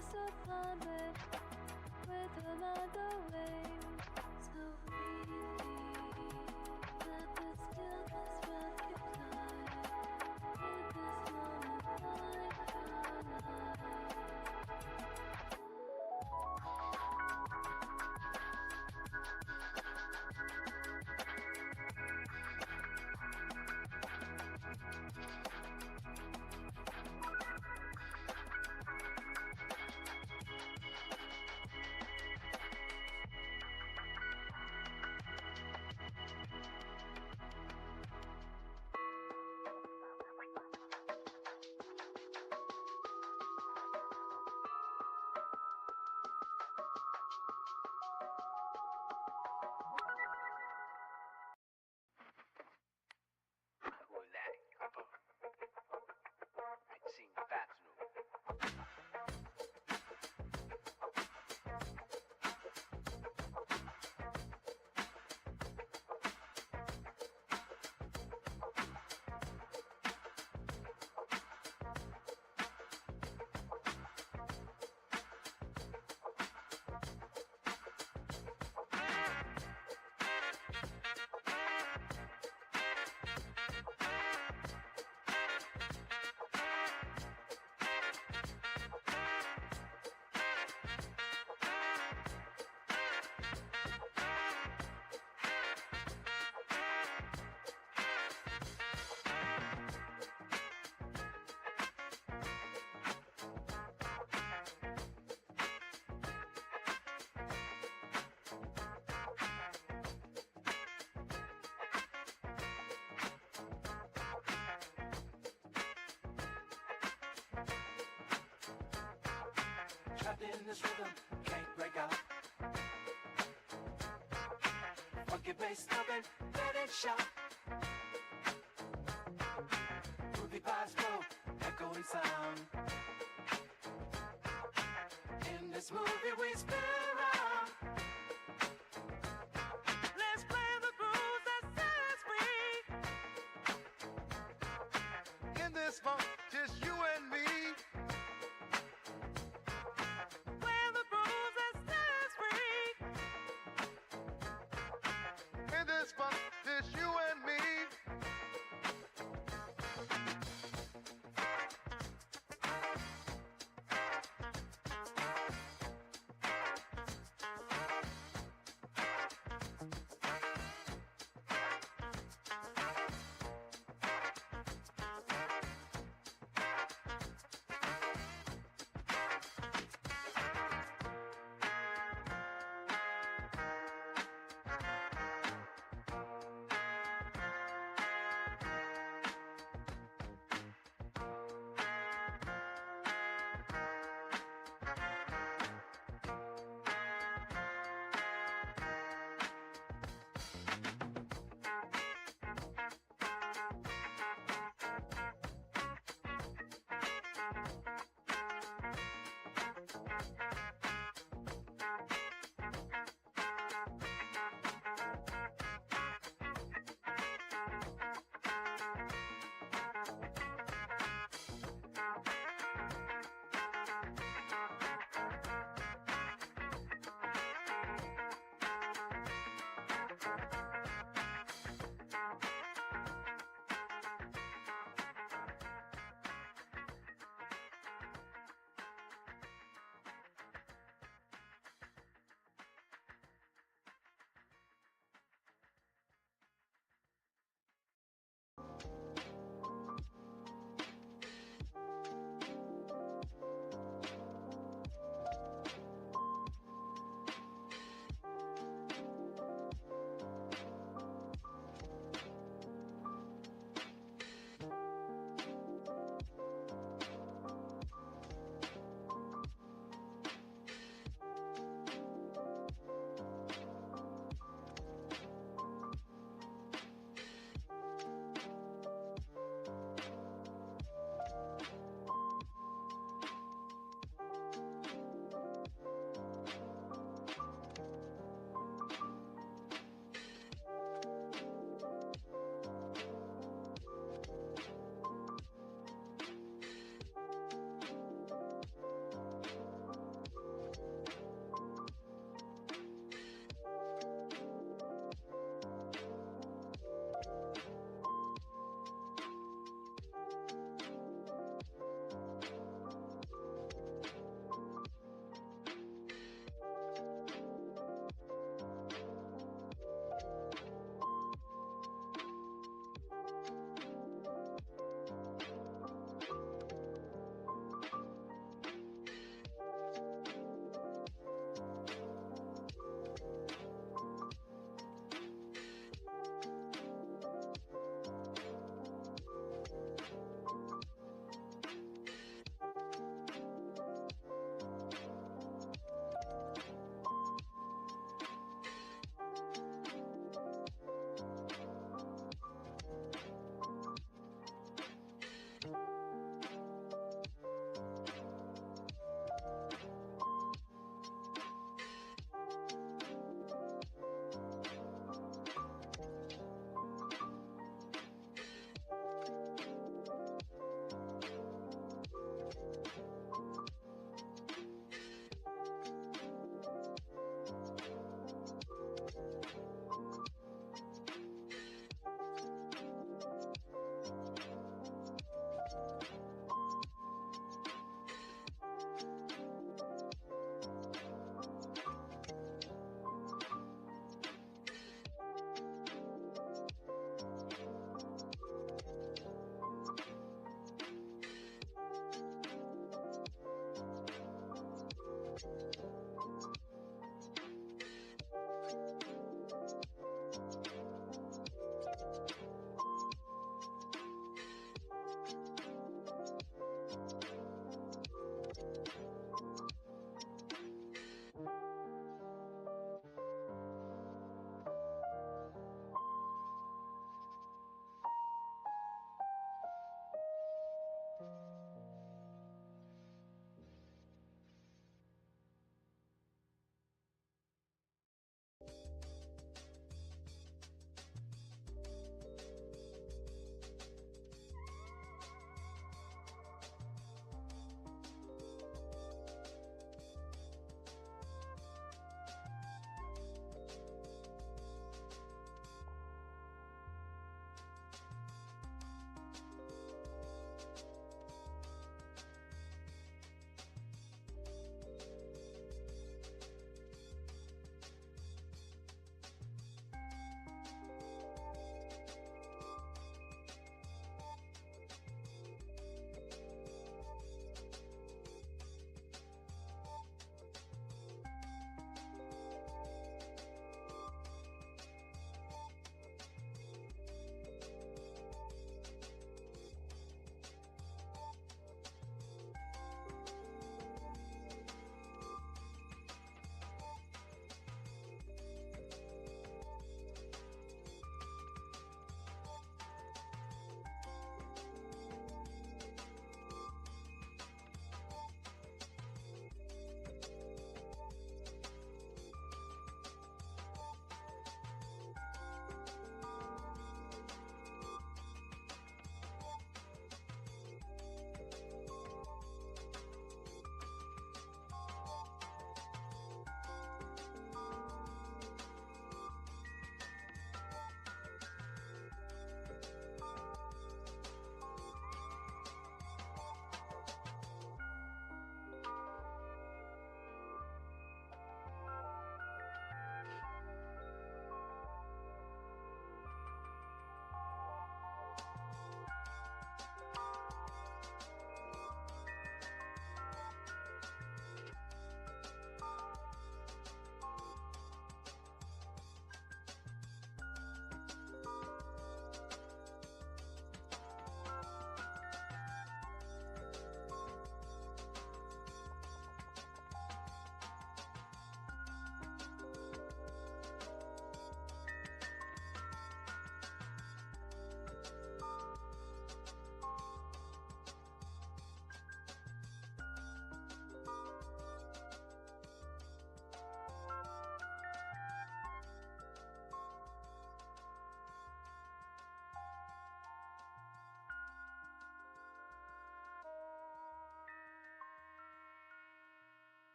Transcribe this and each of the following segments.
sublime bed with another wave. So freely let the stillness multiply with this moment like our life. Trapped in this rhythm, can't break out. Funky bass thumping, let it shout. Groovy vibes flow, echoing sound. In this movie we spin around. Let's play the grooves that set us free. In this funk, just you and me. In this funk, just you and me.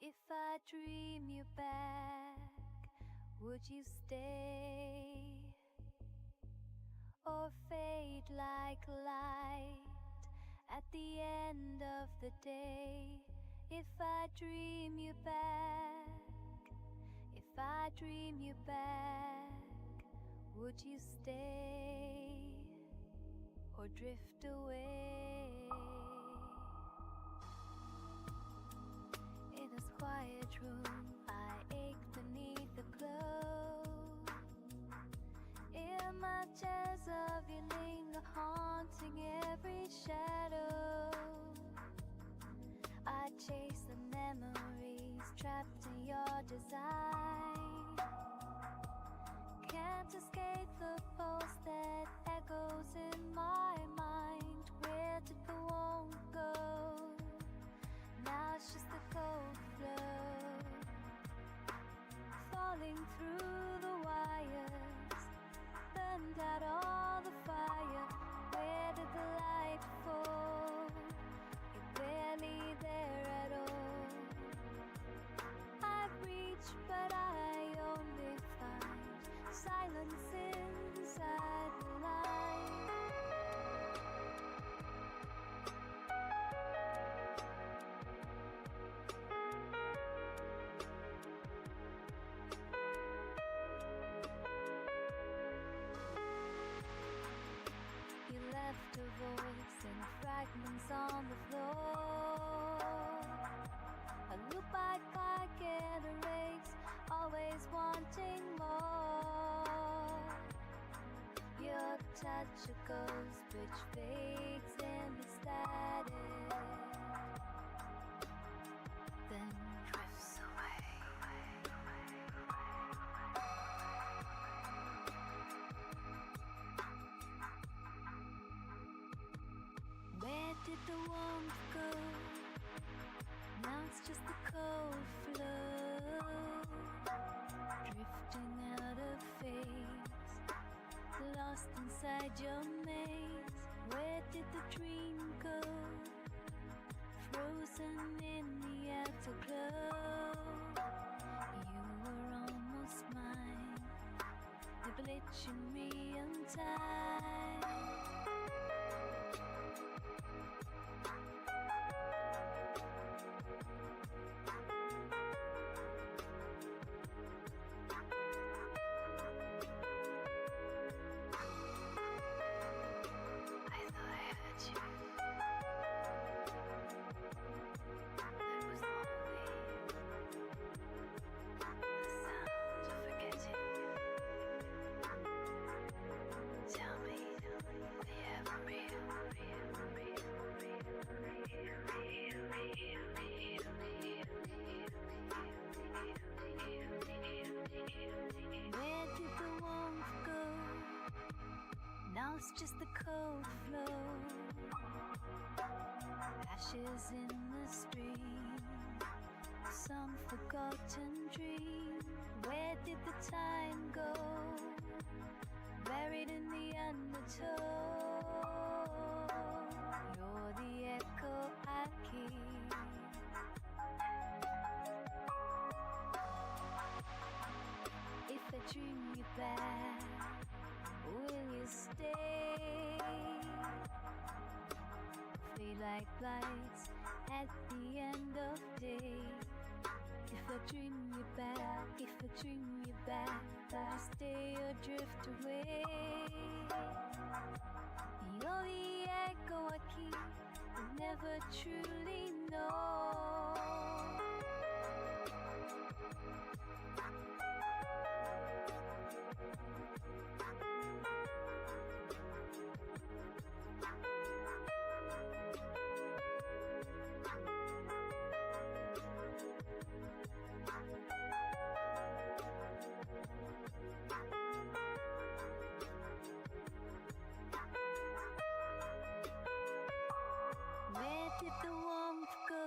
If I dream you back, would you stay? Or fade like light at the end of the day? If I dream you back, if I dream you back, would you stay or drift away? In this quiet room, I ache beneath the clothes. Images of you linger, haunting every shadow. I chase the memories trapped in your design. Can't escape the pulse that echoes in my mind. Where did the warmth go? Now it's just the cold flow, falling through the wires, burned out all the fire. Where did the light fall? You're barely there at all. I've reached, but I only find silence inside the light. You left a voice in fragments on the floor. A loop I can't erase, always wanting more. Your touch a ghost which fades in the static, then drifts away. Where did the warmth go? Now it's just the cold flow, drifting out of phase, lost inside your maze. Where did the dream go? Frozen in the afterglow. You were almost mine, the glitch in me in time. Where did the warmth go? Now it's just the cold flow, ashes in the stream, some forgotten dream. Where did the time go? Buried in the undertow. You're the echo I keep. If I dream you back, will you stay? Fade like lights at the end of day. If I dream you back, if I dream you back, will you stay or drift away? You're the echo I keep, but never truly know. Where did the warmth go?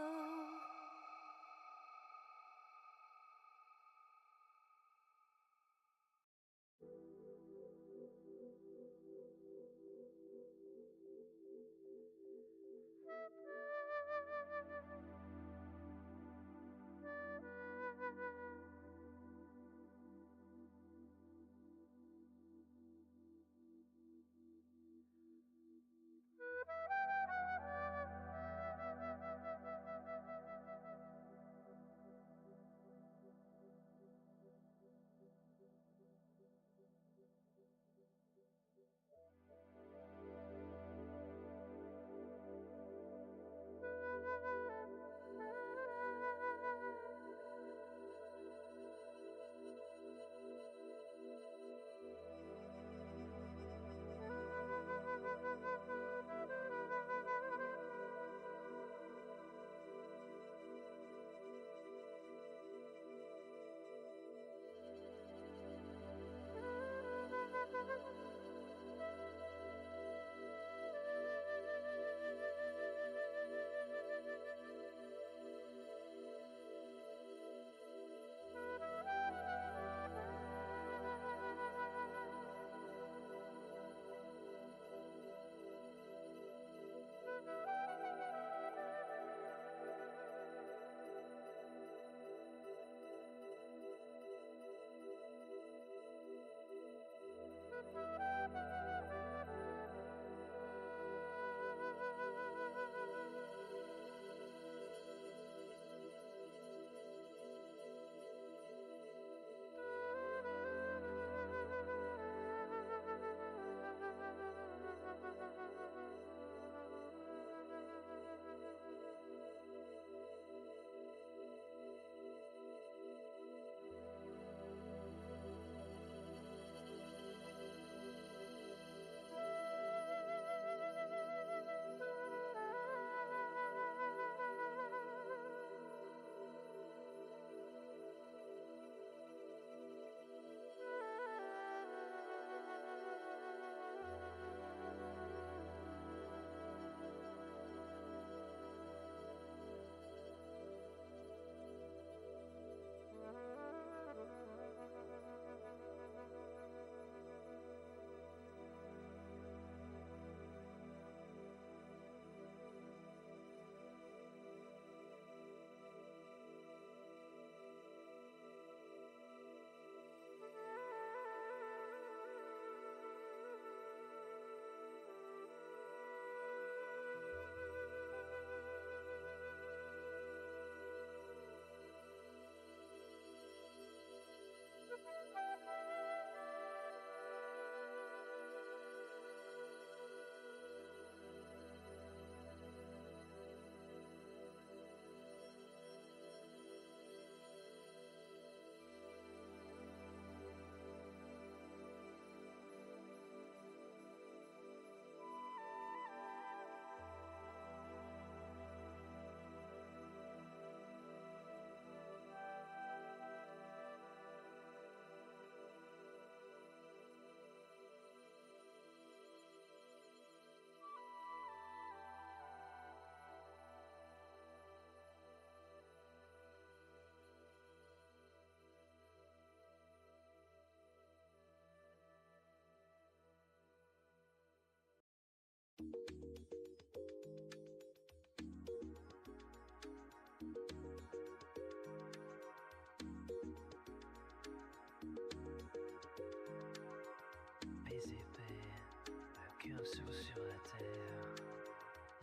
oiseaux sur la terre,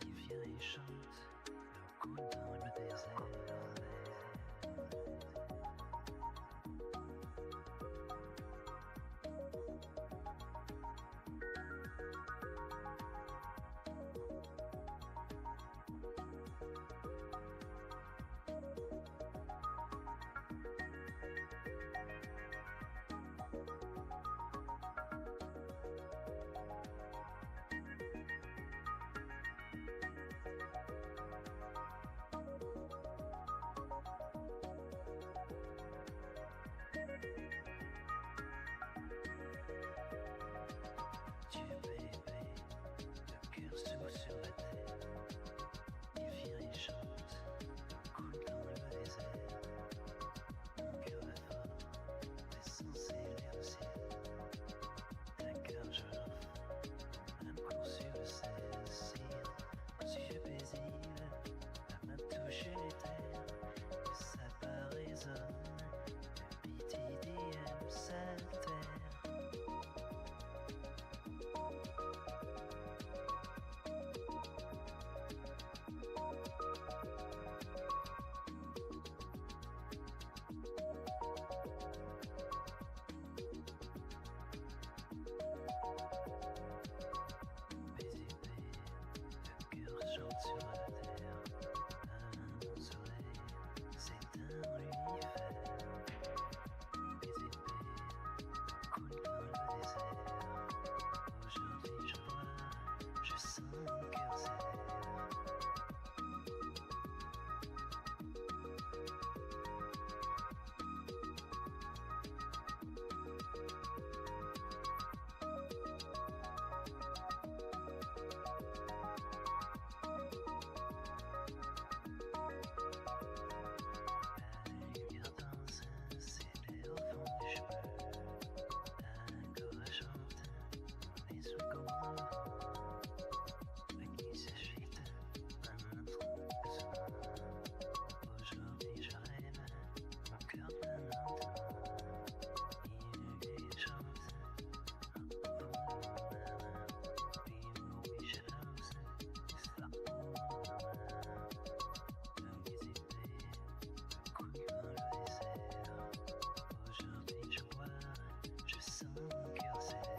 il vient et chante leur goût dans le désert. mon cœur s'élève.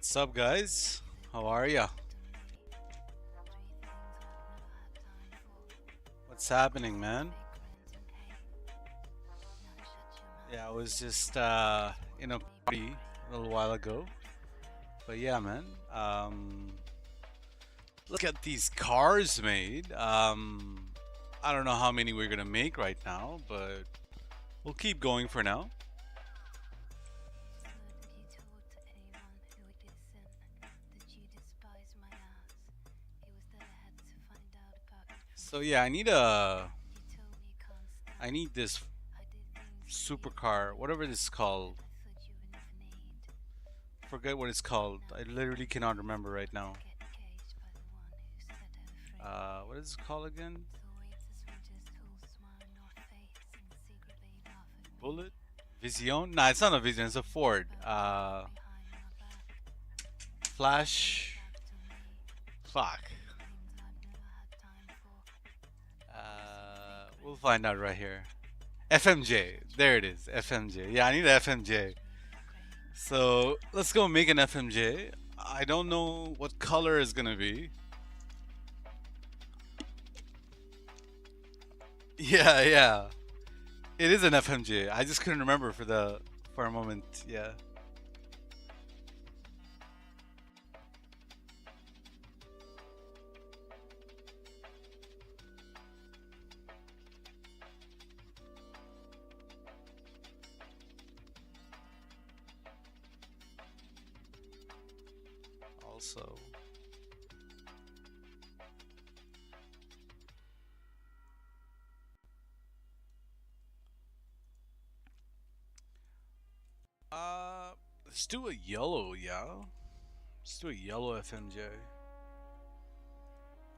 What's up, guys? How are ya? What's happening, man? Yeah, I was just in a party a little while ago. But yeah, man. Look at these cars made. I don't know how many we're gonna make right now, but we'll keep going for now. So yeah, I need this supercar, whatever this is called. Forget what it's called. I literally cannot remember right now. What is it called again? Bullet? Vision? Nah, it's not a Vision. It's a Ford. Flash. Fuck. We'll find out right here. FMJ. There it is. FMJ. Yeah, I need an FMJ. So let's go make an FMJ. I don't know what color is gonna be. Yeah, yeah. It is an FMJ. I just couldn't remember for a moment. Yeah. Also, let's do a yellow, yeah. Let's do a yellow FMJ.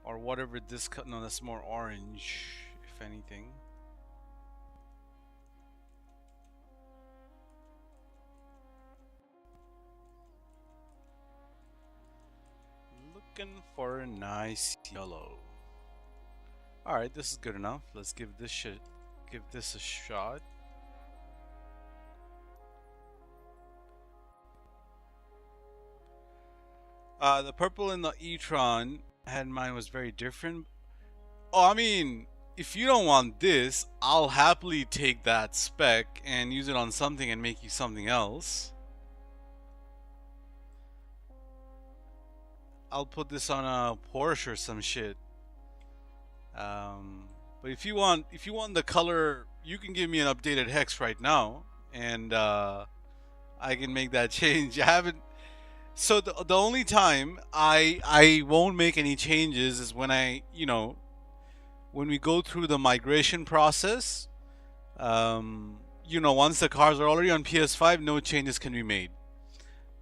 Or whatever this cut. No, that's more orange, if anything. Looking for a nice yellow. Alright, this is good enough. Let's give this a shot. The purple in the e-tron had mine was very different. Oh, I mean, if you don't want this, I'll happily take that spec and use it on something and make you something else. I'll put this on a Porsche or some shit. But if you want the color, you can give me an updated hex right now, and I can make that change. I haven't. So the only time I won't make any changes is when when we go through the migration process. Once the cars are already on PS5, no changes can be made.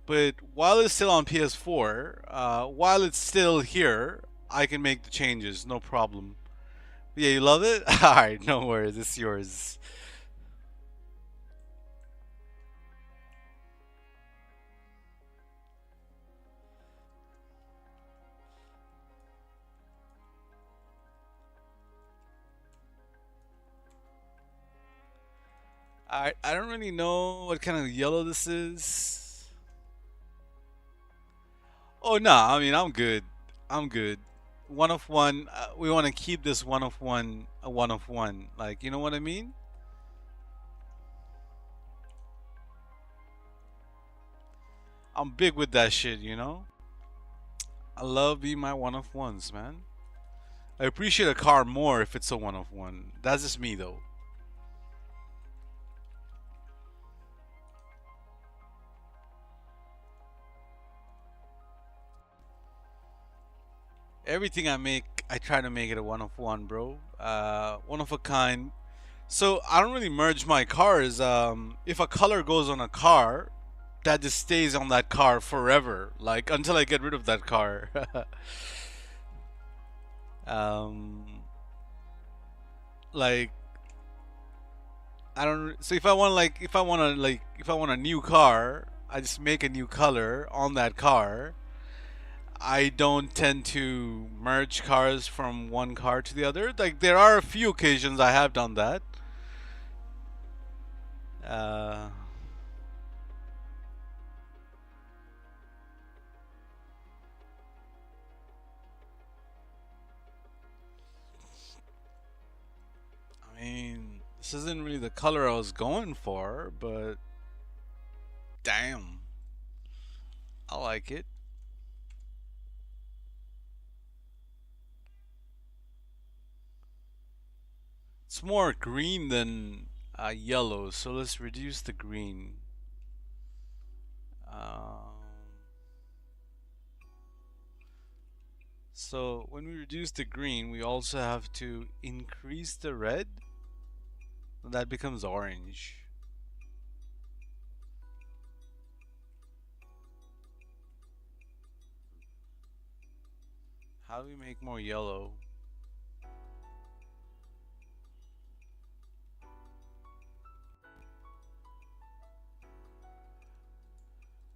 But while it's still on PS4, while it's still here, I can make the changes, no problem. Yeah, you love it? Alright, no worries, it's yours. I don't really know what kind of yellow this is. Oh no, I mean I'm good. I'm good. One of one. We want to keep this one of one a one of one. Like, you know what I mean? I'm big with that shit, you know? I love being my one of ones, man. I appreciate a car more if it's a one of one. That's just me though. Everything I make, I try to make it a one of one, bro. One of a kind. So I don't really merge my cars. If a color goes on a car, that just stays on that car forever, like until I get rid of that car. um, like I don't. So if I want if I want a new car, I just make a new color on that car. I don't tend to merge cars from one car to the other. Like there are a few occasions I have done that. This isn't really the color I was going for, but damn, I like it. It's more green than yellow, so let's reduce the green. Um, so when we reduce the green, we also have to increase the red. That becomes orange. How do we make more yellow?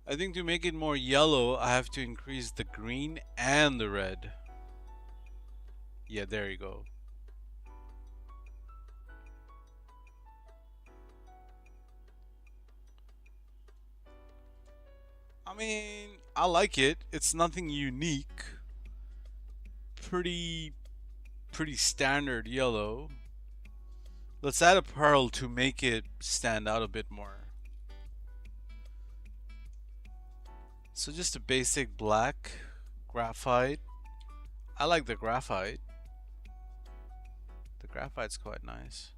I think to make it more yellow, I have to increase the green and the red. Yeah, there you go. I mean, I like it. It's nothing unique. Pretty standard yellow. Let's add a pearl to make it stand out a bit more. So just a basic black graphite. I like the graphite. The graphite's quite nice.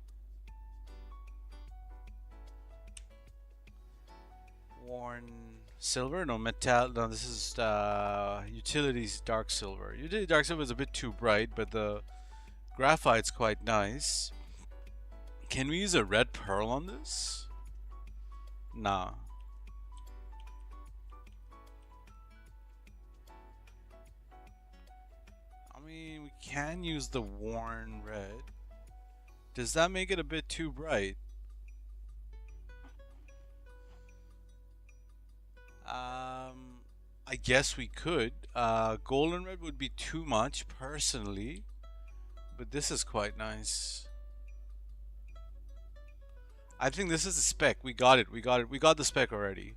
Worn silver? No, metal. No, this is utilities dark silver. Utility dark silver is a bit too bright, but the graphite's quite nice. Can we use a red pearl on this? Nah. I mean, we can use the worn red. Does that make it a bit too bright? I guess we could. Golden red would be too much, personally. But this is quite nice. I think this is the spec. We got it. We got it. We got the spec already.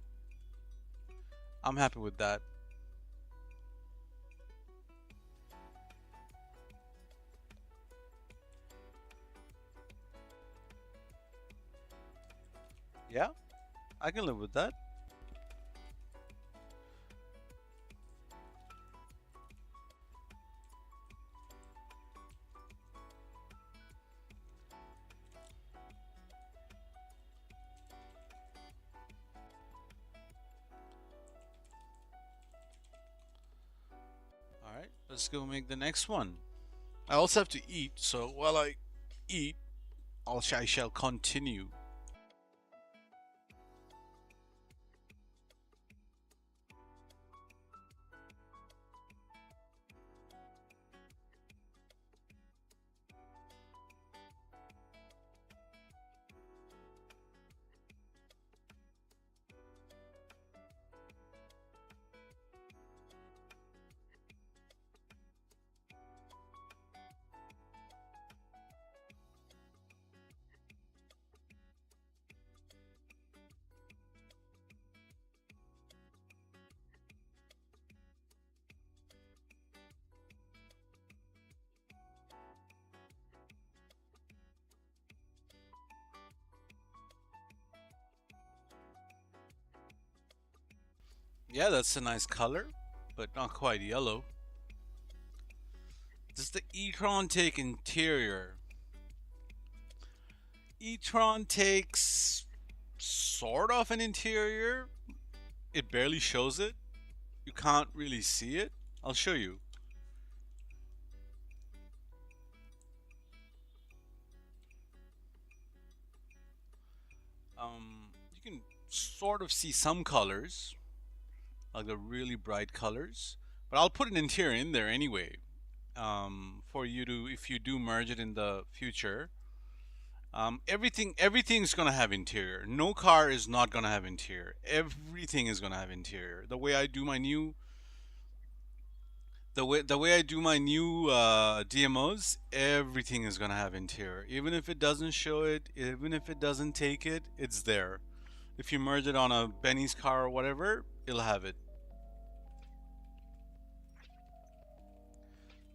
I'm happy with that. Yeah, I can live with that. Alright, let's go make the next one. I also have to eat, so while I eat, I shall continue. Yeah, that's a nice color, but not quite yellow. Does the e-tron take interior? E-tron takes sort of an interior. It barely shows it. You can't really see it. I'll show you. You can sort of see some colors, like the really bright colors, but I'll put an interior in there anyway, for you to, if you do merge it in the future. Everything's gonna have interior. No car is not gonna have interior. Everything is gonna have interior. The way I do my new DMOs, everything is gonna have interior. Even if it doesn't show it, even if it doesn't take it, it's there. If you merge it on a Benny's car or whatever, it'll have it.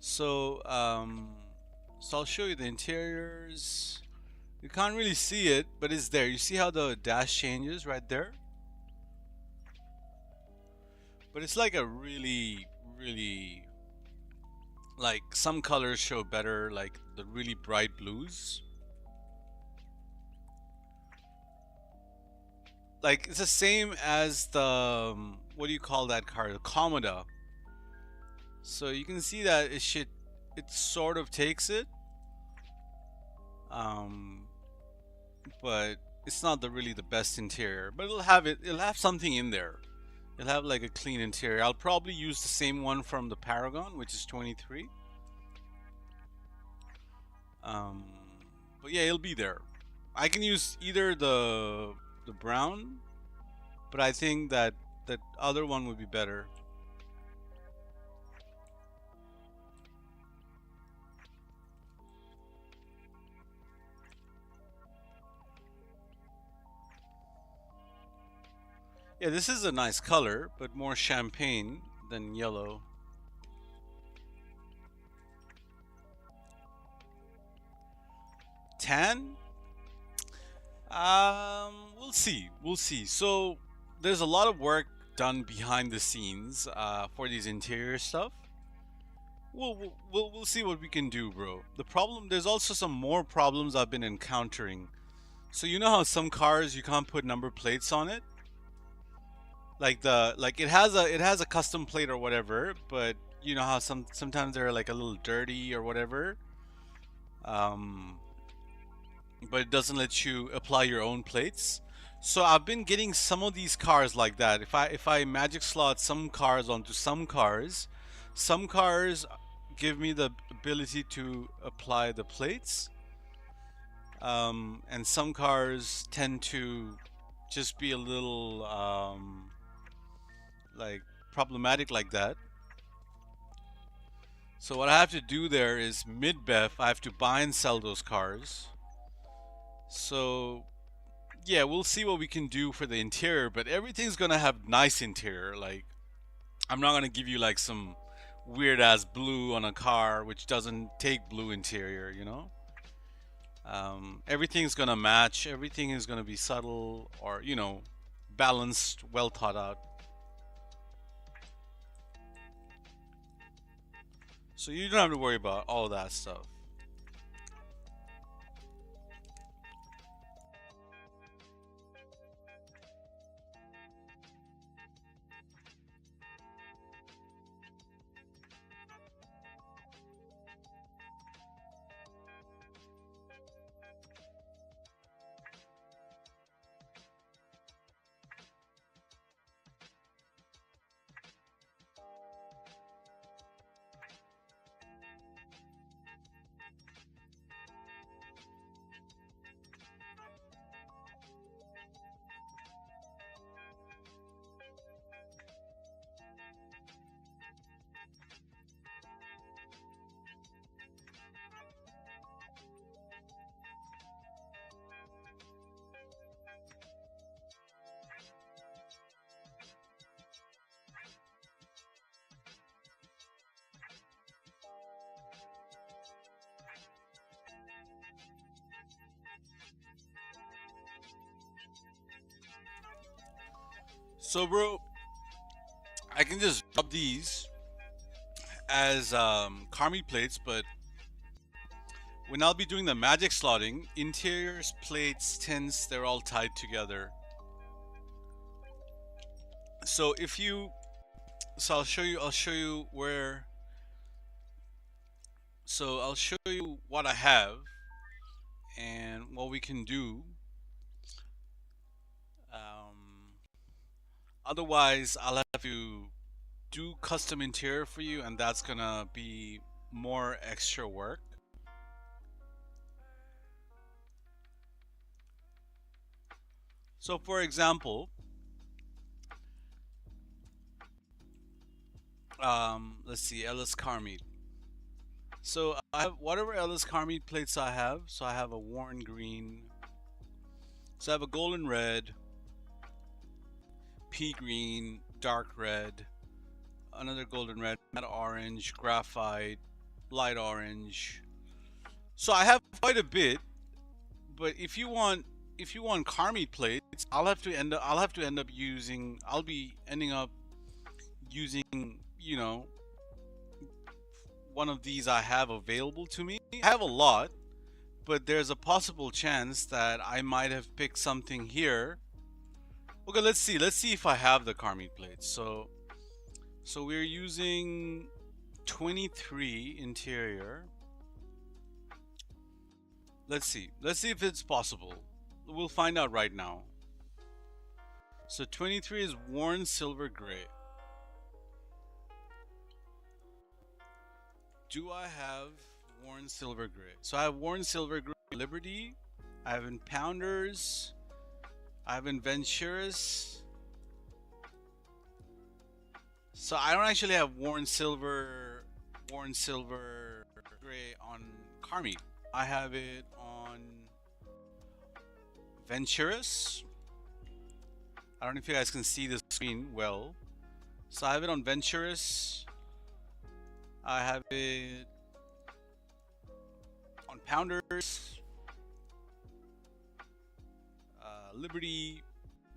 So I'll show you the interiors. You can't really see it, but it's there. You see how the dash changes right there? But it's like a really, really, like some colors show better, like the really bright blues. Like it's the same as the, what do you call that car? The Comoda. So you can see that it sort of takes it. But it's not really the best interior, but it'll have something in there. It'll have like a clean interior. I'll probably use the same one from the Paragon, which is 23. But yeah, it'll be there. I can use either the brown, but I think that other one would be better. Yeah, this is a nice color, but more champagne than yellow. Tan? We'll see. We'll see. So there's a lot of work done behind the scenes for these interior stuff. We'll see what we can do, bro. There's also some more problems I've been encountering. So you know how some cars you can't put number plates on it? Like it has a custom plate or whatever, but you know how sometimes they're like a little dirty or whatever. But it doesn't let you apply your own plates. So I've been getting some of these cars like that. If I magic slot some cars onto some cars give me the ability to apply the plates, and some cars tend to just be a little like problematic like that. So what I have to do there is mid-BEF, I have to buy and sell those cars. So yeah, we'll see what we can do for the interior, but everything's gonna have nice interior. Like I'm not gonna give you like some weird ass blue on a car which doesn't take blue interior, you know. Everything's gonna match, everything is gonna be subtle, or you know, balanced, well thought out. So you don't have to worry about all that stuff. So bro, I can just drop these as Carmi plates, but when I'll be doing the magic slotting, interiors, plates, tints, they're all tied together. So I'll show you where, so I'll show you what I have and what we can do. Otherwise, I'll have to do custom interior for you, and that's gonna be more extra work. So for example, let's see, Ellis Carmead. So I have whatever Ellis Carmead plates I have. So I have a worn green. So I have a golden red, pea green, dark red, another golden red, matte orange, graphite, light orange. So I have quite a bit, But if you want car meat plates, I'll have to end up using I'll be ending up using, you know, one of these I have available to me. I have a lot, but there's a possible chance that I might have picked something here. Okay, let's see. Let's see if I have the car meat plates. So we're using 23 interior. Let's see. Let's see if it's possible. We'll find out right now. So 23 is worn silver gray. Do I have worn silver gray? So I have worn silver gray Liberty. I have in Pounders. I have in Venturas. So I don't actually have worn silver gray on car meat. I have it on Venturas. I don't know if you guys can see the screen well. So I have it on Venturas. I have it on Pounders, Liberty.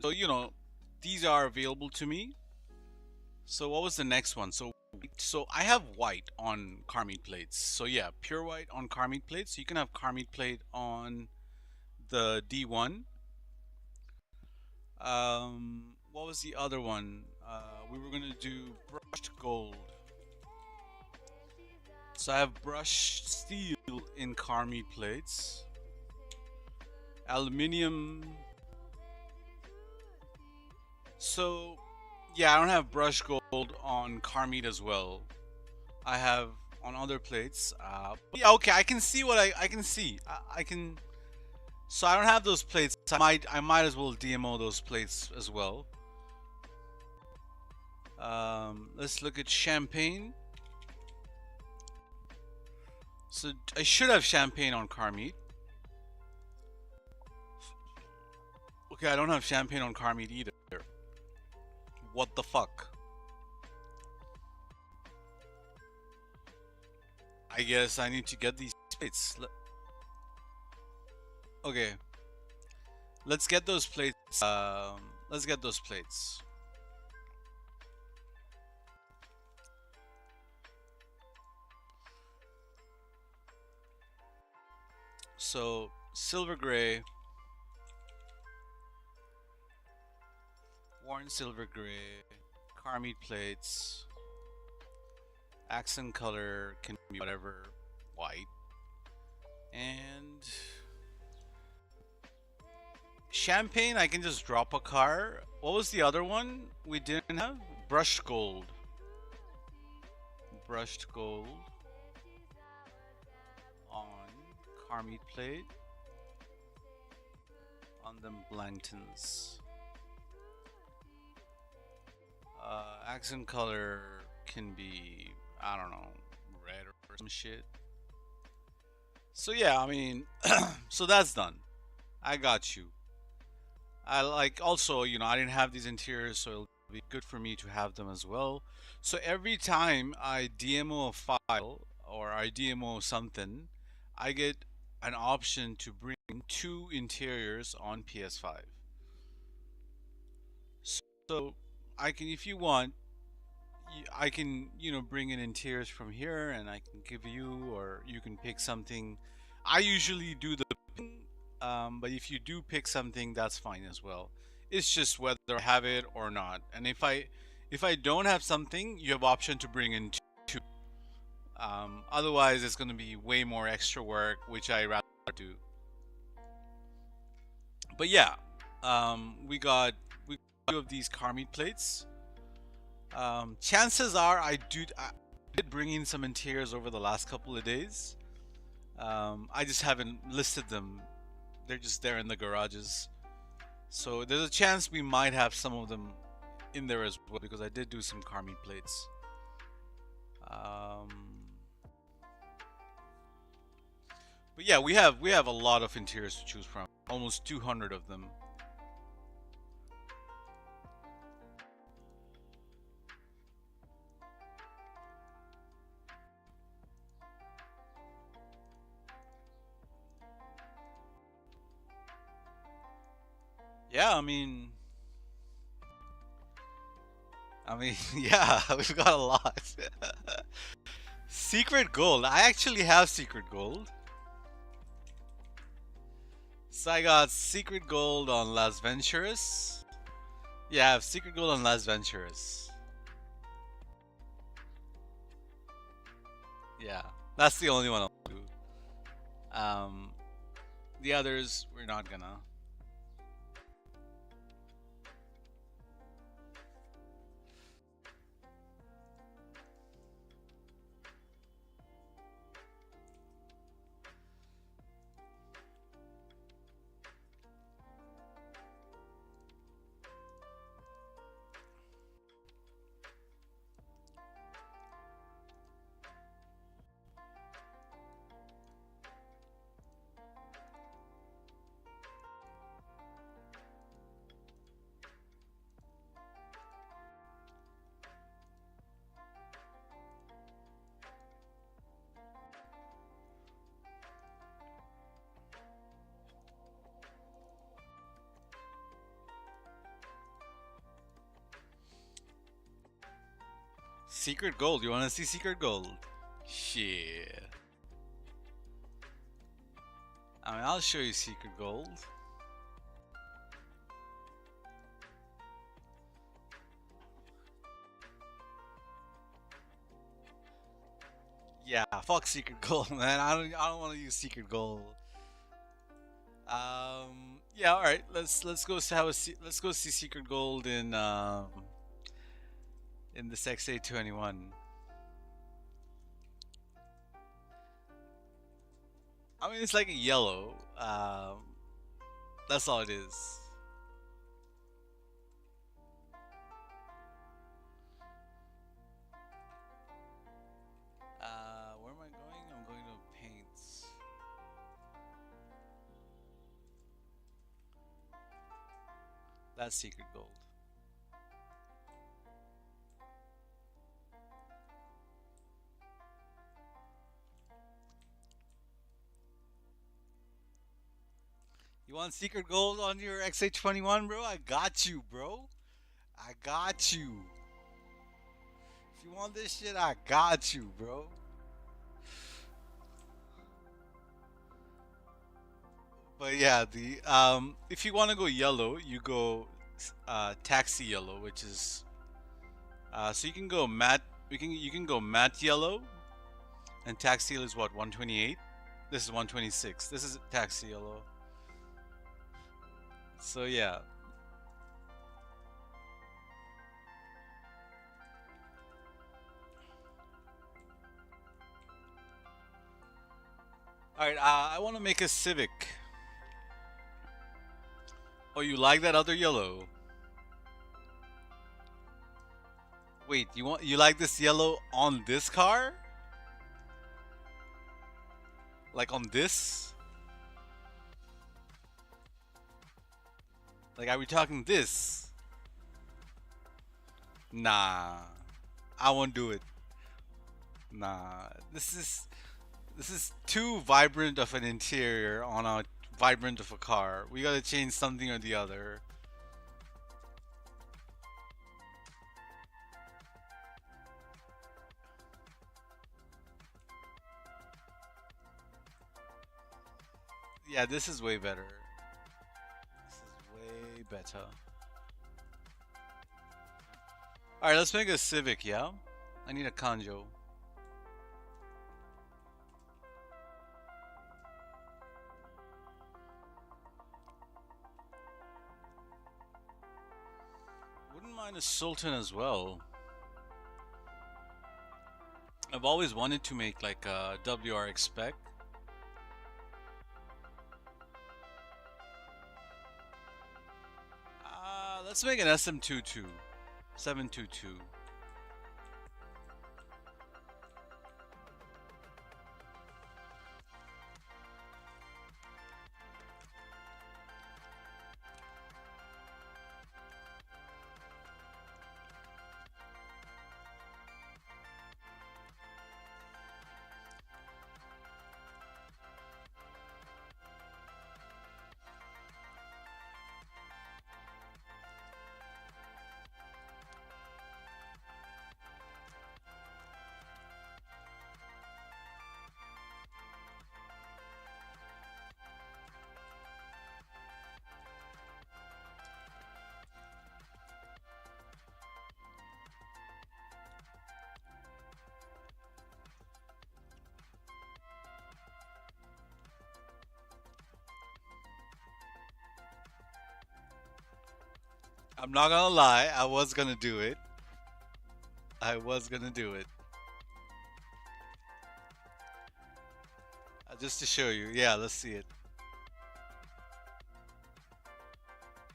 So, you know, these are available to me. So what was the next one? So I have white on car meat plates. So yeah, pure white on car meat plates. So you can have car meat plate on the D1. What was the other one? We were gonna do brushed gold. So I have brushed steel in car meat plates. Aluminium. So yeah, I don't have brushed gold on car meat as well. I have on other plates. Yeah, okay, I can see what I can see. I can. So I don't have those plates. I might as well DMO those plates as well. Let's look at champagne. So I should have champagne on car meat. Okay, I don't have champagne on car meat either. What the fuck? I guess I need to get these plates. Okay. Let's get those plates. Let's get those plates. So silver gray, worn silver gray, car meat plates, accent color can be whatever, white, and champagne I can just drop a car. What was the other one we didn't have? Brushed gold. Brushed gold on car meat plate on them Blangtons. Accent color can be, I don't know, red or some shit. So yeah, I mean, so that's done. I got you. I like also, you know, I didn't have these interiors, so it'll be good for me to have them as well. So every time I DMO a file or I DMO something, I get an option to bring 2 interiors on PS5. So I can, if you want, I can, you know, bring in interiors from here and I can give you, or you can pick something. I usually do the picking, but if you do pick something, that's fine as well. It's just whether I have it or not. And if I don't have something, you have option to bring in 2. Otherwise, it's going to be way more extra work, which I rather do. But yeah, we got 2 of these car meat plates. Chances are I did bring in some interiors over the last couple of days. I just haven't listed them. They're just there in the garages. So there's a chance we might have some of them in there as well, because I did do some car meat plates. But yeah, we have a lot of interiors to choose from. Almost 200 of them. Yeah, yeah, we've got a lot. Secret gold. I actually have secret gold. So I got secret gold on Las Venturas. Yeah, I have secret gold on Las Venturas. Yeah, that's the only one I'll do. Um, the others we're not gonna. Secret gold. You want to see secret gold? Shit. I'll show you secret gold. Yeah, fuck secret gold, man. I don't want to use secret gold. Yeah, all right. Let's go let's go see secret gold in this XA21. It's like a yellow. That's all it is. Where am I going? I'm going to paints. That's secret gold. You want secret gold on your XA21, bro? I got you, bro. I got you. If you want this shit, I got you, bro. But yeah, the if you want to go yellow, you go taxi yellow, which is so you can go matte. You can go matte yellow, and taxi yellow is what 128. This is 126. This is taxi yellow. So yeah. All right, I want to make a Civic. Oh, you like that other yellow? Wait, you like this yellow on this car? Like on this? Like, are we talking this? Nah, I won't do it. Nah, this is too vibrant of an interior on a vibrant of a car. We gotta change something or the other. Yeah, this is way better. This is way better. Alright, let's make a Civic, yeah? I need a Kanjo. Wouldn't mind a Sultan as well. I've always wanted to make like a WRX spec. Let's make an SM22. 722. I'm not gonna lie, I was gonna do it. I was gonna do it. Just to show you. Yeah, let's see it.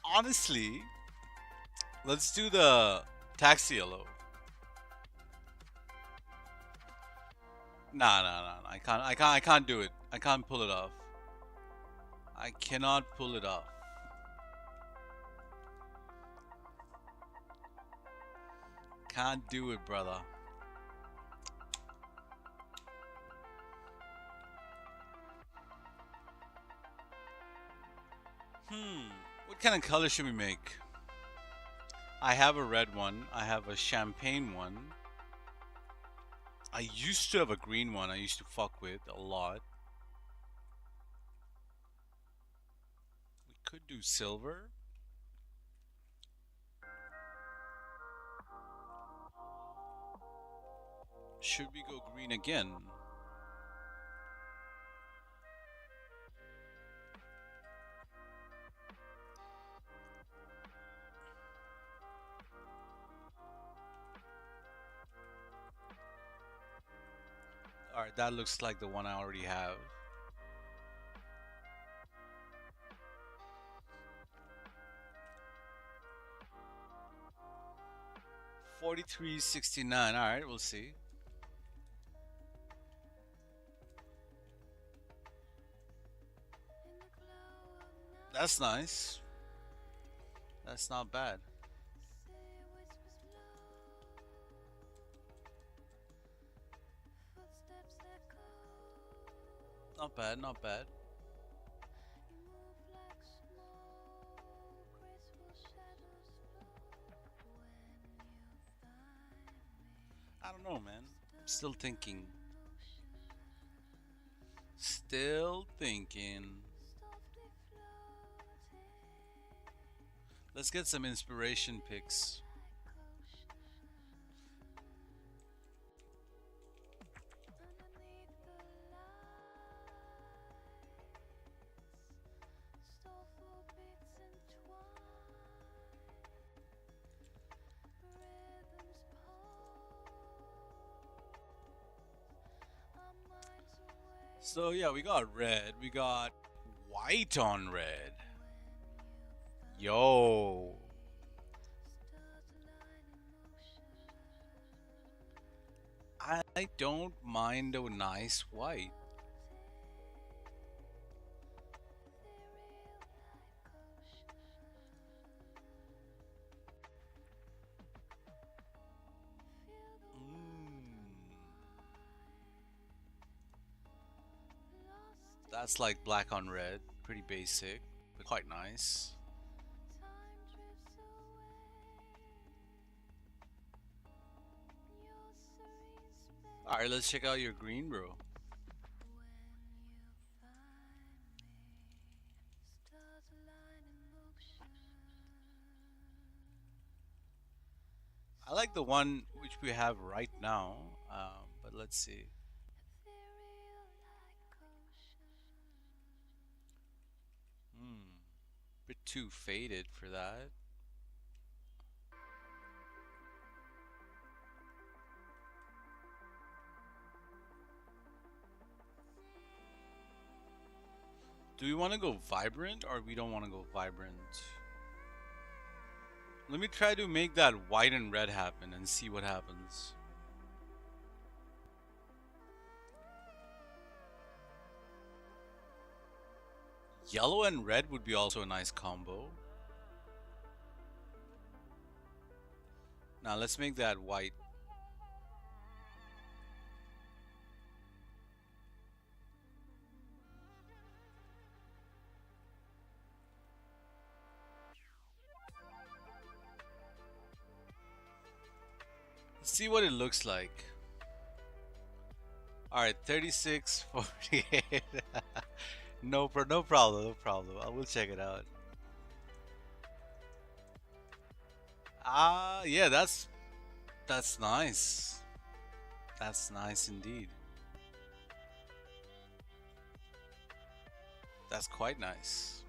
Honestly, let's do the taxi yellow. Nah, nah, nah, nah. I can't do it. I can't pull it off. I cannot pull it off. Can't do it, brother. What kind of color should we make? I have a red one. I have a champagne one. I used to have a green one I used to fuck with a lot. We could do silver. Should we go green again? Alright, that looks like the one I already have. $43.69. Alright, we'll see. That's nice. That's not bad. Not bad, not bad. I don't know, man. I'm still thinking. Still thinking. Let's get some inspiration pics. So yeah, we got red, we got white on red. Yo. I don't mind a nice white. That's like black on red, pretty basic, but quite nice. Alright, let's check out your green, bro. I like the one which we have right now, but let's see. Bit too faded for that. Do we want to go vibrant or we don't want to go vibrant? Let me try to make that white and red happen and see what happens. Yellow and red would be also a nice combo. Now let's make that white. Let's see what it looks like. Alright, 36.48. No problem, no problem. I will check it out. Yeah, that's nice. That's nice indeed. That's quite nice.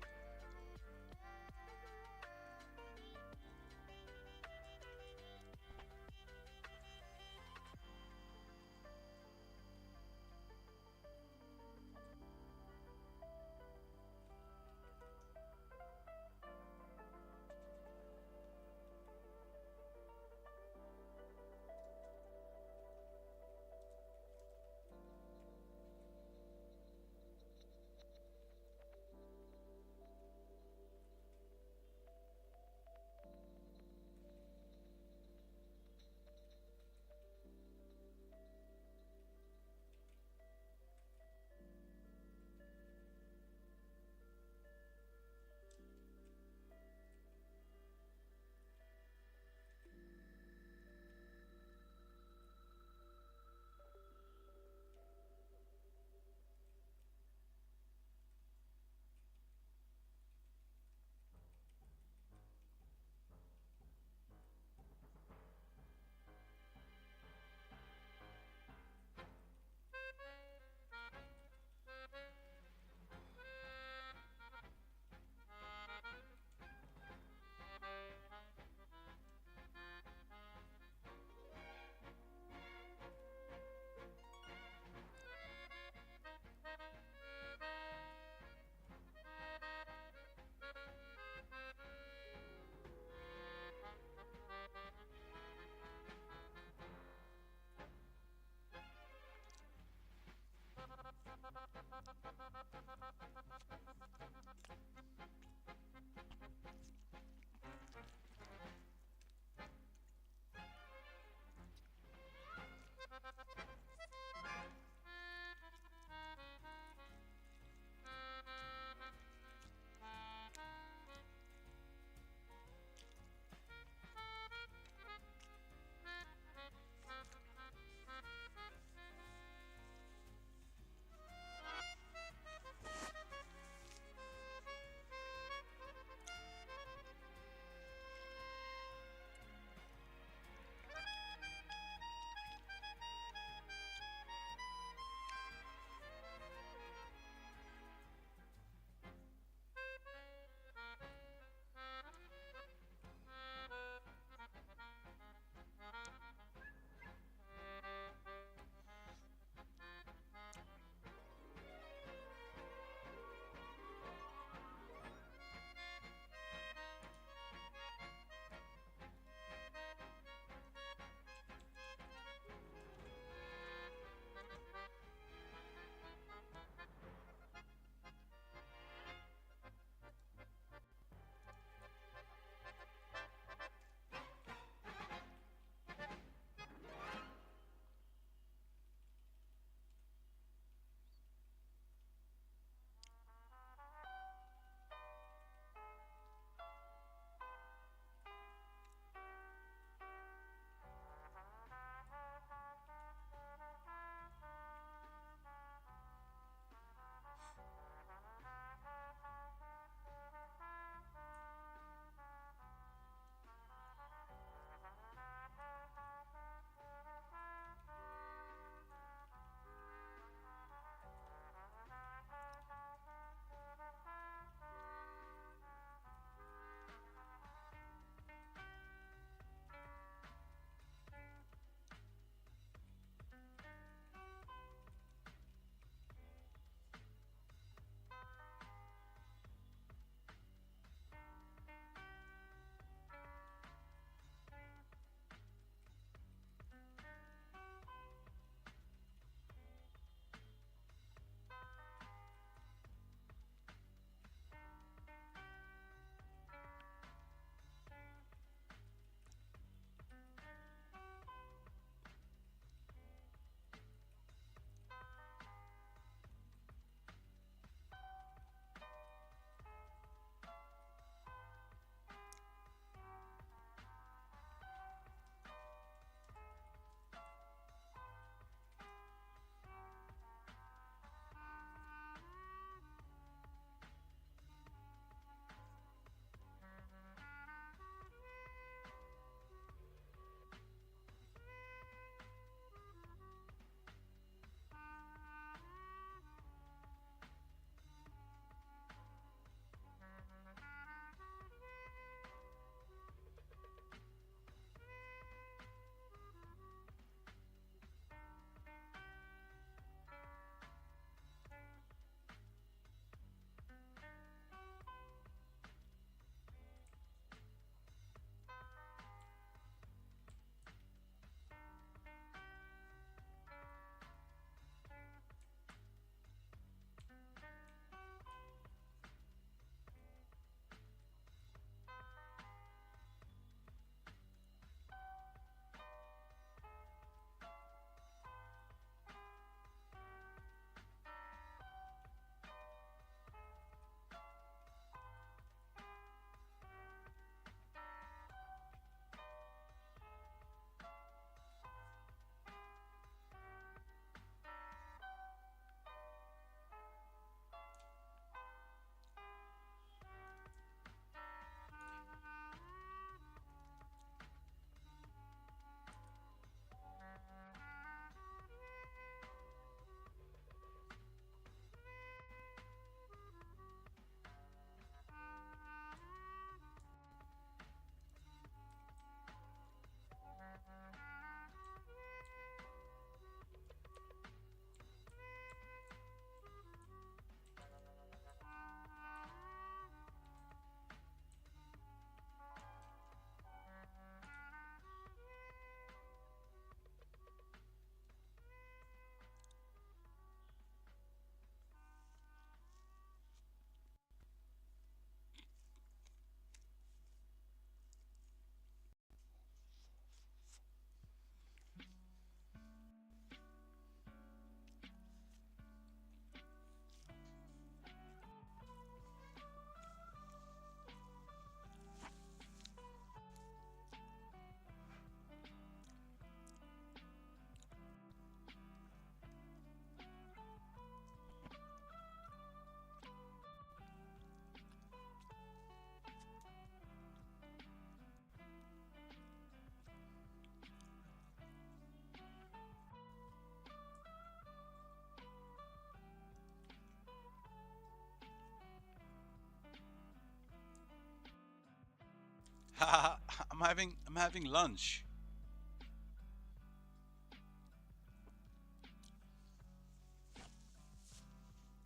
I'm having lunch.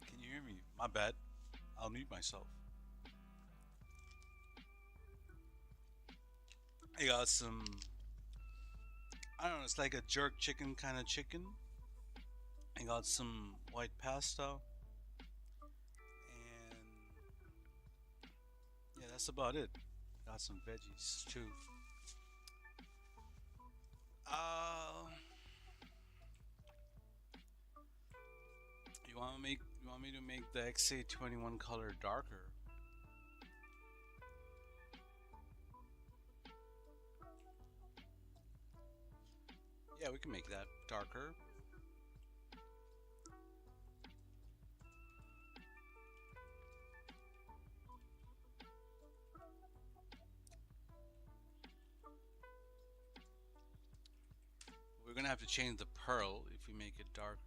Can you hear me? My bad. I'll mute myself. I got some. I don't know. It's like a jerk chicken kind of chicken. I got some white pasta, and yeah, that's about it. Got some veggies too. Uh, you want me to make the XA21 color darker? Yeah, we can make that darker. We're gonna have to change the pearl if we make it darker.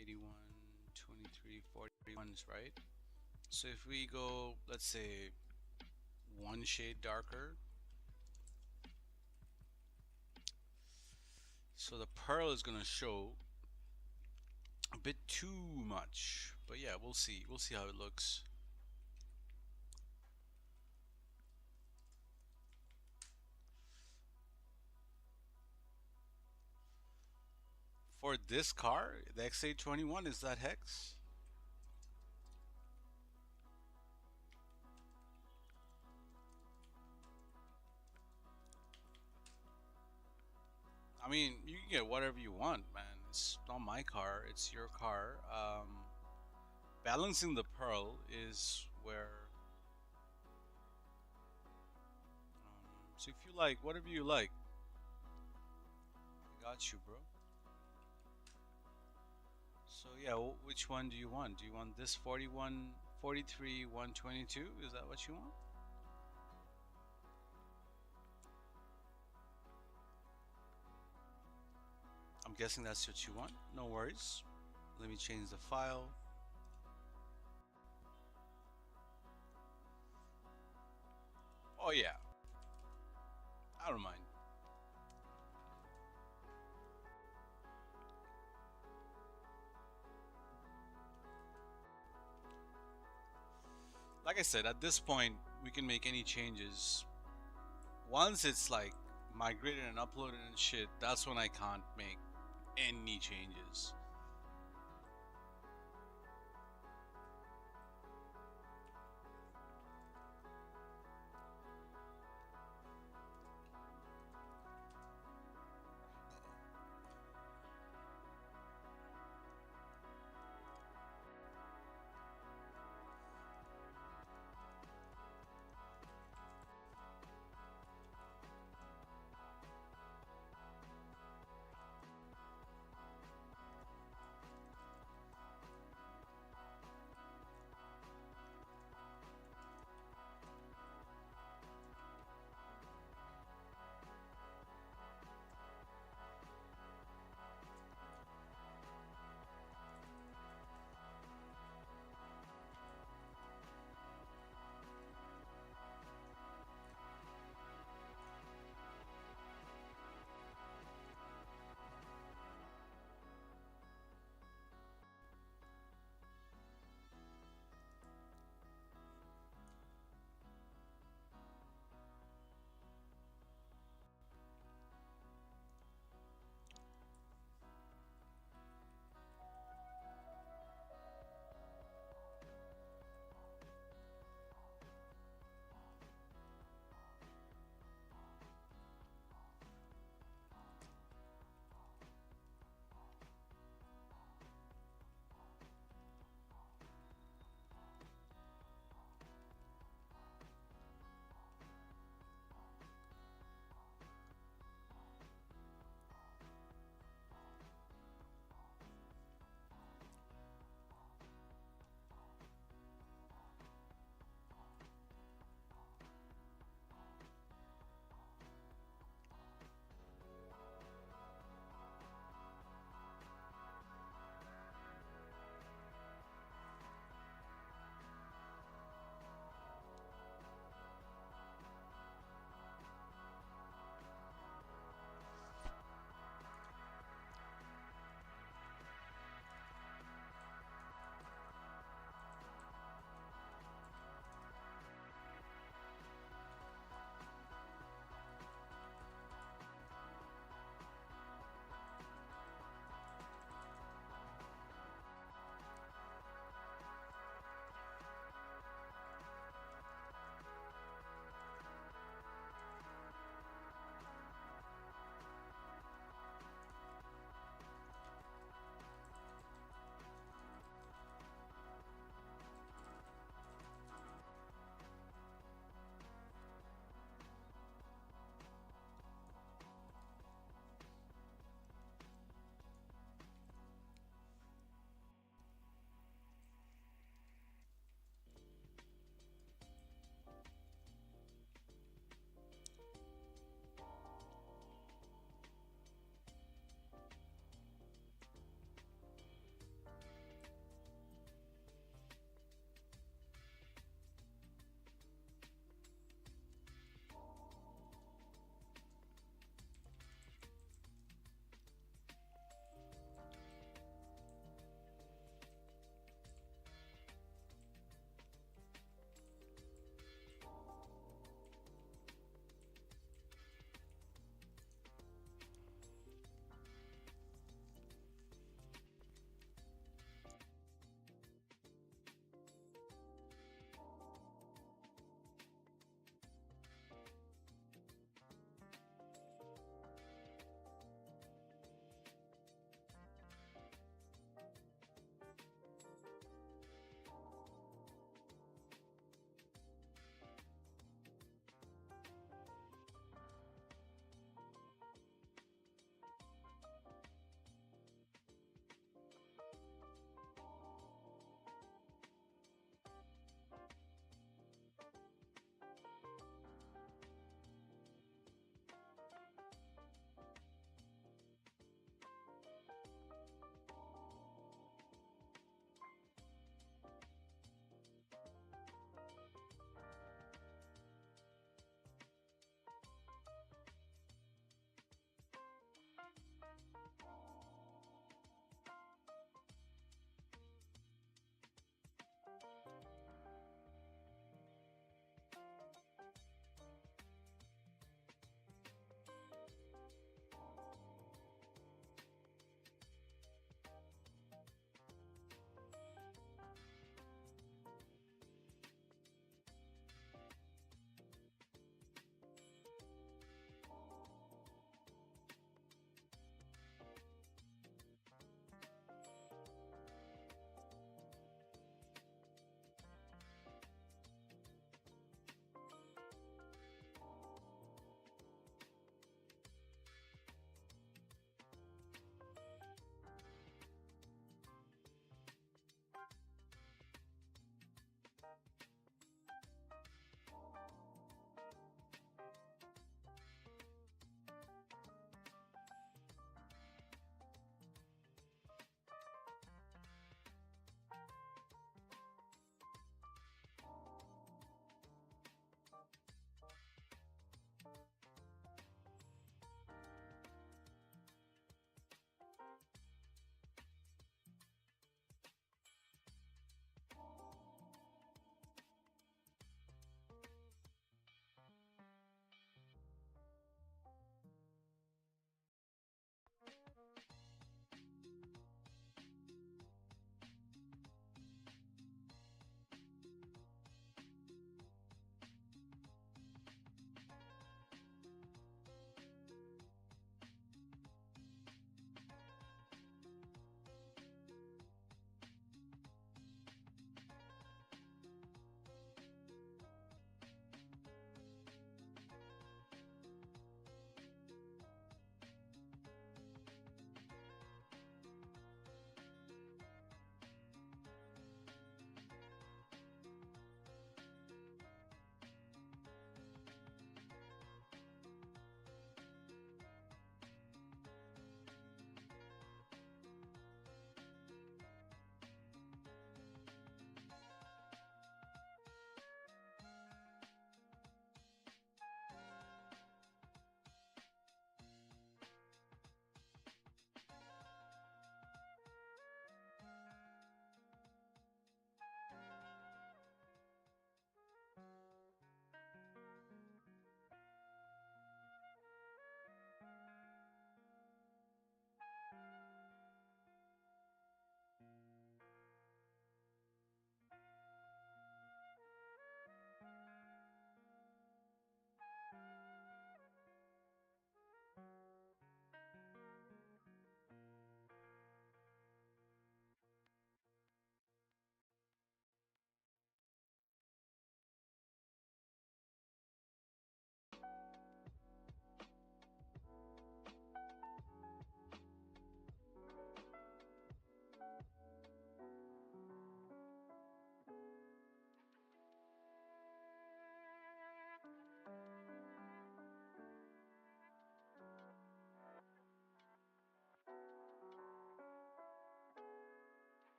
81, 23, 41 is right. So if we go, let's say, one shade darker, so the pearl is gonna show a bit too much. But yeah, we'll see. We'll see how it looks. For this car, the XA21, is that hex? I mean, you can get whatever you want, man. It's not my car, it's your car. Balancing the pearl is where. So if you like, whatever you like, I got you, bro. So yeah, which one do you want? Do you want this 41, 43, 122? Is that what you want? I'm guessing that's what you want. No worries. Let me change the file. Oh yeah, I don't mind. Like I said, at this point, we can make any changes. Once it's like migrated and uploaded and shit, that's when I can't make any changes.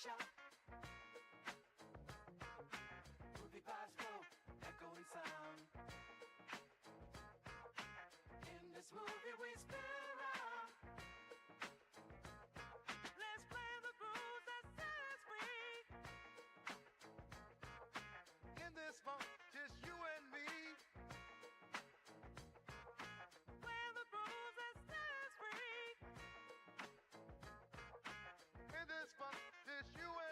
shout. Movie vibes go, echoing sound. In this movie we spin around. Let's play the grooves that set us free. In this funk, just you and me. Play the grooves that set us free. In this funk, just you and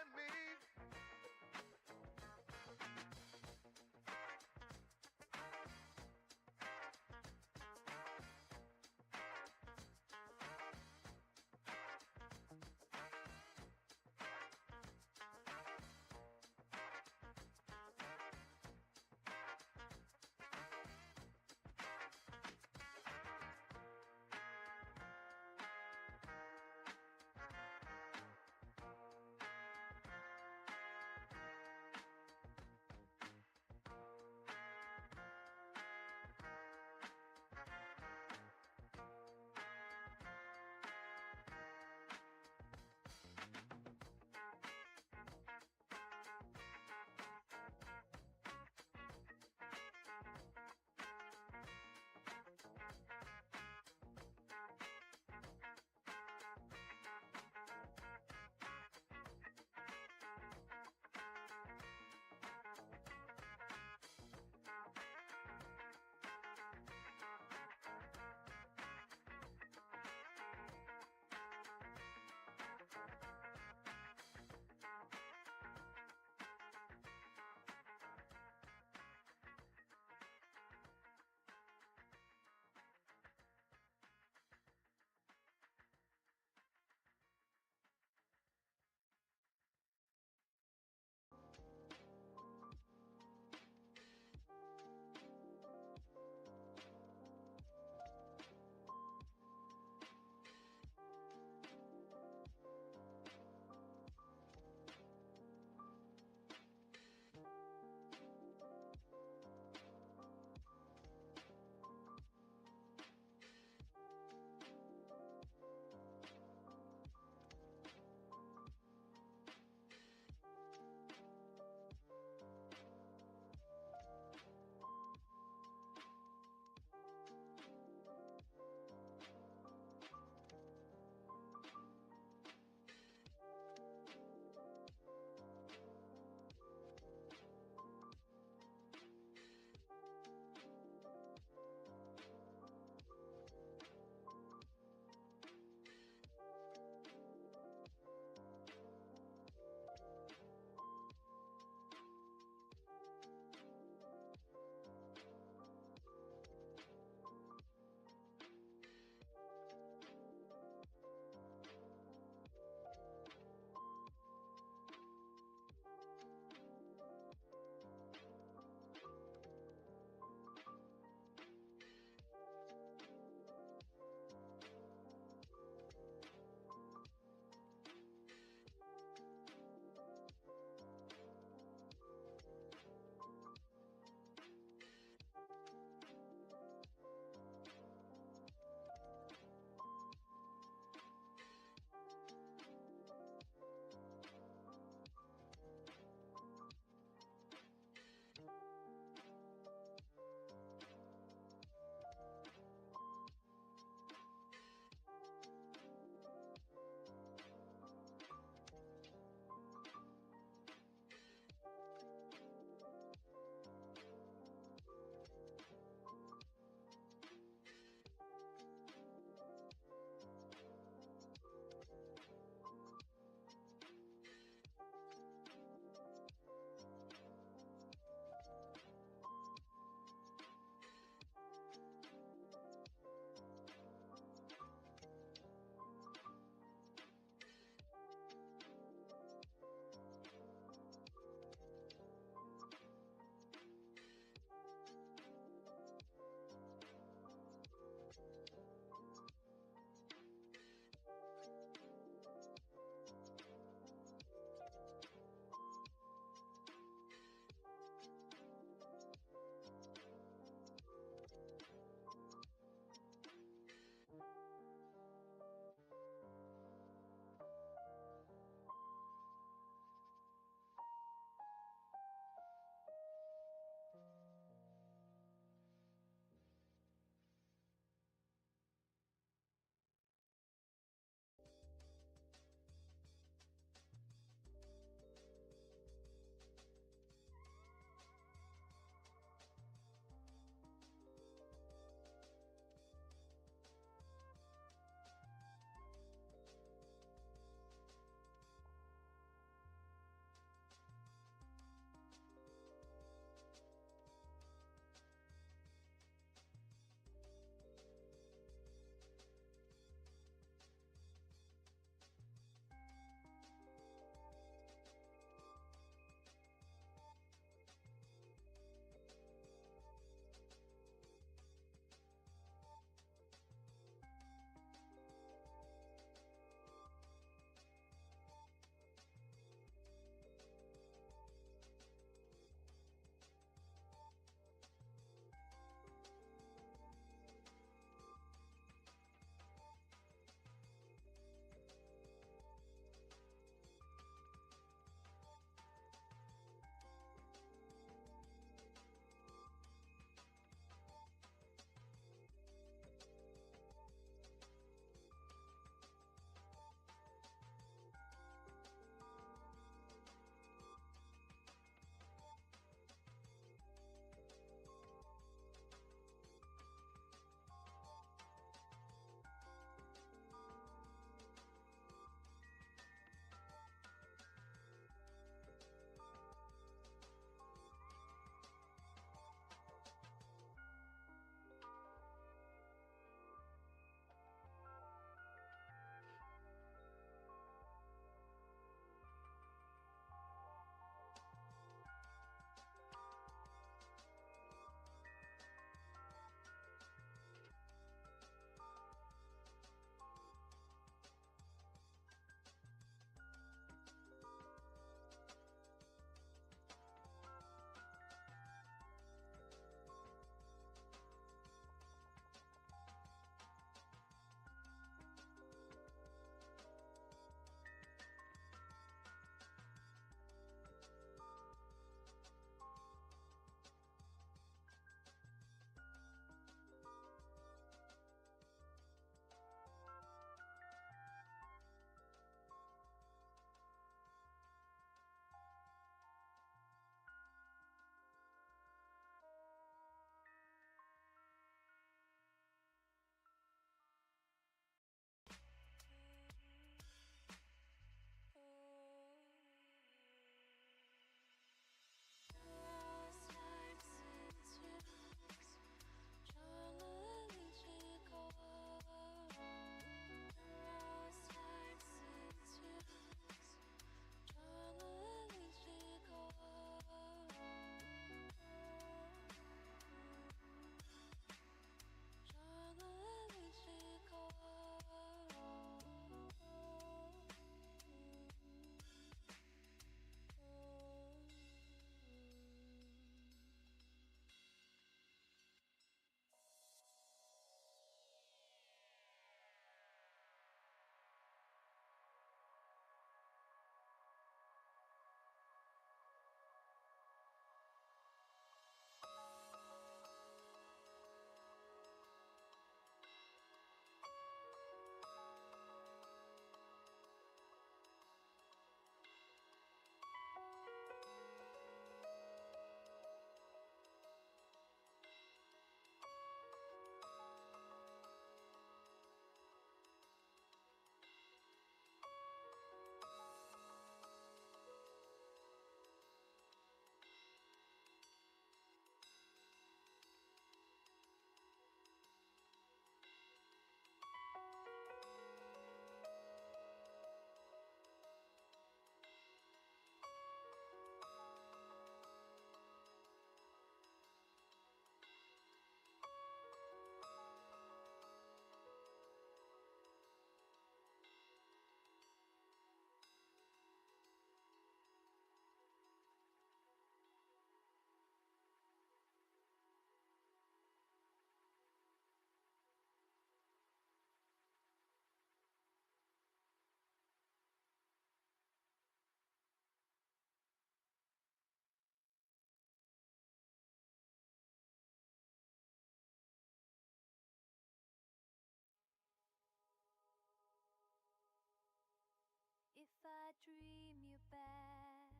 dream you back,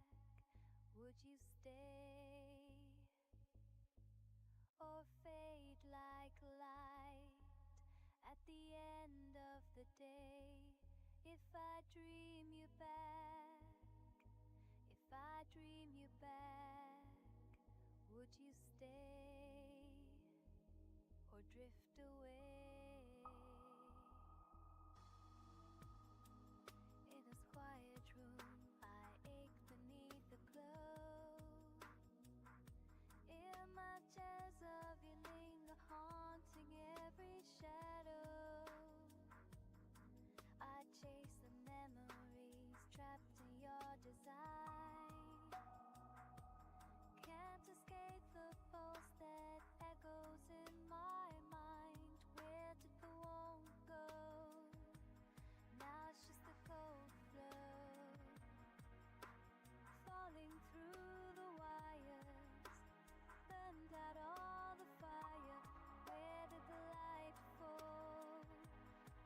would you stay? Or fade like light at the end of the day? If I dream you back, if I dream you back, would you stay or drift away? In this quiet room, I ache beneath the glow. Images of you linger, haunting every shadow. I chase the memories trapped in your design. Can't escape the pulse that echoes in my mind. Where did the warmth go? Now it's just a cold flow, falling through the wires, burned out all the fire. Where did the light fall?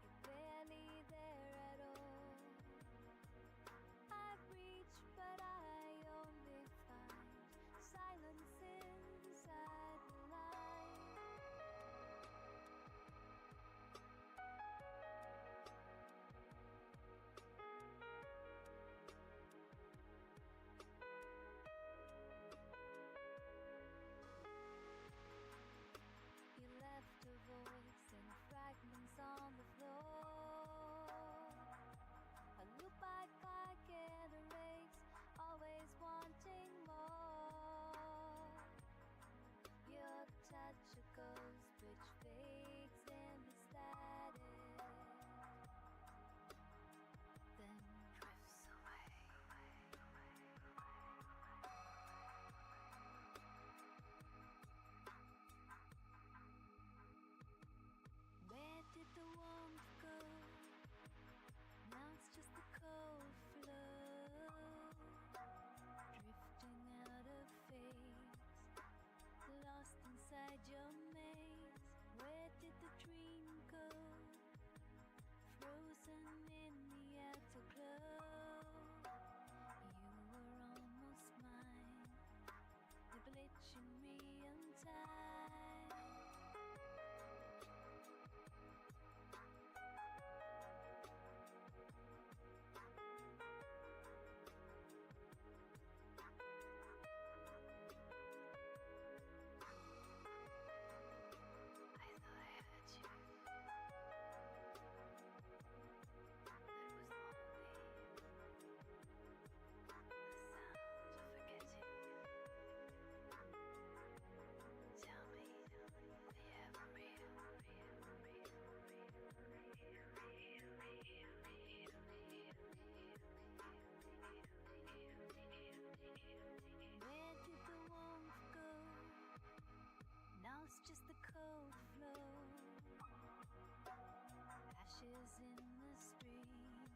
You're barely there at all. I reach, but I only find silence inside the light. You left a voice in fragments on the floor. A loop I can't erase, always wanting more. Your touch a ghost which fades in the static, then drifts away. Where did the warmth go? Now it's just the cold flow, drifting out of phase, lost inside your maze. Where did the dream go? Frozen in the afterglow. You were almost mine, the glitch in me in time. I thought I heard you. That was only the sound of forgetting. Tell me, are you ever real? Where did the warmth go? Now it's just the cold flow, ashes in the stream,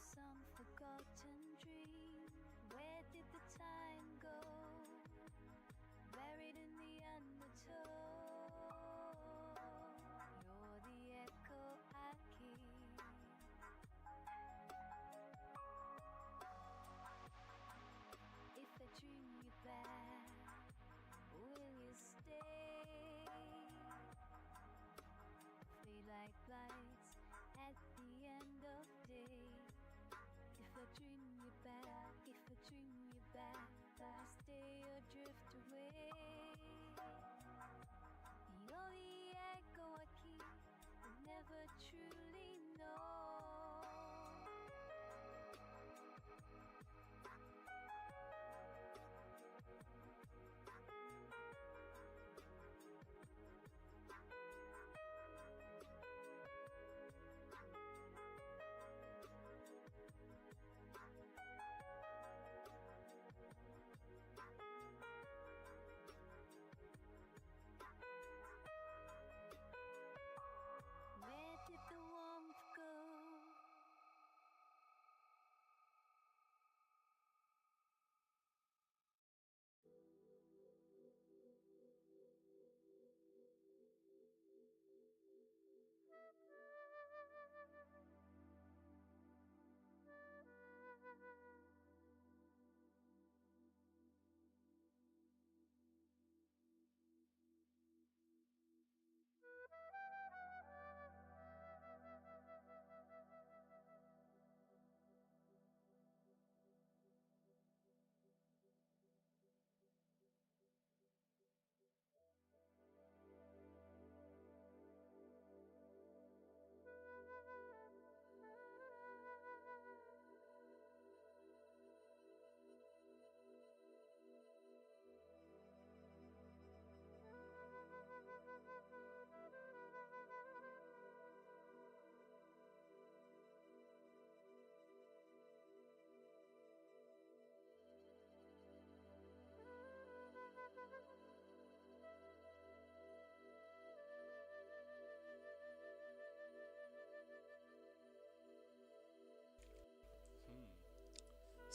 some forgotten dream. Where did the time go? Buried in the undertow. You're the echo I keep. If I dream you back, will you stay? Fade like lights at the end of day. If I dream you back, if I dream you back, will you stay or drift away? You're the echo I keep, but never truly know.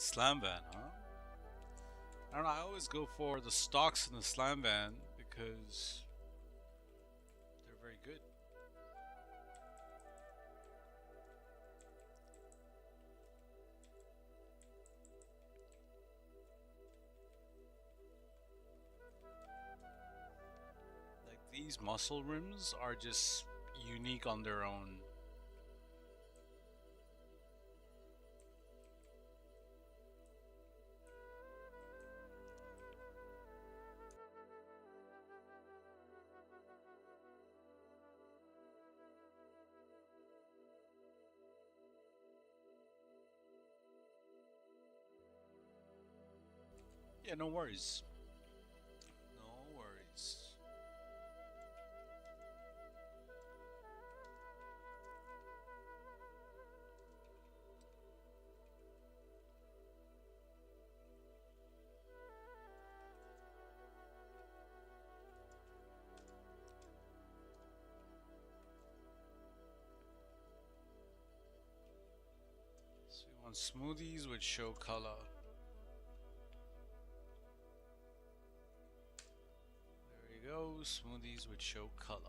Slam van, huh? I don't know. I always go for the stocks in the slam van because they're very good. Like these muscle rims are just unique on their own. Yeah, no worries. No worries. So we want smoothies with show color. There you go, smoothies with show color.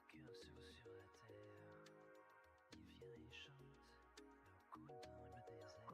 Ps5, un cœur sur la terre. Il vient et chante le coup dans le désert.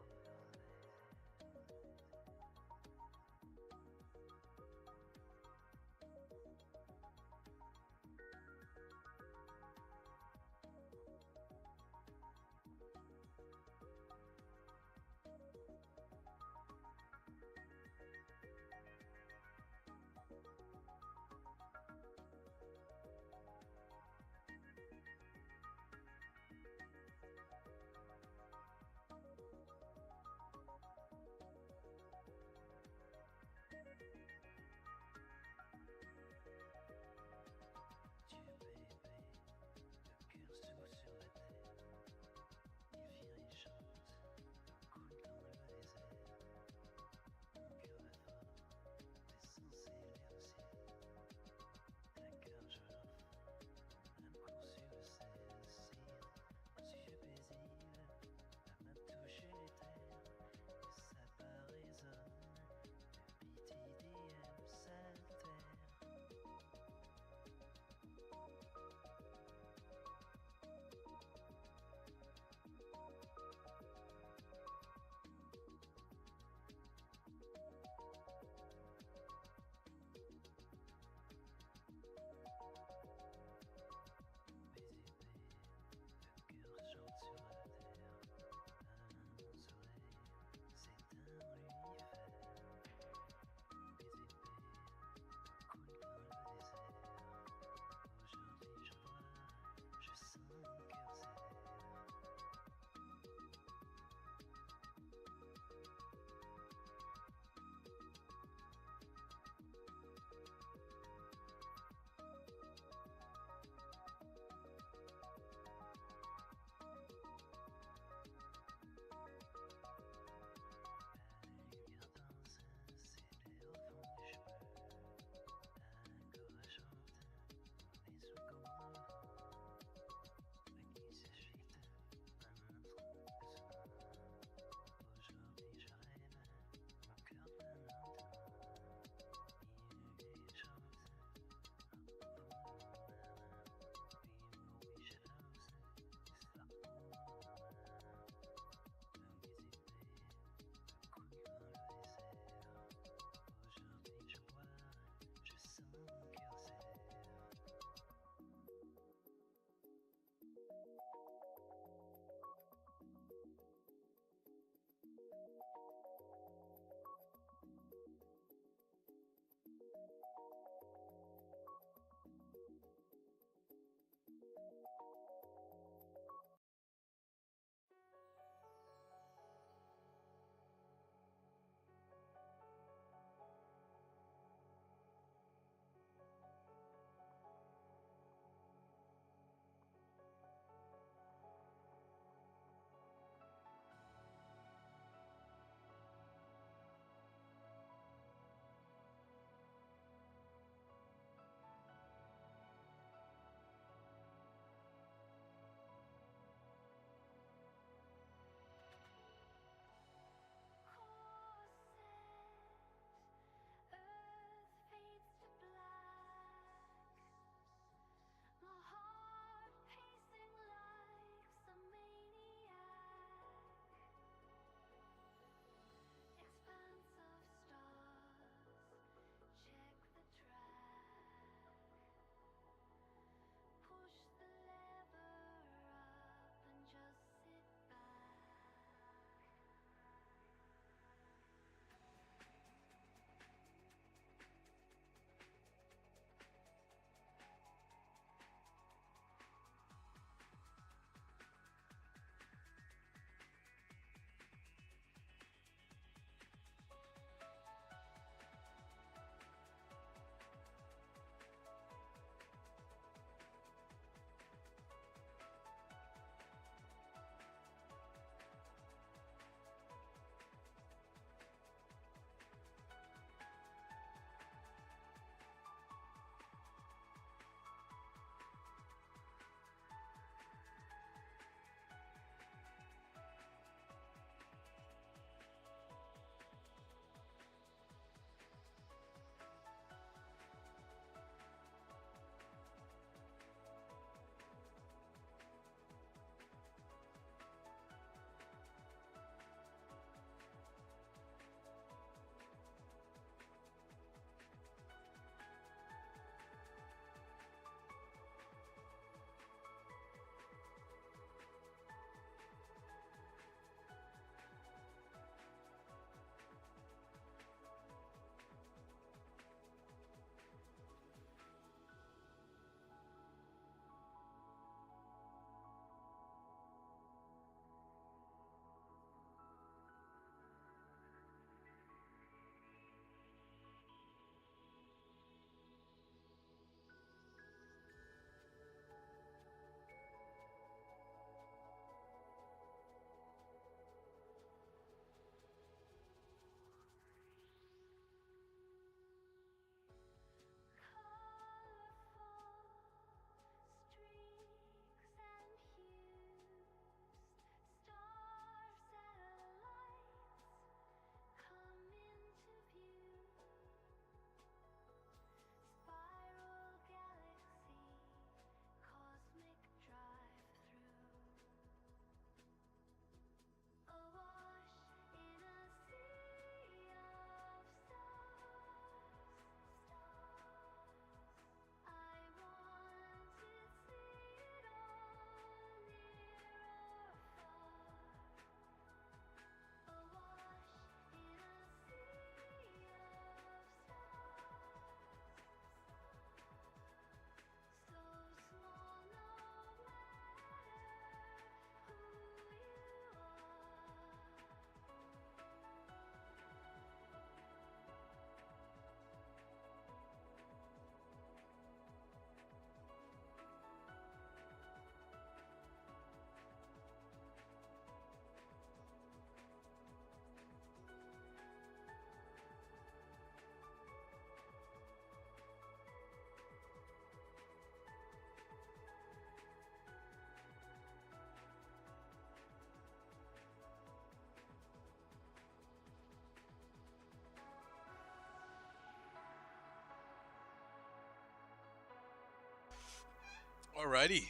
Alrighty,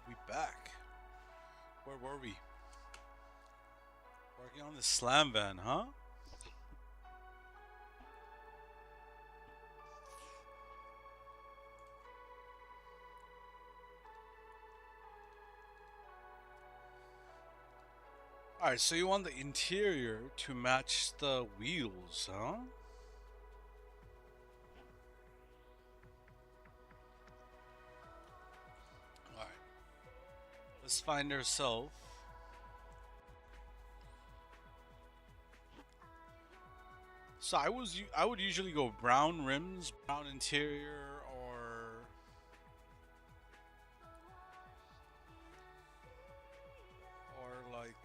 we back. Where were we? Working on the slam van, huh? Alright, so you want the interior to match the wheels, huh? Alright, let's find ourselves. So I would usually go brown rims, brown interior, or like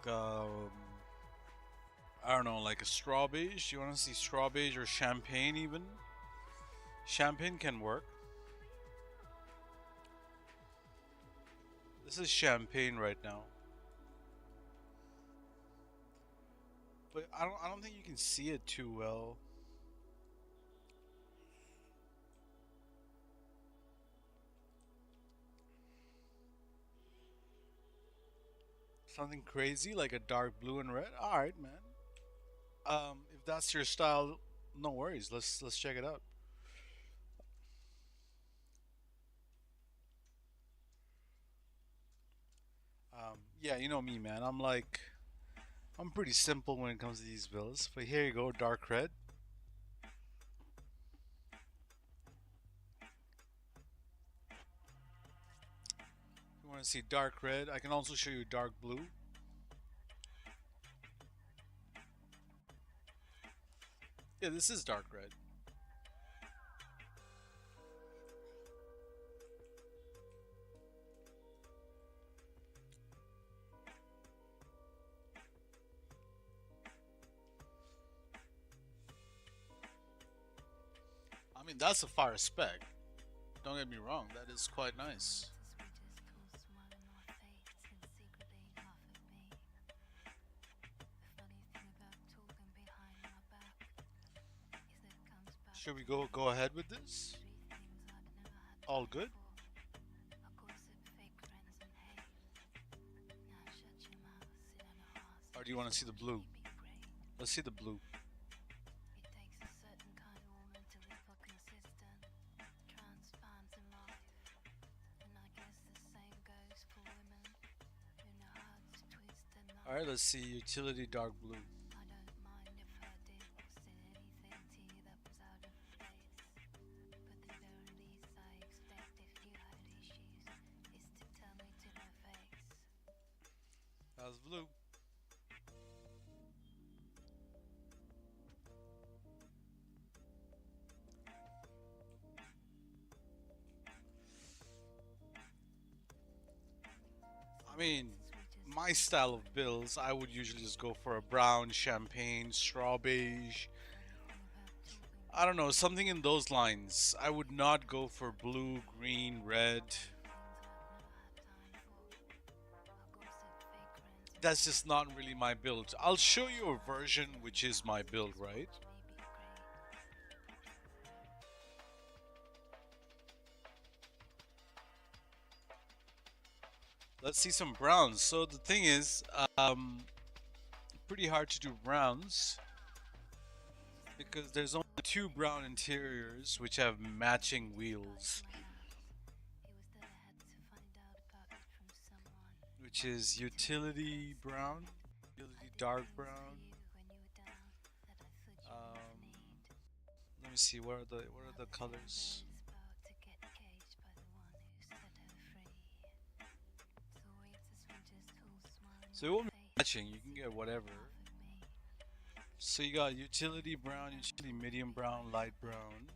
I don't know, like a straw beige. You want to see straw beige or champagne even? Champagne can work. This is champagne right now. But I don't think you can see it too well. Something crazy like a dark blue and red. All right, man. If that's your style, no worries. Let's check it out. Yeah, you know me, man. I'm pretty simple when it comes to these bills. But here you go, dark red. If you want to see dark red, I can also show you dark blue. Yeah, this is dark red. I mean, that's a fire spec. Don't get me wrong, that is quite nice. Should we go ahead with this? All good? Or do you want to see the blue? Let's see the blue. Alright, let's see utility dark blue. That's blue. I mean, my style of bills, I would usually just go for a brown, champagne, straw beige. I don't know, something in those lines. I would not go for blue, green, red. That's just not really my build. I'll show you a version which is my build, right? Let's see some browns. So the thing is, pretty hard to do browns because there's only two brown interiors which have matching wheels, which is utility brown, utility dark brown. Um, Let me see, what are the colors? So it won't be matching. You can get whatever. So you got utility brown, utility medium brown, light brown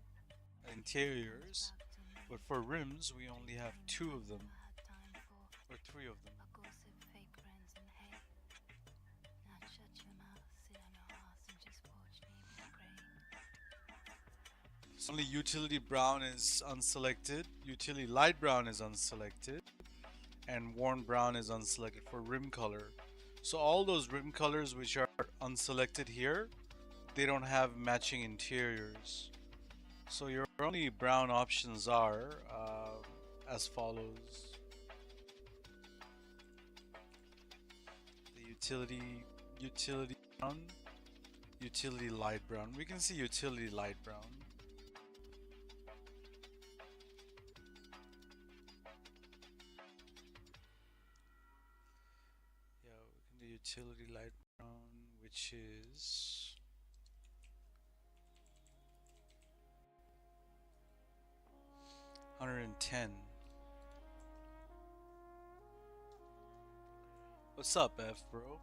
interiors, but for rims we only have two of them, or three of them. So only utility brown is unselected, utility light brown is unselected, and worn brown is unselected for rim color. So all those rim colors which are unselected here, they don't have matching interiors. So your only brown options are as follows. The utility brown, utility light brown. We can see utility light brown. Yeah, we can do utility light brown, which is 110. What's up, F, bro?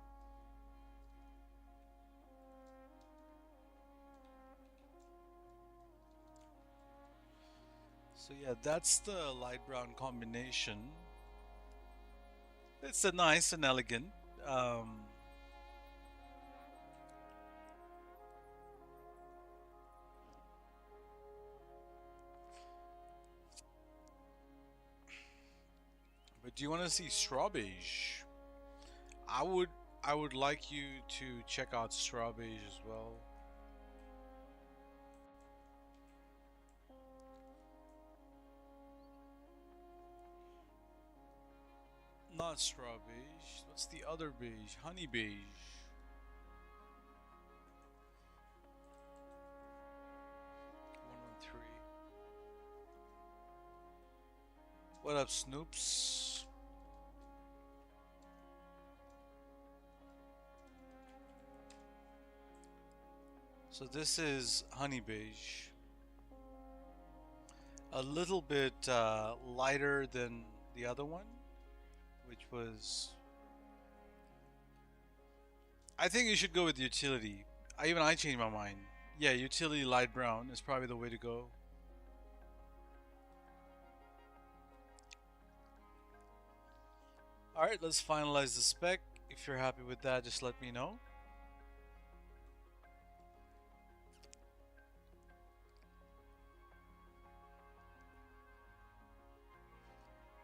So yeah, that's the light brown combination. It's a nice and elegant. Um, but do you want to see straw beige? I would I would like you to check out straw beige as well. Not straw beige. What's the other beige? Honey beige. 113. What up, Snoops? So this is honey beige. A little bit lighter than the other one, which was... I think you should go with utility. I changed my mind. Yeah, utility light brown is probably the way to go. Alright, let's finalize the spec. If you're happy with that, just let me know.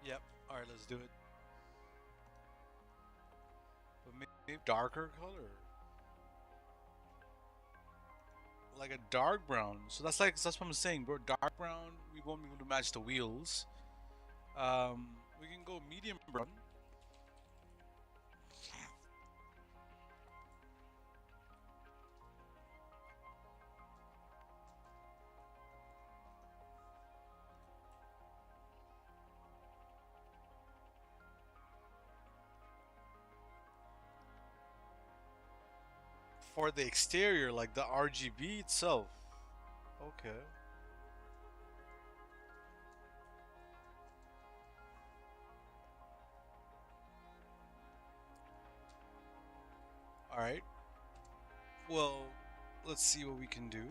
Yep, alright, let's do it. But maybe darker color. Like a dark brown. So that's what I'm saying, bro. Dark brown, we won't be able to match the wheels. We can go medium brown. For the exterior, like the RGB itself. Okay. Alright. Well, let's see what we can do.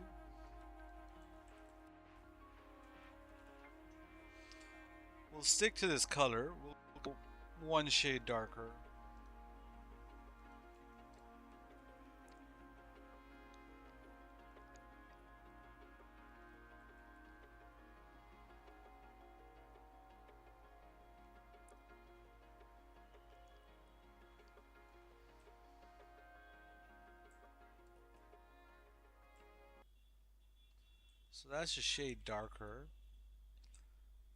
We'll stick to this color. We'll go one shade darker. So that's a shade darker.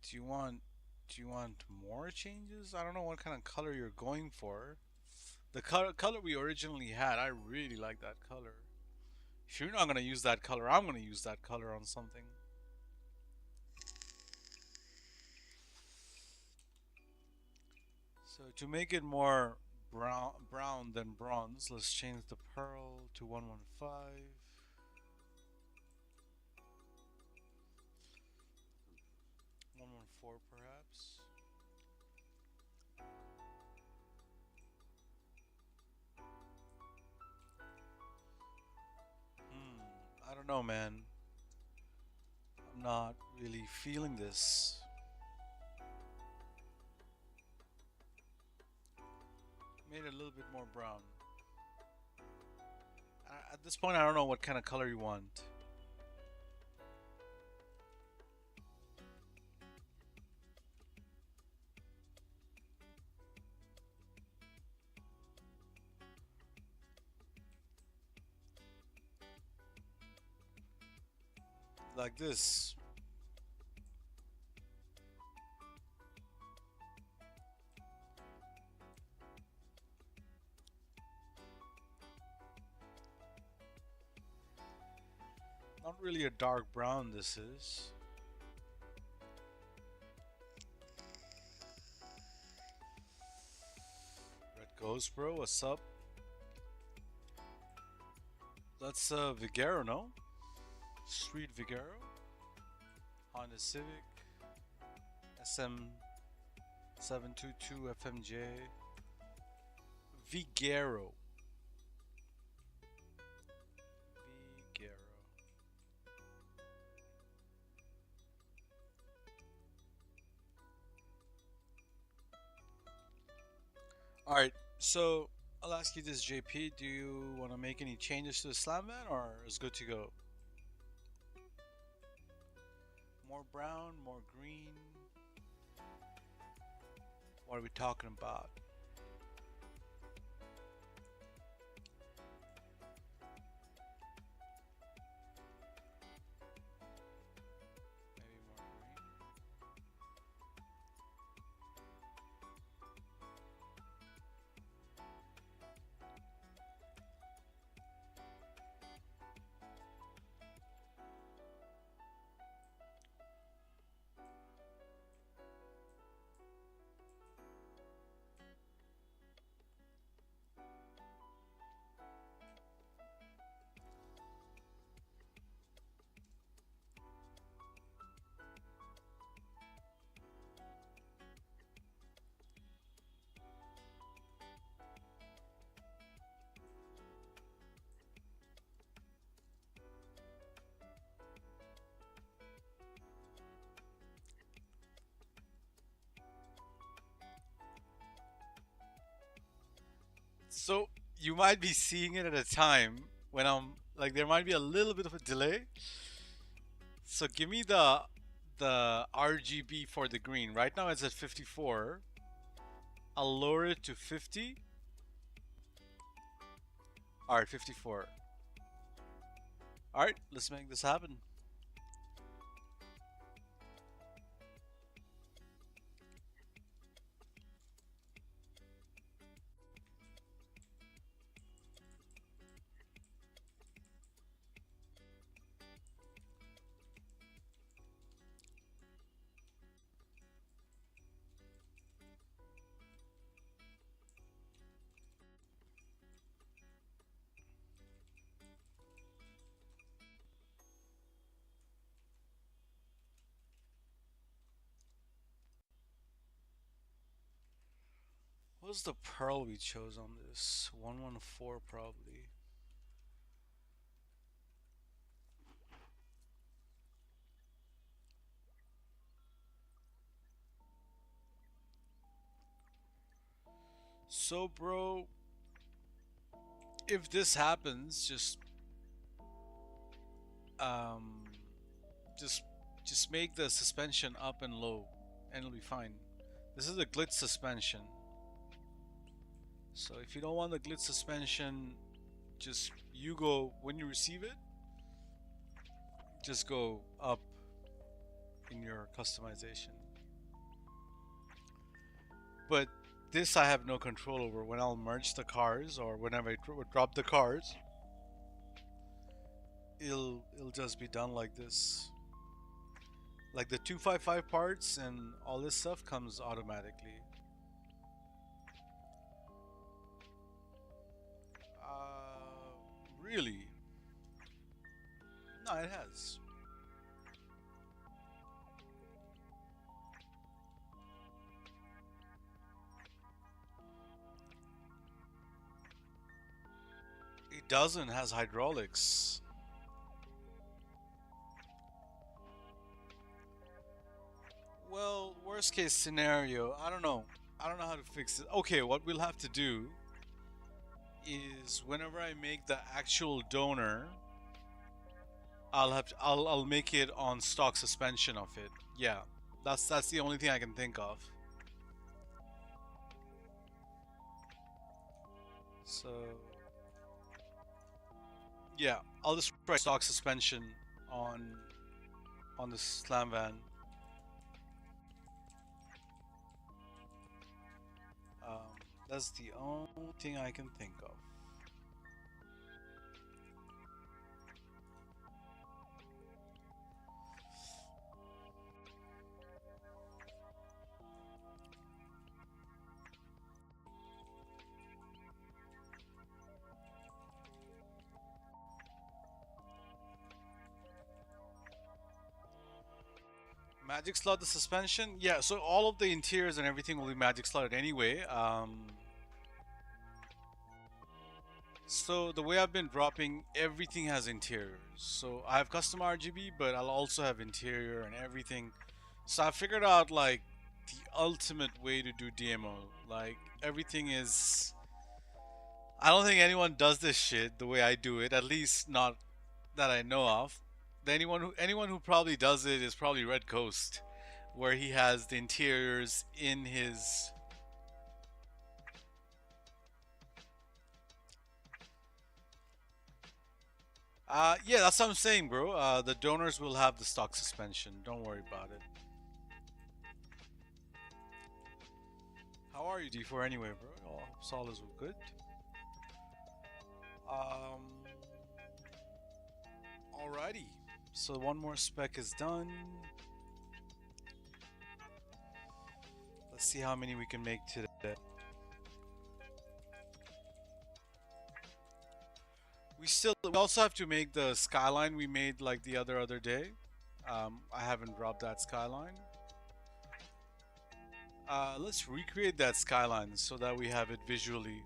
Do you want more changes? I don't know what kind of color you're going for. The color we originally had, I really like that color. If you're not gonna use that color, I'm gonna use that color on something. So to make it more brown than bronze, let's change the pearl to 115. 114 perhaps. I don't know, man. I'm not really feeling this. Made it a little bit more brown. At this point, I don't know what kind of color you want. Like this. Not really a dark brown, this is. Red Ghost, bro. What's up? That's Vigero, no? Street Vigero. Honda Civic. SM722 FMJ. Vigero. All right, so I'll ask you this, JP. Do you want to make any changes to the slam van, or is good to go? More brown, more green. What are we talking about? Maybe more green. So you might be seeing it at a time when I'm like there might be a little bit of a delay. So give me the RGB for the green. Right now it's at 54. I'll lower it to 50. All right, 54. All right, let's make this happen. What was the pearl we chose on this? 114 probably. So bro, if this happens, um just just make the suspension up and low and it'll be fine. This is a glitch suspension. So if you don't want the glitch suspension, just you go when you receive it, just go up in your customization. But this I have no control over. When I'll merge the cars or whenever I drop the cars, it'll just be done like this. Like the 255 parts and all this stuff comes automatically. Really? No, it has. It doesn't, has hydraulics. Well, worst case scenario, I don't know. I don't know how to fix it. Okay, what we'll have to do is whenever I make the actual donor, I'll make it on stock suspension of it. Yeah. That's the only thing I can think of. So yeah, I'll just write stock suspension on the slam van. That's the only thing I can think of. Magic slot the suspension? Yeah, so all of the interiors and everything will be magic slotted anyway. So the way I've been dropping, everything has interiors. So I have custom RGB, but I'll also have interior and everything. So I figured out like the ultimate way to do DMO. Like everything is. I don't think anyone does this shit the way I do it. At least not that I know of. Anyone who probably does it is probably Red Coast, where he has the interiors in his. Yeah, that's what I'm saying, bro. The donors will have the stock suspension. Don't worry about it. How are you, D4? Anyway, bro. Oh, all is good. Um. Alrighty. So one more spec is done. Let's see how many we can make today. We also have to make the skyline we made like the other day. I haven't dropped that skyline. Let's recreate that skyline so that we have it visually.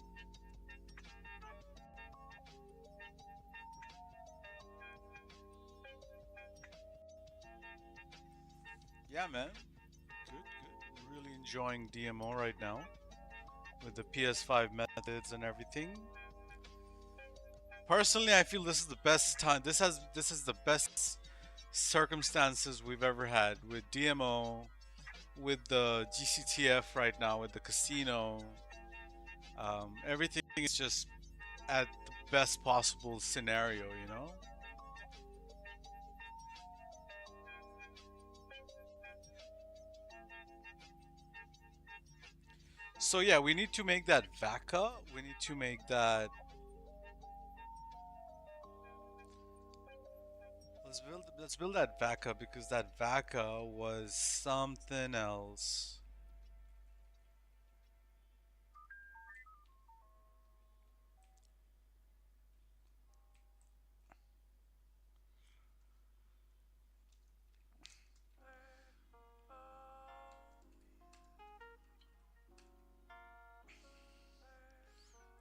Yeah, man. Good. Really enjoying DMO right now with the Ps5 methods and everything. Personally, I feel this is the best time. This is the best circumstances we've ever had with DMO, with the GCTF right now, with the casino. Everything is just at the best possible scenario, you know? So yeah, we need to make that VACA. We need to make that. Let's build that VACA because that VACA was something else.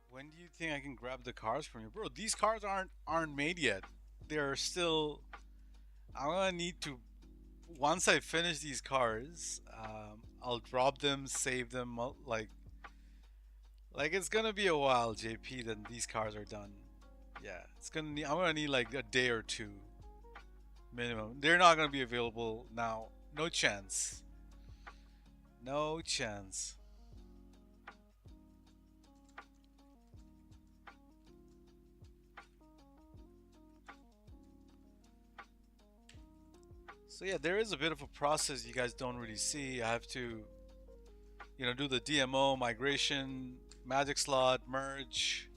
When do you think I can grab the cars from you, bro? These cars aren't made yet. They're still. I'm gonna need to. Once I finish these cars, I'll drop them, save them. Like it's gonna be a while, JP. Then these cars are done. Yeah, it's gonna need. I'm gonna need like a day or two minimum. They're not gonna be available now. No chance. No chance. So yeah, there is a bit of a process you guys don't really see. I have to, do the DMO migration, magic slot, merge.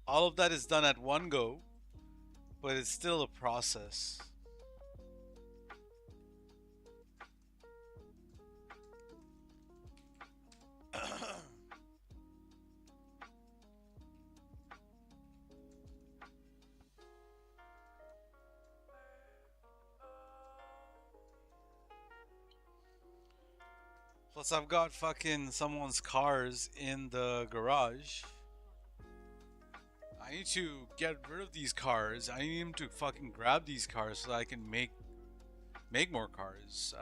All of that is done at one go, but it's still a process. Plus, I've got fucking someone's cars in the garage. I need to get rid of these cars. I need him to fucking grab these cars so that I can make more cars.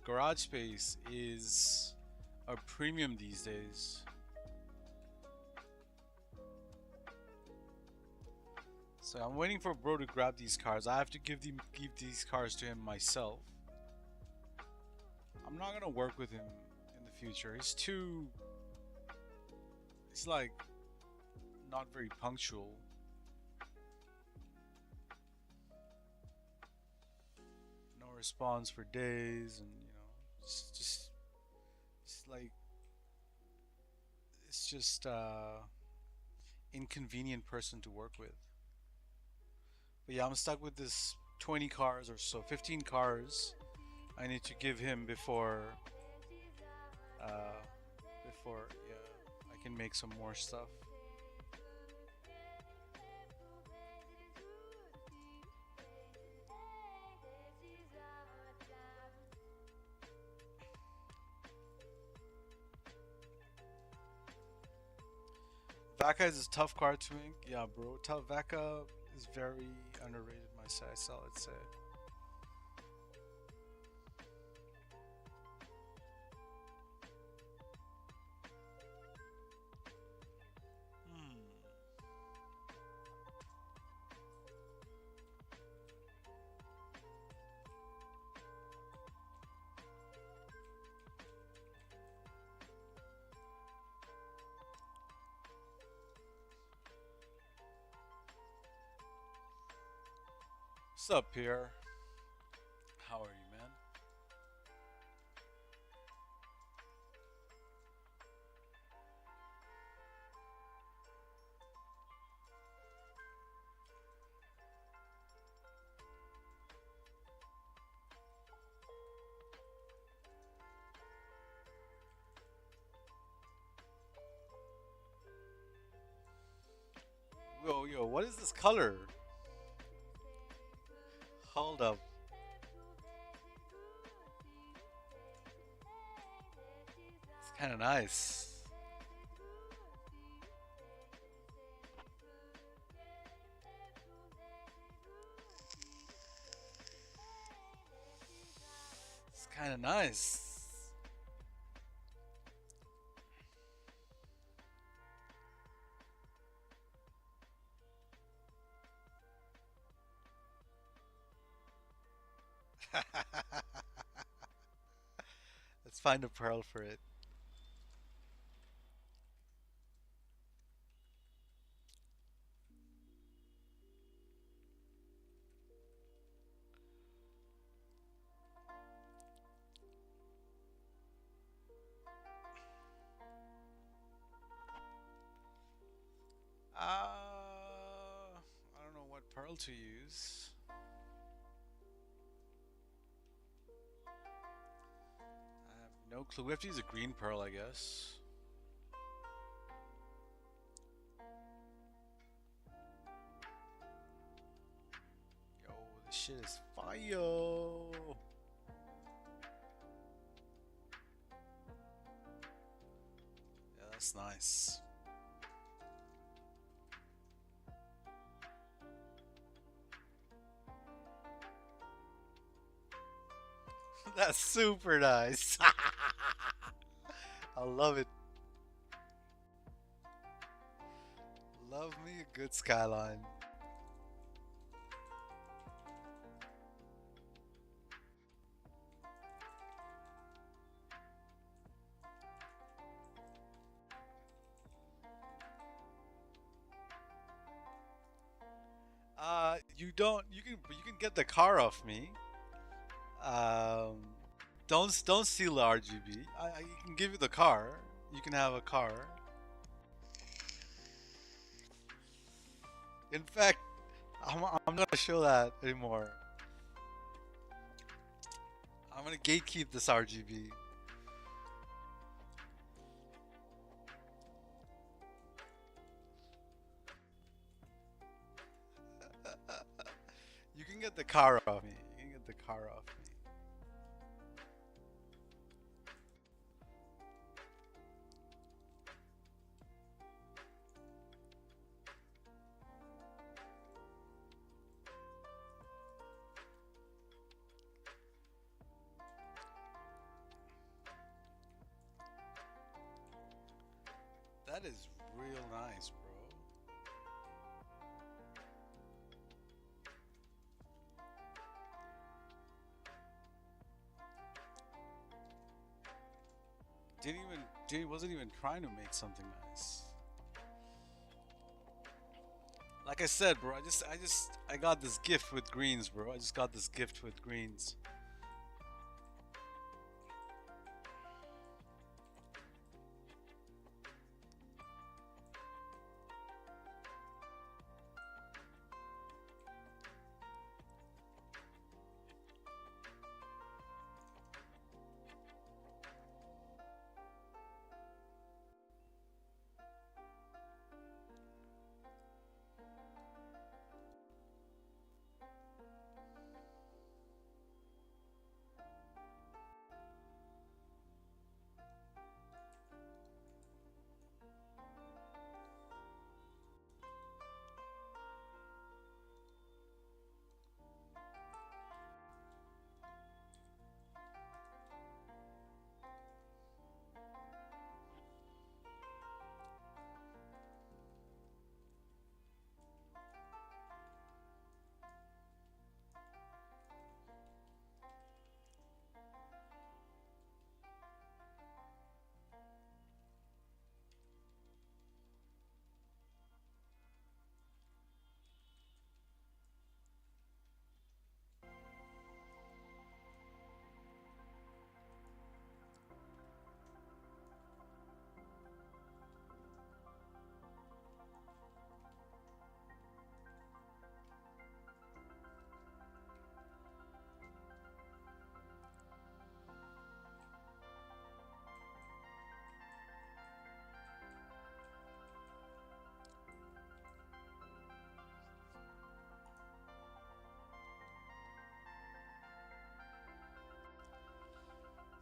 Garage space is a premium these days. So I'm waiting for bro to grab these cars. I have to give these cars to him myself. I'm not gonna work with him in the future. He's like not very punctual. No response for days, and just like it's just inconvenient person to work with. But yeah, I'm stuck with this 20 cars or so, 15 cars. I need to give him before yeah, I can make some more stuff. Vaca is a tough card to make. Yeah, bro. Tough Vaca is very underrated. Myself, let's say. Hmm. What's up, Pierre? How are you, man? Yo, what is this color? Hold up. It's kind of nice. It's kind of nice. Let's find a pearl for it. I don't know what pearl to use. I have no clue. We have to use a green pearl, I guess. Yo, this shit is fire. Yeah, that's nice. That's super nice. I love it. Love me a good skyline. You don't. You can get the car off me. Um, don't steal the RGB. I can give you the car. You can have a car. In fact, I'm not gonna show that anymore. I'm gonna gatekeep this RGB. You can get the car off me. You can get the car off me. That is real nice, bro. Wasn't even trying to make something nice. Like I said, bro, I got this gift with greens, bro. I just got this gift with greens.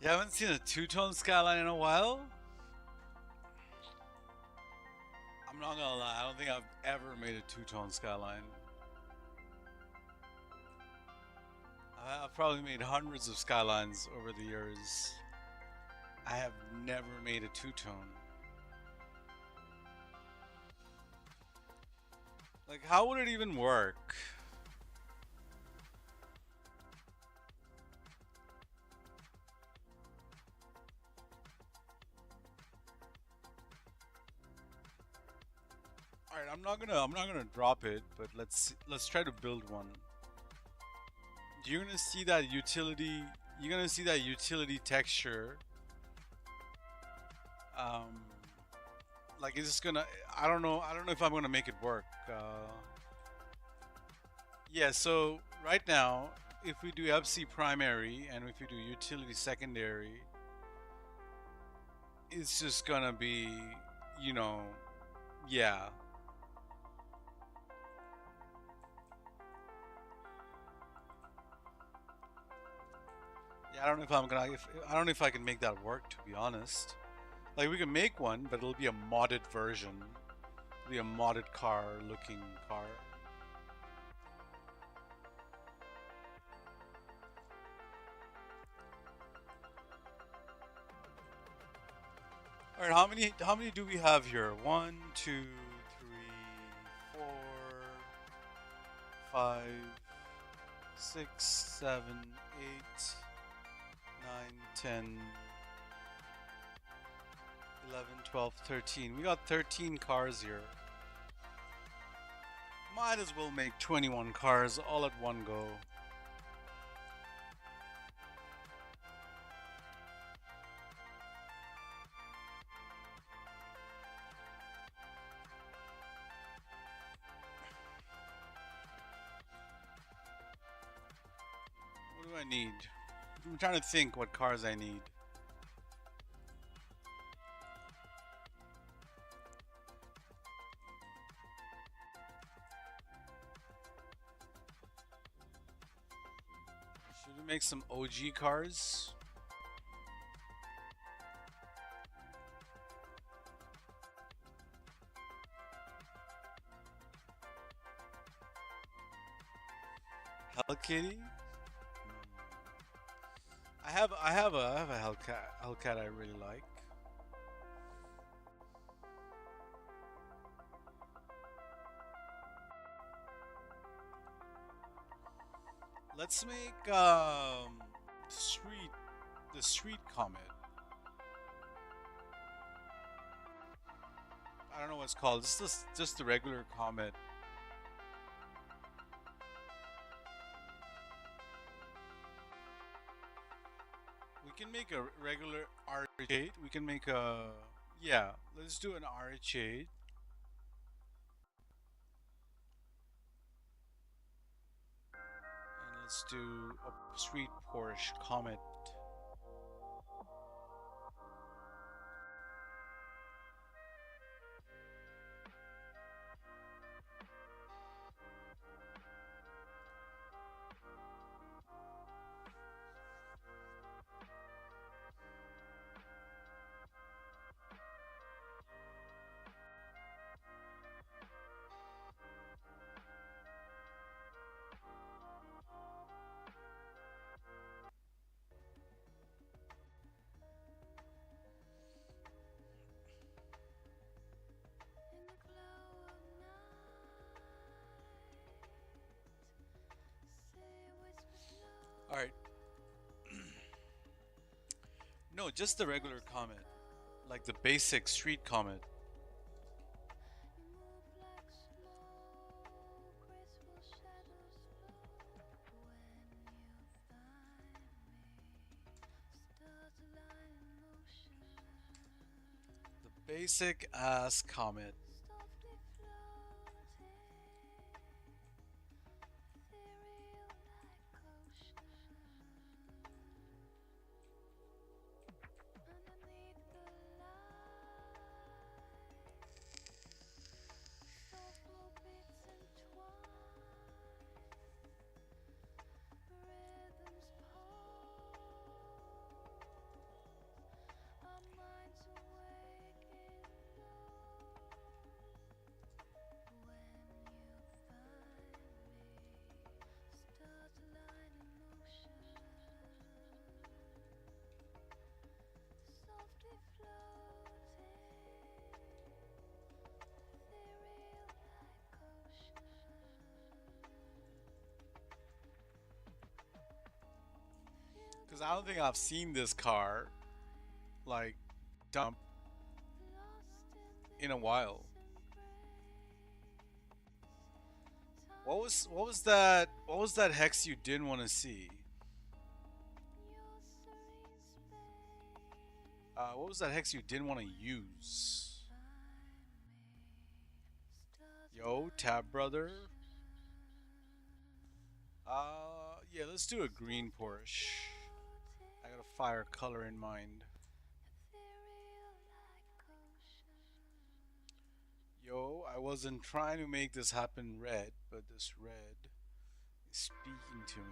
You haven't seen a two-tone skyline in a while? I'm not gonna lie, I don't think I've ever made a two-tone skyline. I've probably made hundreds of skylines over the years. I have never made a two-tone. Like, how would it even work? All right, I'm not gonna drop it, but let's try to build one. You're gonna see that utility. You're gonna see that utility texture. Like, is this gonna? I don't know. I don't know if I'm gonna make it work. Yeah. So right now, if we do FC primary and if we do utility secondary, it's just gonna be, you know, yeah. Yeah, I don't know if I'm gonna. I don't know if I can make that work. To be honest, like we can make one, but it'll be a modded version. It'll be a modded car looking car. All right, how many do we have here? 1, 2, 3, 4, 5, 6, 7, 8, 9, 10, 11, 12, 13. We got 13 cars here. Might as well make 21 cars all at one go. What do I need? I'm trying to think what cars I need. Should we make some OG cars? Hello Kitty? I have a Hellcat I really like. Let's make the street comet. I don't know what it's called. Just the regular comet. We can make a regular RH8. We can make a, yeah, let's do an RH8. And let's do a street Porsche Comet. All right. No, just the regular Comet, like the basic street Comet. The basic ass Comet. Because I don't think I've seen this car like dump in a while. What was that hex you didn't want to see? What was that hex you didn't want to use? Yo, Tab Brother. Yeah, let's do a green Porsche. I got a fire color in mind. Yo, I wasn't trying to make this happen red, but this red is speaking to me.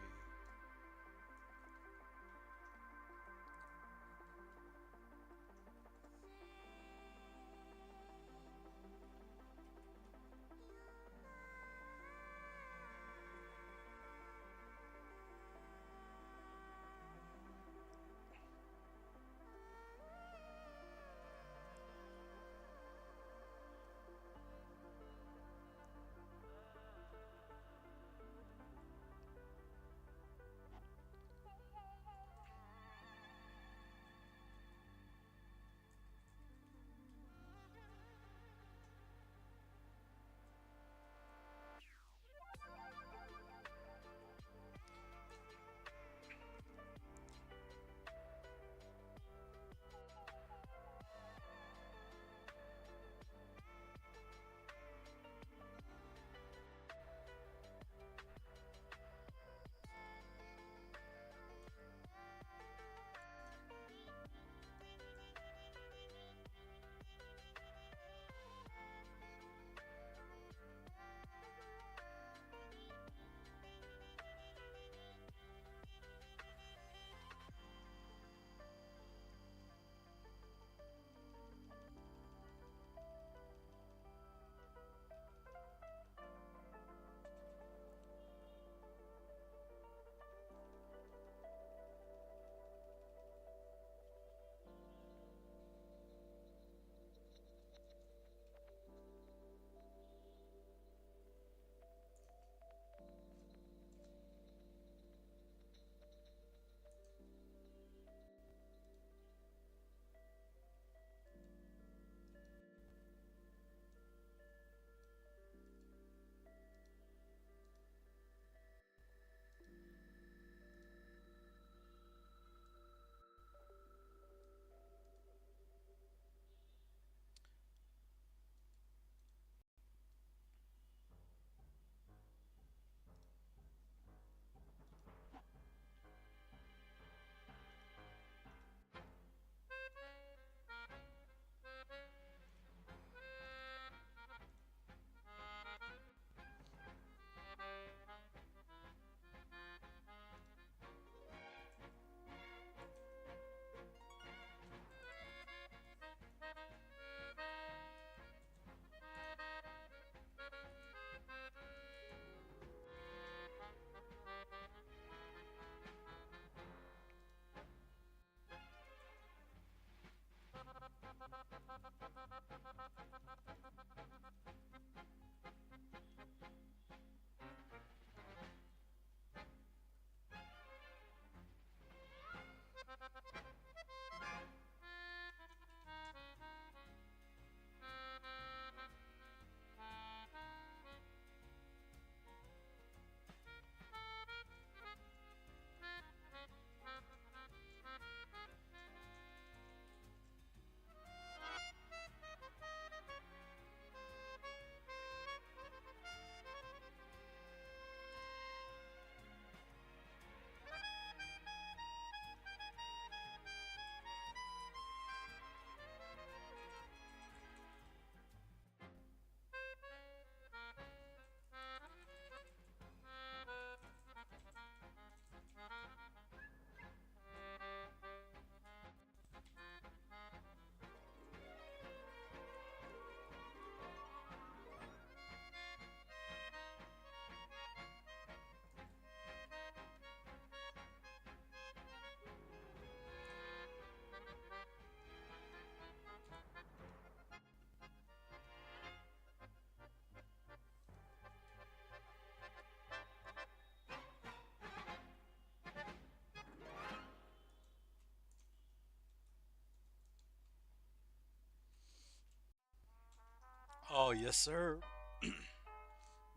Oh, yes, sir.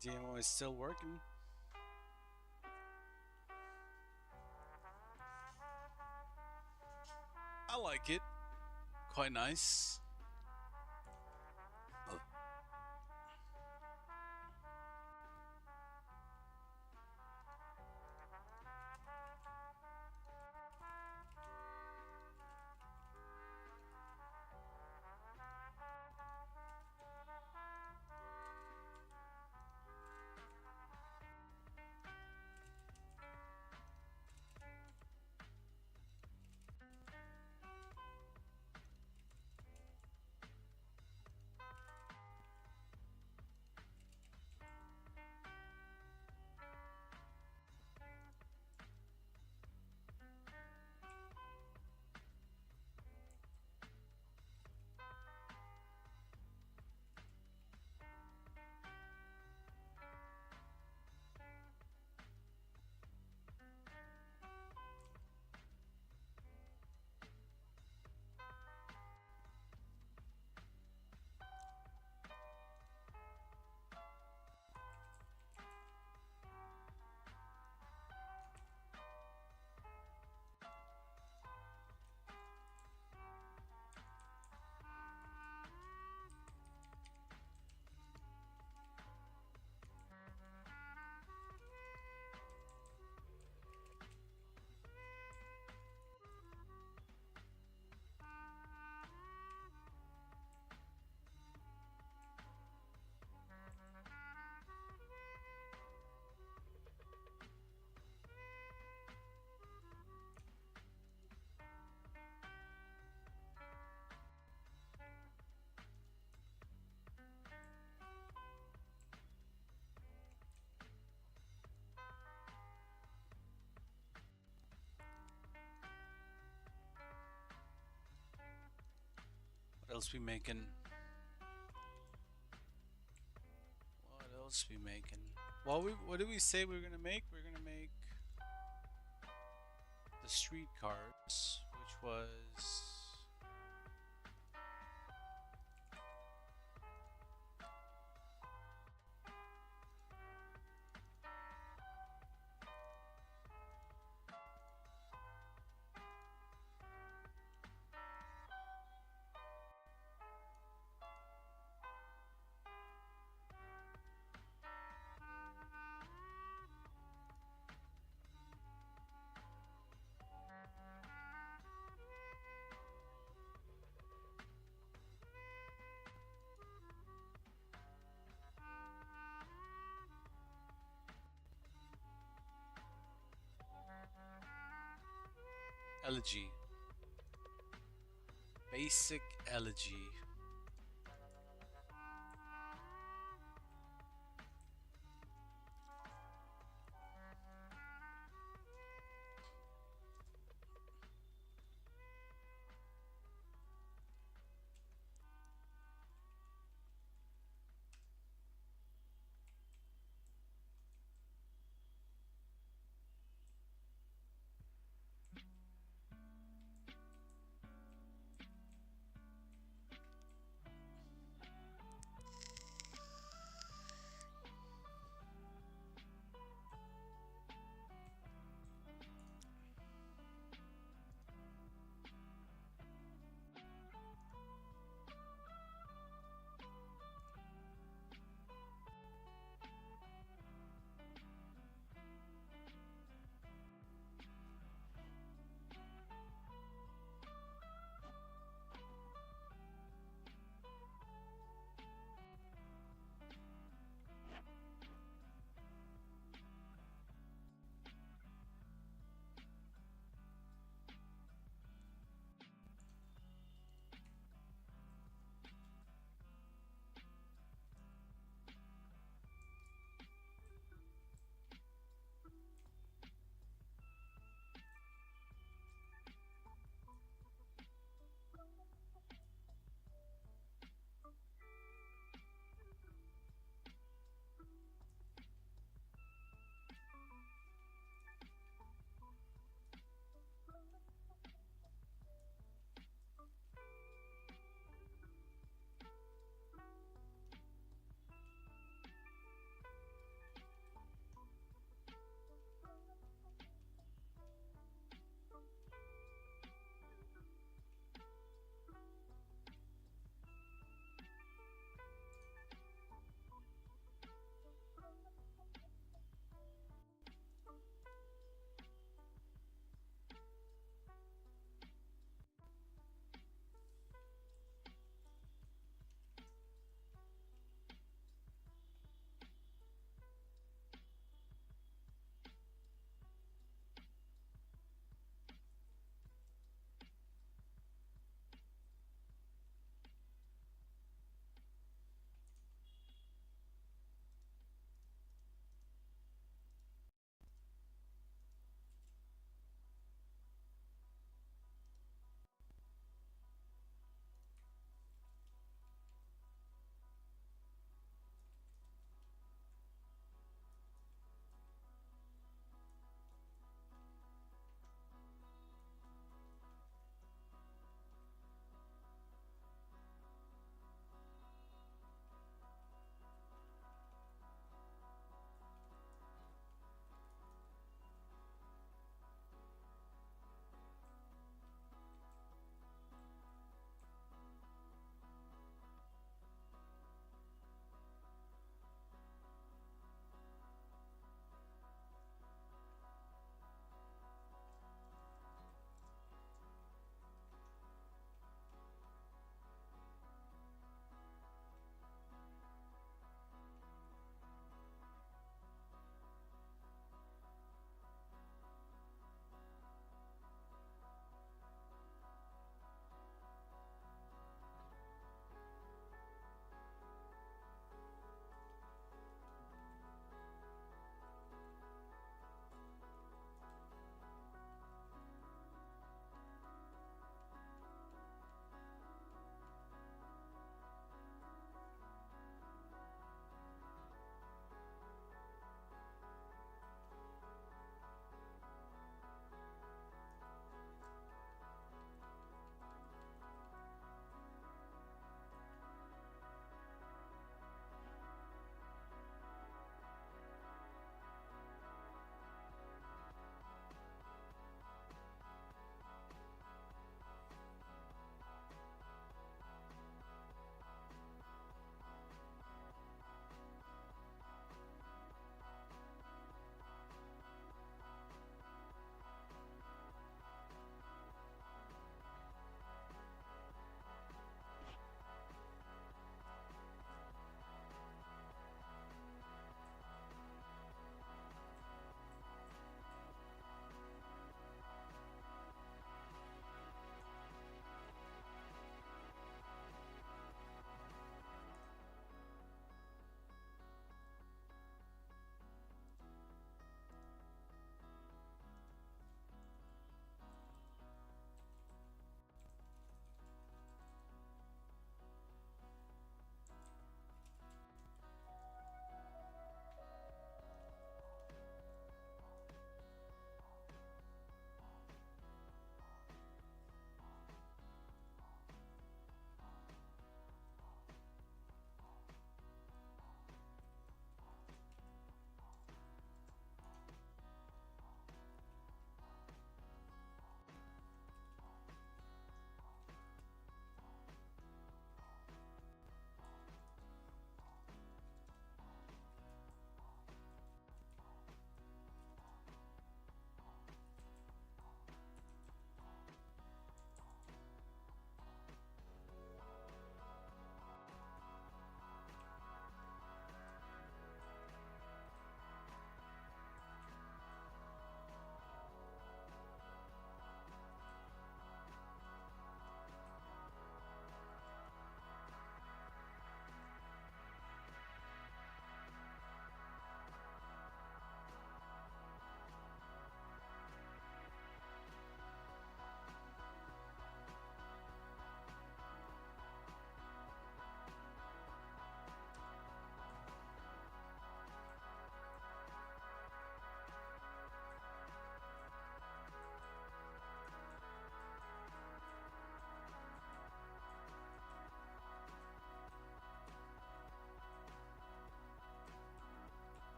DMO is still working. I like it. Quite nice. What else we making? What else we making? What did we say we were gonna make? We're gonna make the street cards, which was elegy. Basic elegy.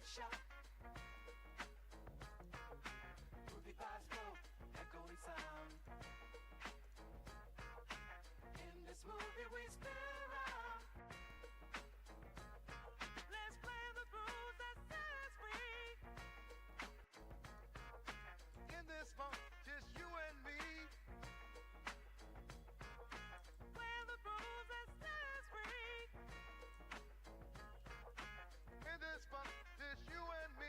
shot. Ruby pipes go, echoing sound. In this movie we spin around. Let's play the grooves that set us free. In this funk, just you and me. Play the grooves that set us free. In this funk, just you and me.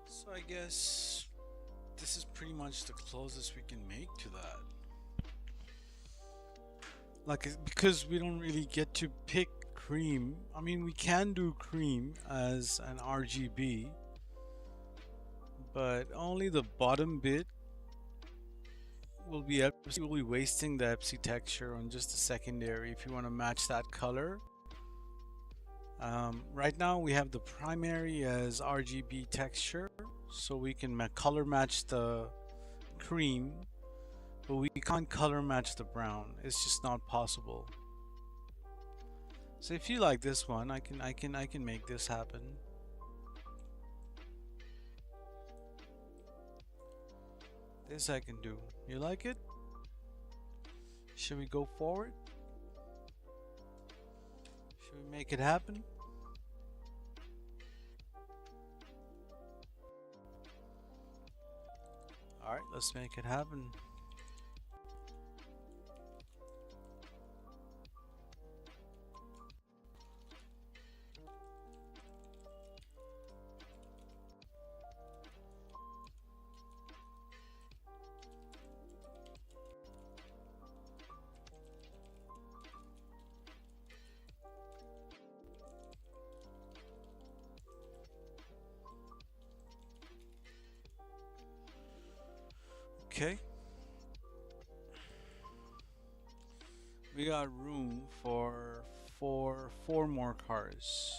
So I guess this is pretty much the closest we can make to that. Like, because we don't really get to pick cream. I mean, we can do cream as an RGB, but only the bottom bit will be wasting the Epsi texture on just the secondary if you want to match that color. Right now we have the primary as RGB texture, so we can color match the cream, but we can't color match the brown. It's just not possible. So if you like this one, I can make this happen. This I can do. You like it? Should we go forward? Should we make it happen? Alright, let's make it happen. Okay. We got room for four more cars.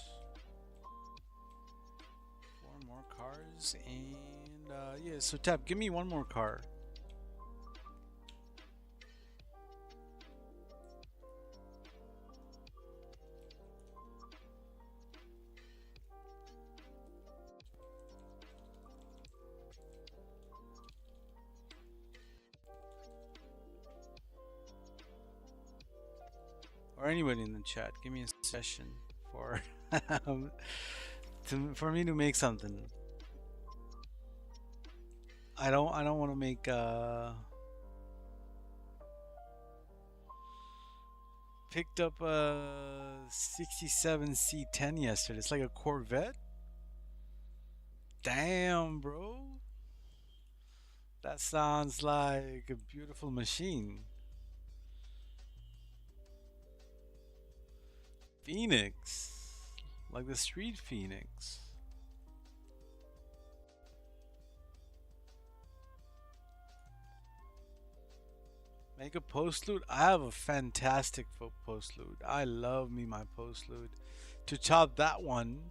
Four more cars, and yeah. So Tap, give me one more car. Or anybody in the chat, give me a session for for me to make something. I don't want to make picked up a 67 C10 yesterday. It's like a Corvette. Damn, bro. That sounds like a beautiful machine. Phoenix. Like the street Phoenix. Make a postlude. I have a fantastic postlude. I love me my postlude. To top that one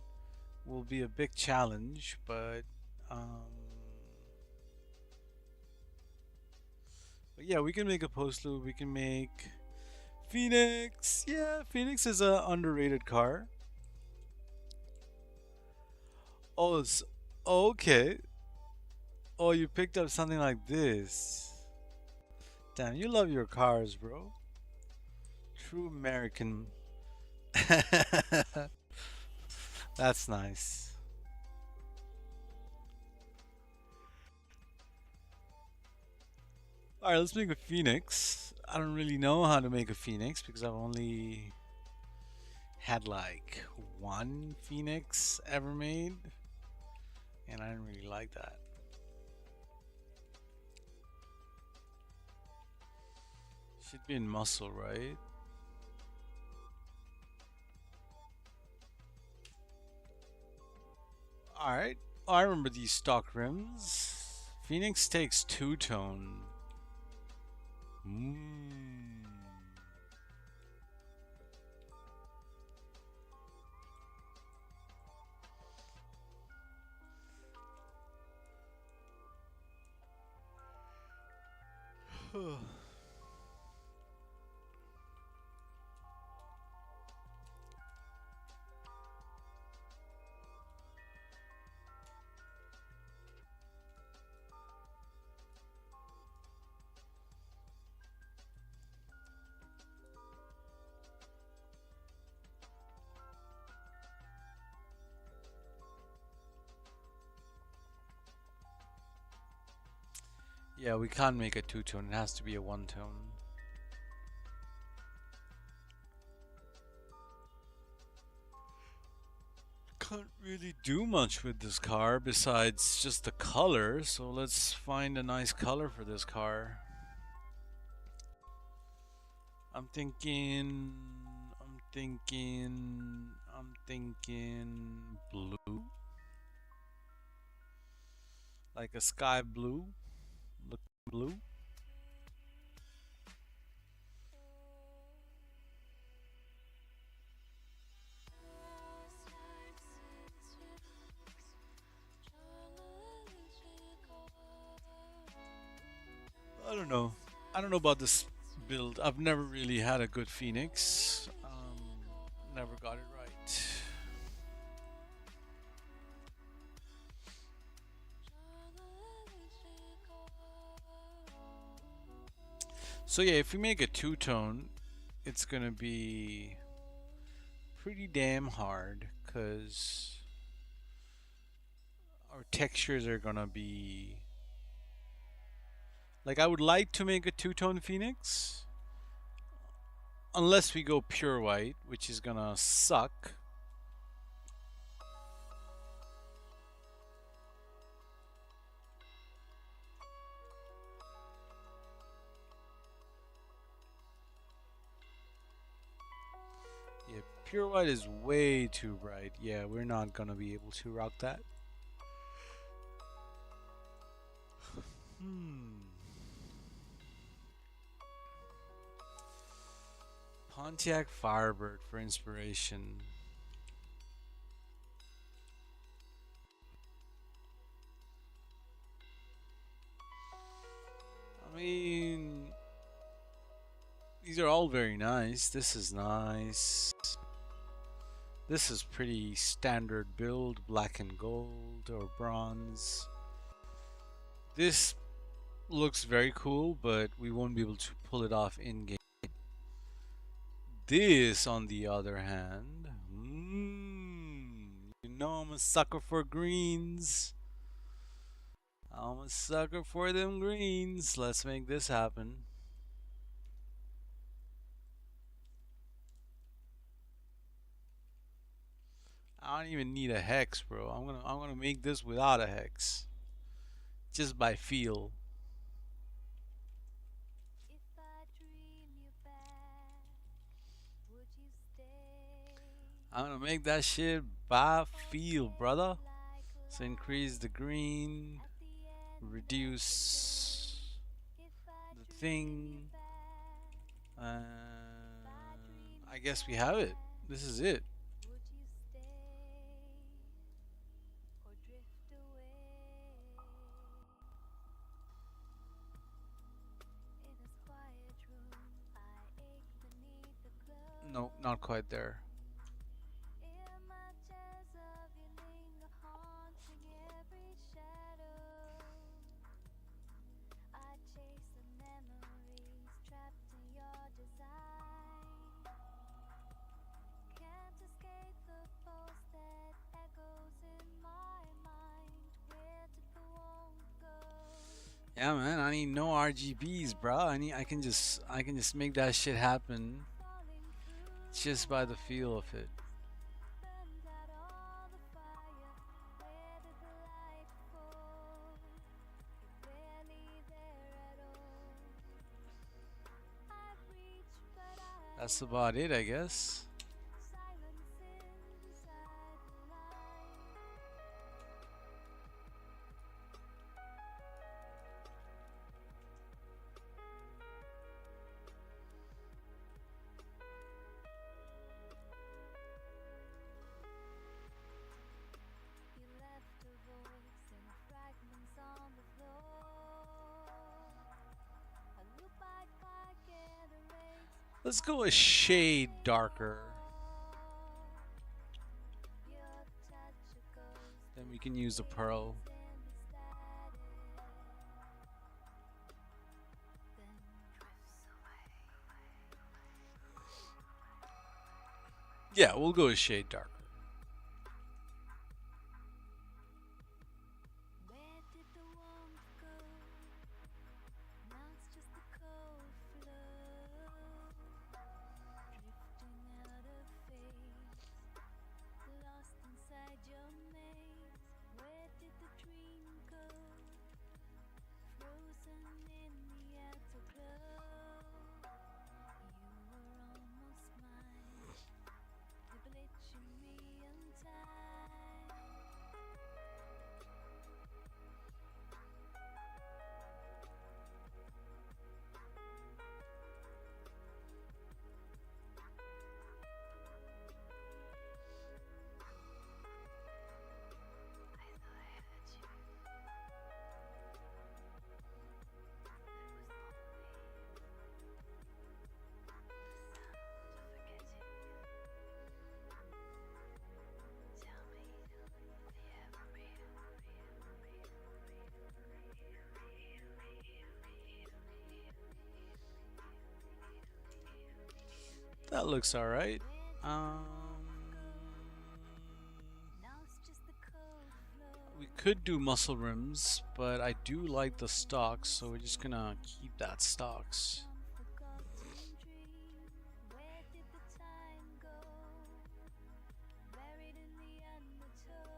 will be a big challenge, um, but yeah, we can make a postlude. We can make Phoenix. Yeah, Phoenix is a underrated car. Oh, it's okay. Oh, you picked up something like this. Damn, you love your cars, bro. True American. That's nice. Alright, let's make a Phoenix. I don't really know how to make a Phoenix because I've only had like one Phoenix ever made, and I didn't really like that. Should be in muscle, right? Alright. Oh, I remember these stock rims. Phoenix takes two-tone. Yeah, we can't make a two-tone. It has to be a one-tone. Can't really do much with this car besides just the color, so let's find a nice color for this car. I'm thinking blue. Like a sky blue. Look blue. I don't know. I don't know about this build. I've never really had a good Phoenix. Never got it right. So yeah, if we make a two-tone, it's gonna be pretty damn hard because our textures are gonna be like, I would like to make a two-tone Phoenix unless we go pure white, which is gonna suck. Yeah, pure white is way too bright. Yeah, we're not gonna be able to rock that. Pontiac Firebird for inspiration. I mean, these are all very nice. This is nice. This is pretty standard build, black and gold or bronze. This looks very cool, but we won't be able to pull it off in game. This, on the other hand, you know I'm a sucker for greens. I'm a sucker for them greens. Let's make this happen. I don't even need a hex, bro. I'm gonna make this without a hex, just by feel. If I dream you back, would you stay? I'm gonna make that shit by feel, brother. Like So increase the green, at the end, reduce if I the dream you thing. back, I guess we have it. This is it. would you stay or drift away? In this quiet room, I ache beneath the glow. No, not quite there. Images of you linger haunting every shadow. I chase the memories trapped in your design. Can't escape the pulse that echoes in my mind. Where did the warmth go? Yeah, man. I need no RGBs, bro. I can just make that shit happen Falling through just by the feel of it. burned out all the fire. Where did the light fall? You're barely there at all. I've reached, but I That's about it, I guess. silence inside the light. You left a voice in fragments on the floor. A loop I can't erase. Let's go a shade darker. Your touch a ghost Then we can use the pearl. in the static. Then drifts away. Yeah, we'll go a shade darker. Where did the warmth go? Now it's just a cold flow, drifting out of phase, lost inside your maze. Where did the dream go? Frozen in the afterglow. You were almost mine, glitching me in time. I thought I had you. That looks alright. Now it's just the cold flow. We could do muscle rims, but I do like the stocks, so we're just gonna keep that stocks. Forgotten dream. Where did the time go? Buried in the undertow.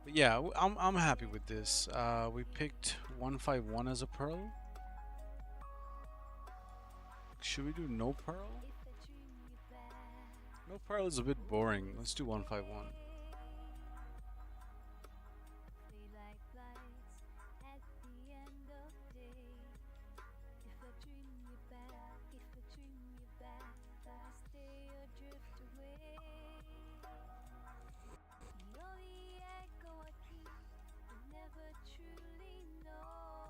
But yeah, I'm happy with this. We picked 151 as a pearl. Should we do no pearl? If I dream you back, No pearl is a bit boring. Let's do 151. flee like lights at the end of day. If I dream you back, if I dream you back, I stay or drift away. You're the echo I keep, but never truly know.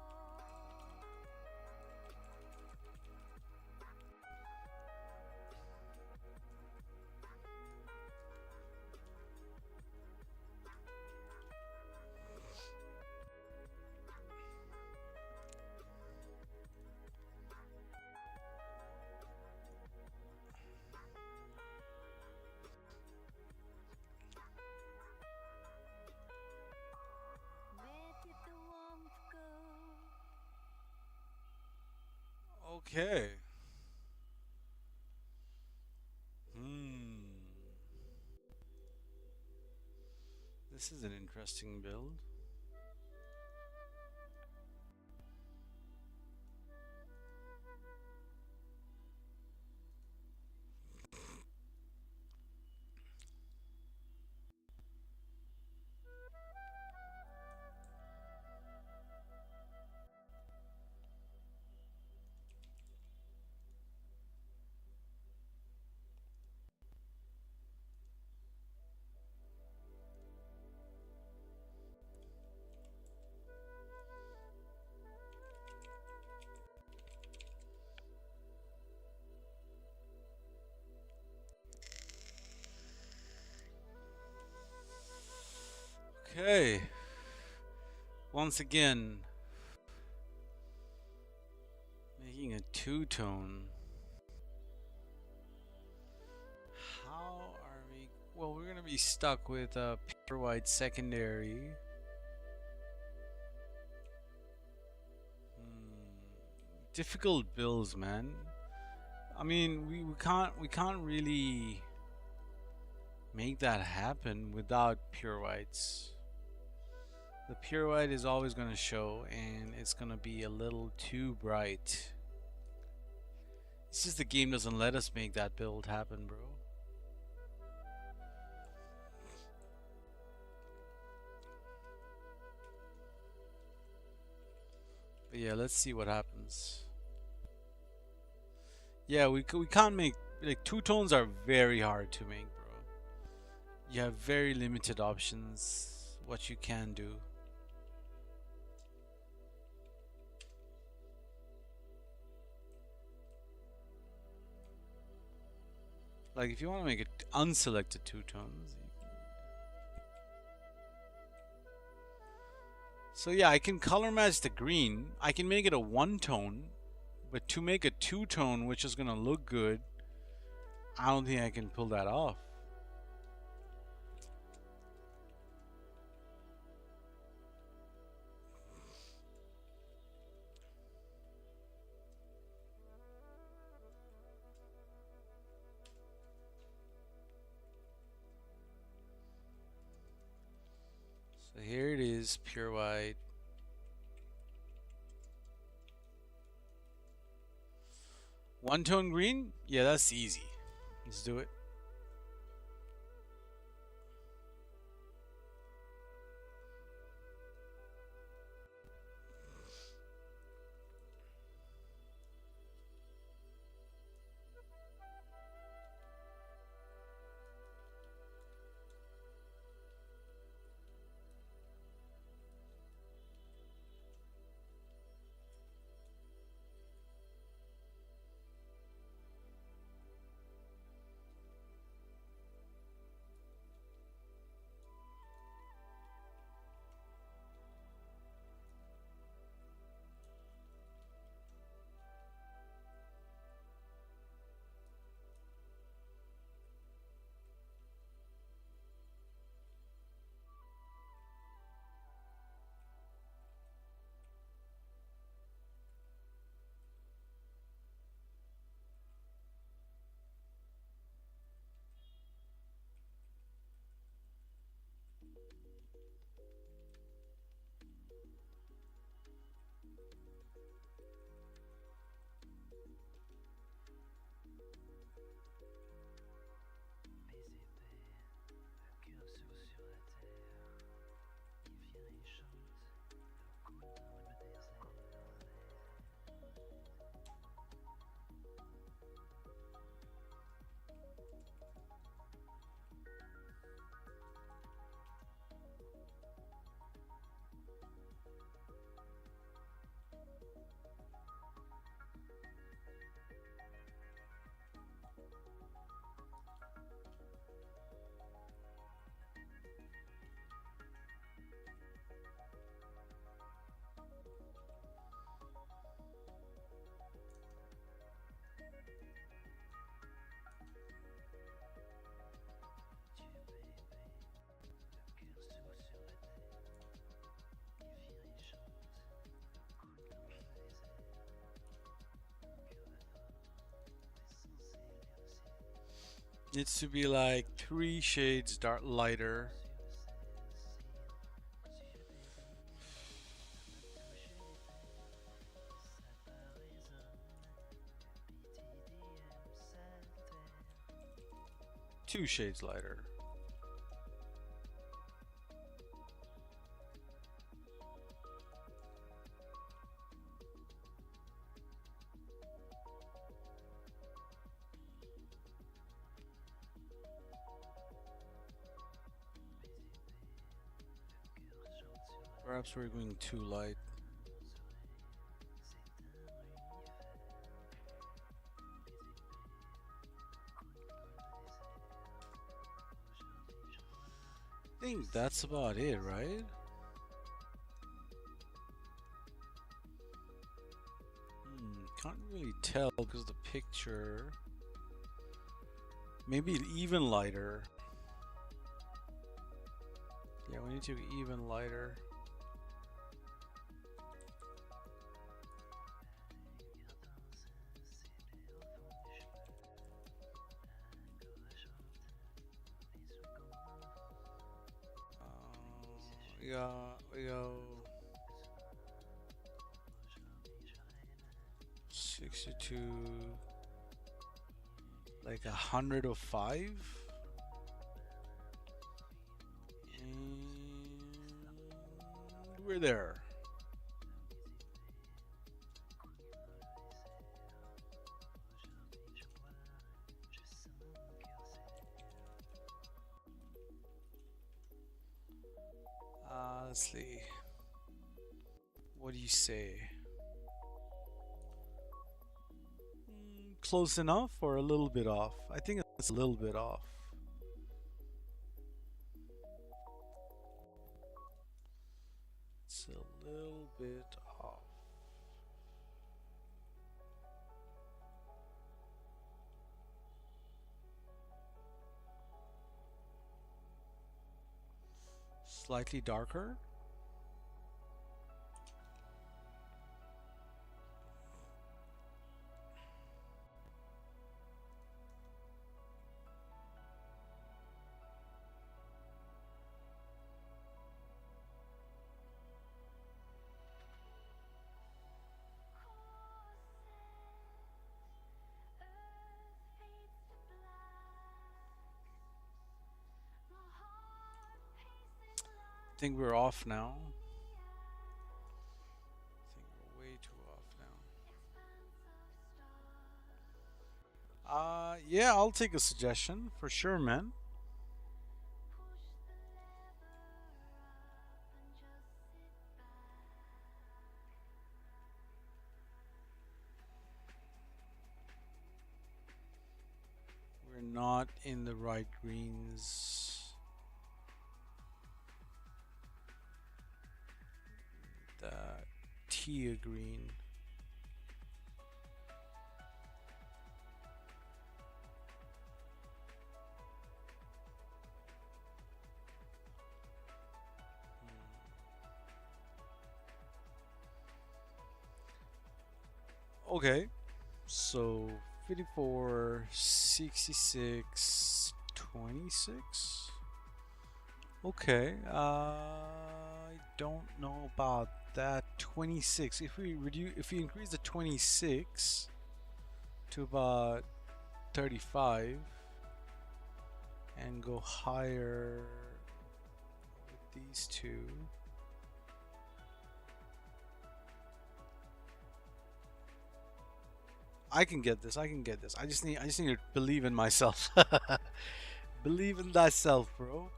Where did the warmth go? Okay. This is an interesting build. Okay. Once again, making a two-tone. How are we? Well, we're gonna be stuck with a pure white secondary. Difficult builds, man. I mean, we can't really make that happen without pure whites. The pure white is always gonna show, and it's gonna be a little too bright. It's just the game doesn't let us make that build happen, bro. But yeah, let's see what happens. Yeah, we can't make, like, two tones are very hard to make, bro. You have very limited options what you can do. Like, if you want to make it unselected two tones. So yeah, I can color match the green. I can make it a one tone, but to make a two tone, which is gonna look good, I don't think I can pull that off. So here it is, pure white. One tone green? Yeah, that's easy. Let's do it. Needs to be like 3 shades dark lighter. 2 shades lighter. Perhaps we're going too light. I think that's about it, right? Can't really tell because the picture. Maybe even lighter. Yeah, we need to be even lighter. We go 62, like 105, and we're there. Let's see. What do you say? Close enough or a little bit off? I think it's a little bit off. It's a little bit off. Slightly darker. I think we're off now. I think we're way too off now. Yeah, I'll take a suggestion for sure, man. We're not in the right greens. The tea green. Okay, so 54, 66, 26. Okay, I don't know about that 26. If we increase the 26 to about 35 and go higher with these two. I can get this. I can get this. I just need to believe in myself. Believe in thyself, bro.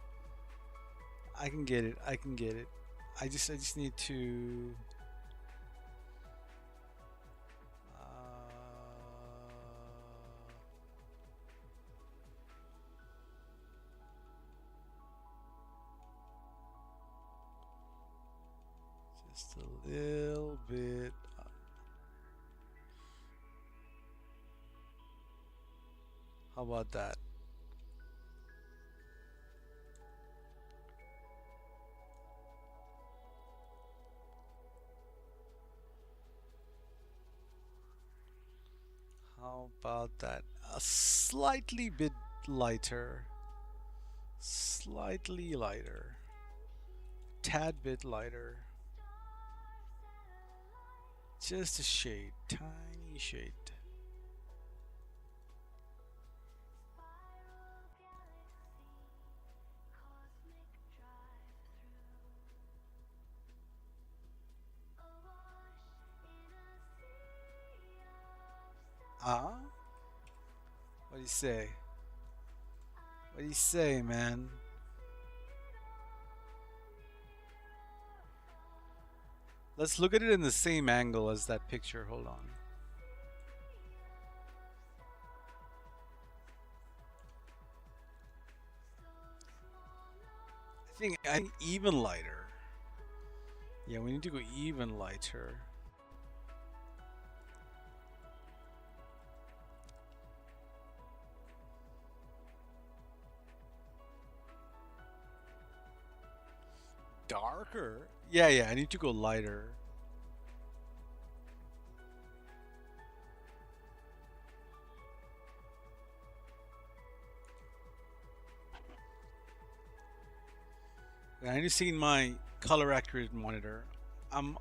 I can get it. I can get it. I just need to just a little bit. How about that? How about that? A slightly bit lighter. Slightly lighter. Tad bit lighter. Just a shade. Tiny shade. What do you say? What do you say, man? Let's look at it in the same angle as that picture. Hold on. I think even lighter. Yeah, we need to go even lighter. Darker? Yeah, I need to go lighter. I need to see in my color accurate monitor. I'm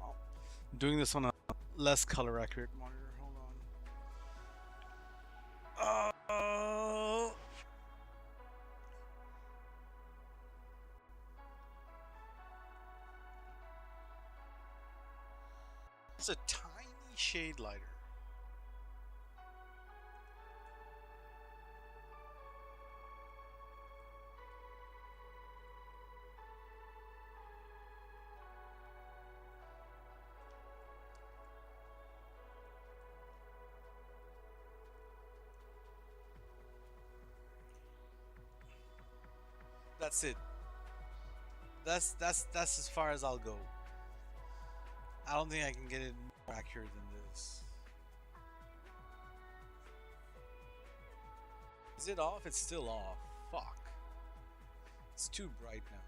doing this on a less color accurate monitor. Hold on. It's a tiny shade lighter. That's it. That's as far as I'll go. I don't think I can get it more accurate than this. Is it off? It's still off. Fuck. It's too bright now.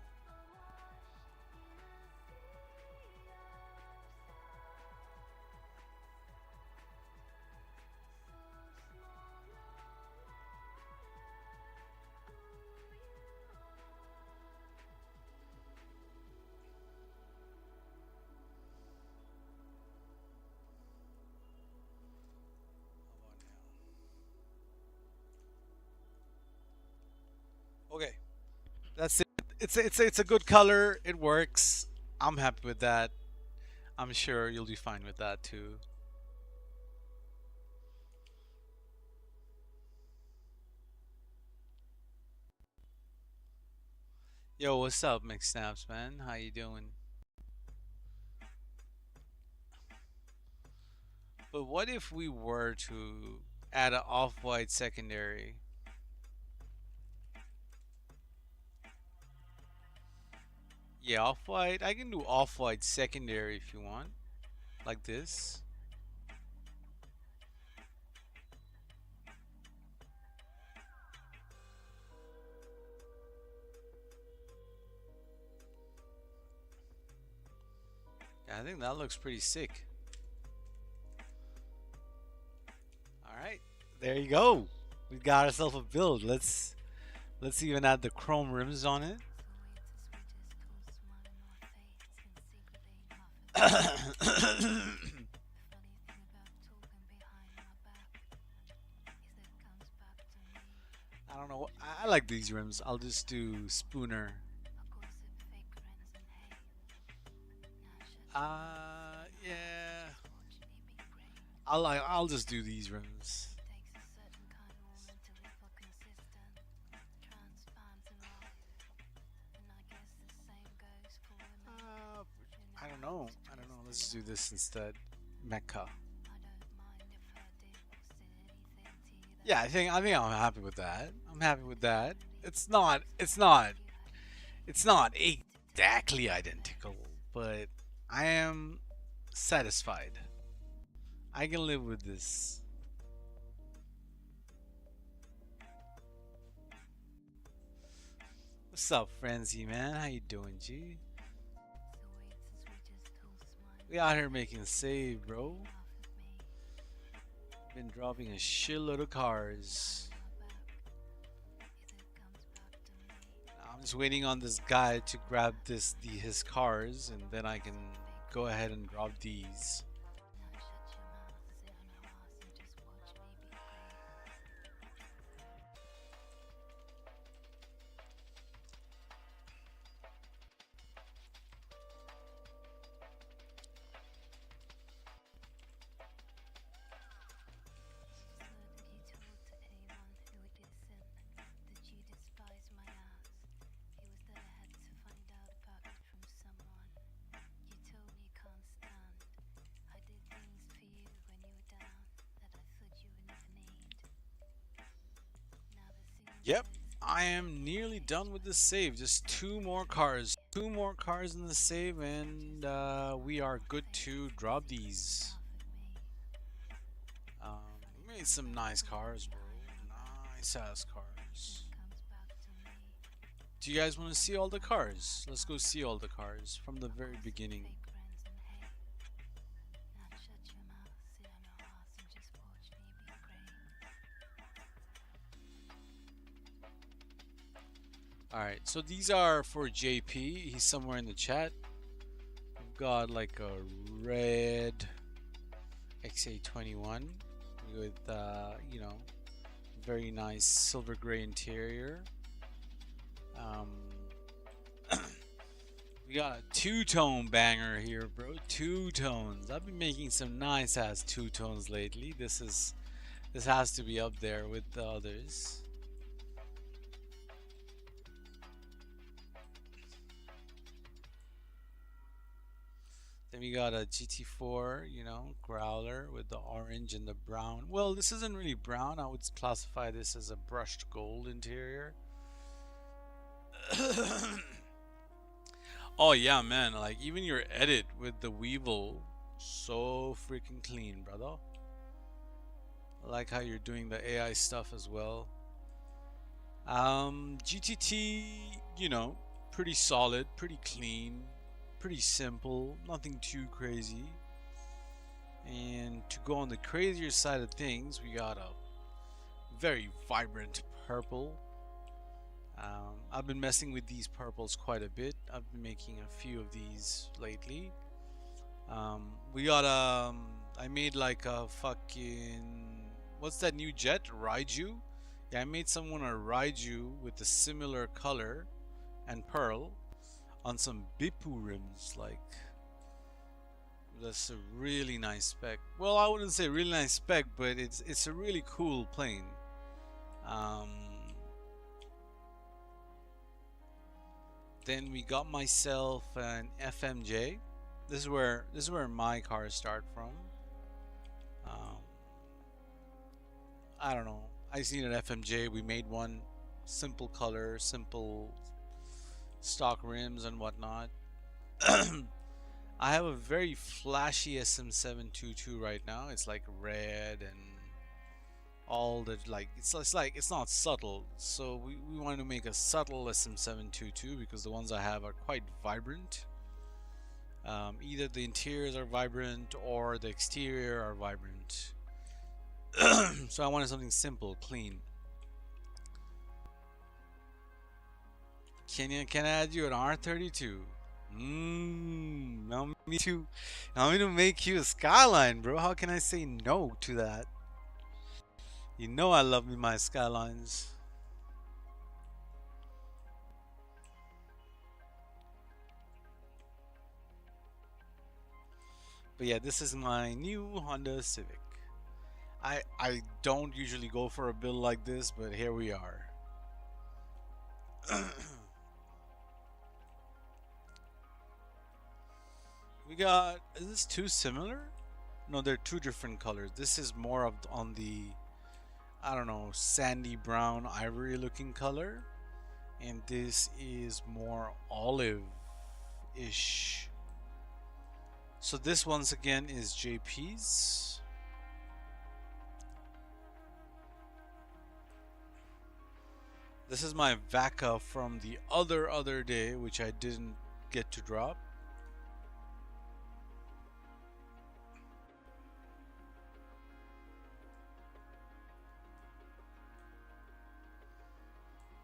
Okay, that's it. It's a good color. It works. I'm happy with that. I'm sure you'll be fine with that too. Yo, what's up, McSnaps, man? How you doing? But what if we were to add an off-white secondary? Yeah, off-white. I can do off-white secondary if you want. Like this. Yeah, I think that looks pretty sick. Alright, there you go. We got ourselves a build. Let's even add the chrome rims on it. I don't know. I like these rims. I'll just do Spooner. Yeah. I'll just do these rims. I don't know. Let's do this instead. Mecca. Yeah, I think I'm happy with that. I'm happy with that. It's not exactly identical, but I am satisfied. I can live with this. What's up, Frenzy, man? How you doing, G? We out here making a save, bro. Been dropping a shitload of cars. I'm just waiting on this guy to grab his cars, and then I can go ahead and drop these. Yep, I am nearly done with the save. Just two more cars. Two more cars in the save, and we are good to drop these. We made some nice cars, bro. Nice ass cars. Do you guys want to see all the cars? Let's go see all the cars from the very beginning. Alright, so these are for JP. He's somewhere in the chat. We've got like a red XA21 with, you know, very nice silver gray interior. We got a two-tone banger here, bro. Two tones. I've been making some nice ass two tones lately. This has to be up there with the others. Then we got a GT4, you know, growler with the orange and the brown. Well, this isn't really brown. I would classify this as a brushed gold interior. Oh yeah, man, like even your edit with the Weevil, so freaking clean, brother. I like how you're doing the AI stuff as well. GTT, you know, pretty solid, pretty clean, pretty simple, nothing too crazy. And to go on the crazier side of things, we got a very vibrant purple. I've been messing with these purples quite a bit. I've been making a few of these lately. We got I made like a fucking, what's that new jet? Raiju? Yeah, I made someone a Raiju with a similar color and pearl on some Bipu rims. Like, that's a really nice spec. Well, I wouldn't say really nice spec, but it's a really cool plane. Then we got myself an FMJ. This is where my cars start from. I don't know. I seen an FMJ. We made one, simple color, simple stock rims and whatnot. I have a very flashy SM722 right now. It's like red and all that, like it's not subtle, so we wanted to make a subtle SM722 because the ones I have are quite vibrant. Either the interiors are vibrant or the exterior are vibrant. So I wanted something simple, clean. Can I add you an R32? Want me to make you a Skyline, bro? How can I say no to that? You know I love me my Skylines. But yeah, this is my new Honda Civic. I don't usually go for a build like this, but here we are. We got, is this too similar? No, they're two different colors. This is more of on the, I don't know, sandy brown ivory looking color, and this is more olive-ish. So this once again is JP's. This is my VACA from the other day, which I didn't get to drop.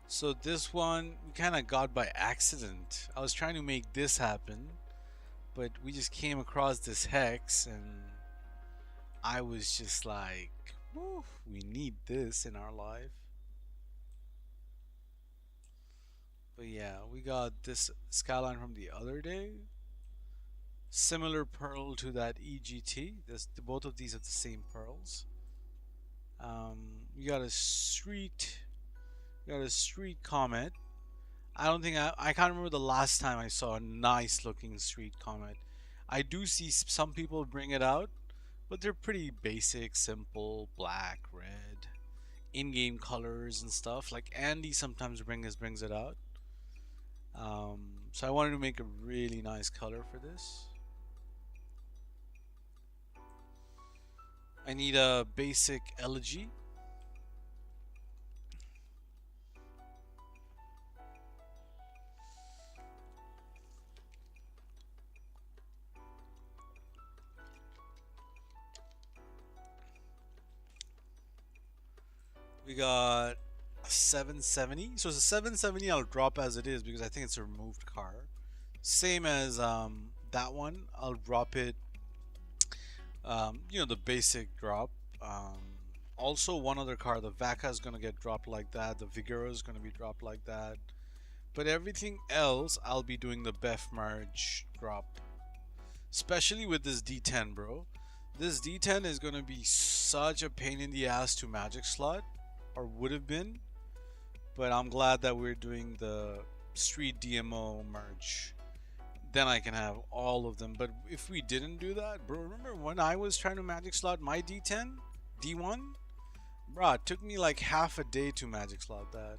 So this one we kind of got by accident. I was trying to make this happen, but we just came across this hex and I was just like, woo, we need this in our life. But yeah, we got this Skyline from the other day. Similar pearl to that EGT. Both of these are the same pearls. We got a street Comet. I don't think I can't remember the last time I saw a nice looking street Comet. I do see some people bring it out, but they're pretty basic, simple, black, red. in-game colors and stuff. Like Andy sometimes brings it out. So I wanted to make a really nice color for this. I need a basic elegy. We got a 770. So it's a 770 I'll drop as it is because I think it's a removed car. Same as that one. I'll drop it, you know, the basic drop. Also, one other car, the Vaca is going to get dropped like that. The Vigero is going to be dropped like that. But everything else, I'll be doing the Bef merge drop. Especially with this D10, bro. This D10 is going to be such a pain in the ass to Magic Slot. Or would have been. But I'm glad that we're doing the Street DMO merge. Then I can have all of them. But if we didn't do that, bro, remember when I was trying to Magic Slot my D10? D1? Bro, it took me like half a day to Magic Slot that.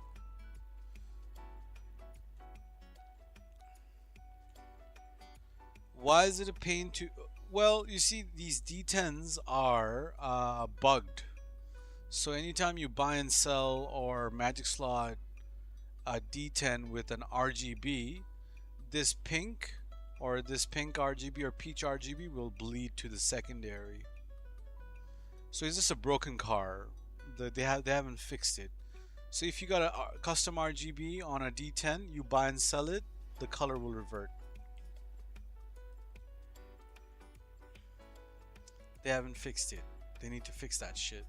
Why is it a pain to... Well, you see, these D10s are bugged. So anytime you buy and sell or Magic Slot a D10 with an RGB, this pink RGB or peach RGB will bleed to the secondary. So it's just a broken car. They haven't fixed it. So if you got a custom RGB on a D10, you buy and sell it, the color will revert. They haven't fixed it. They need to fix that shit.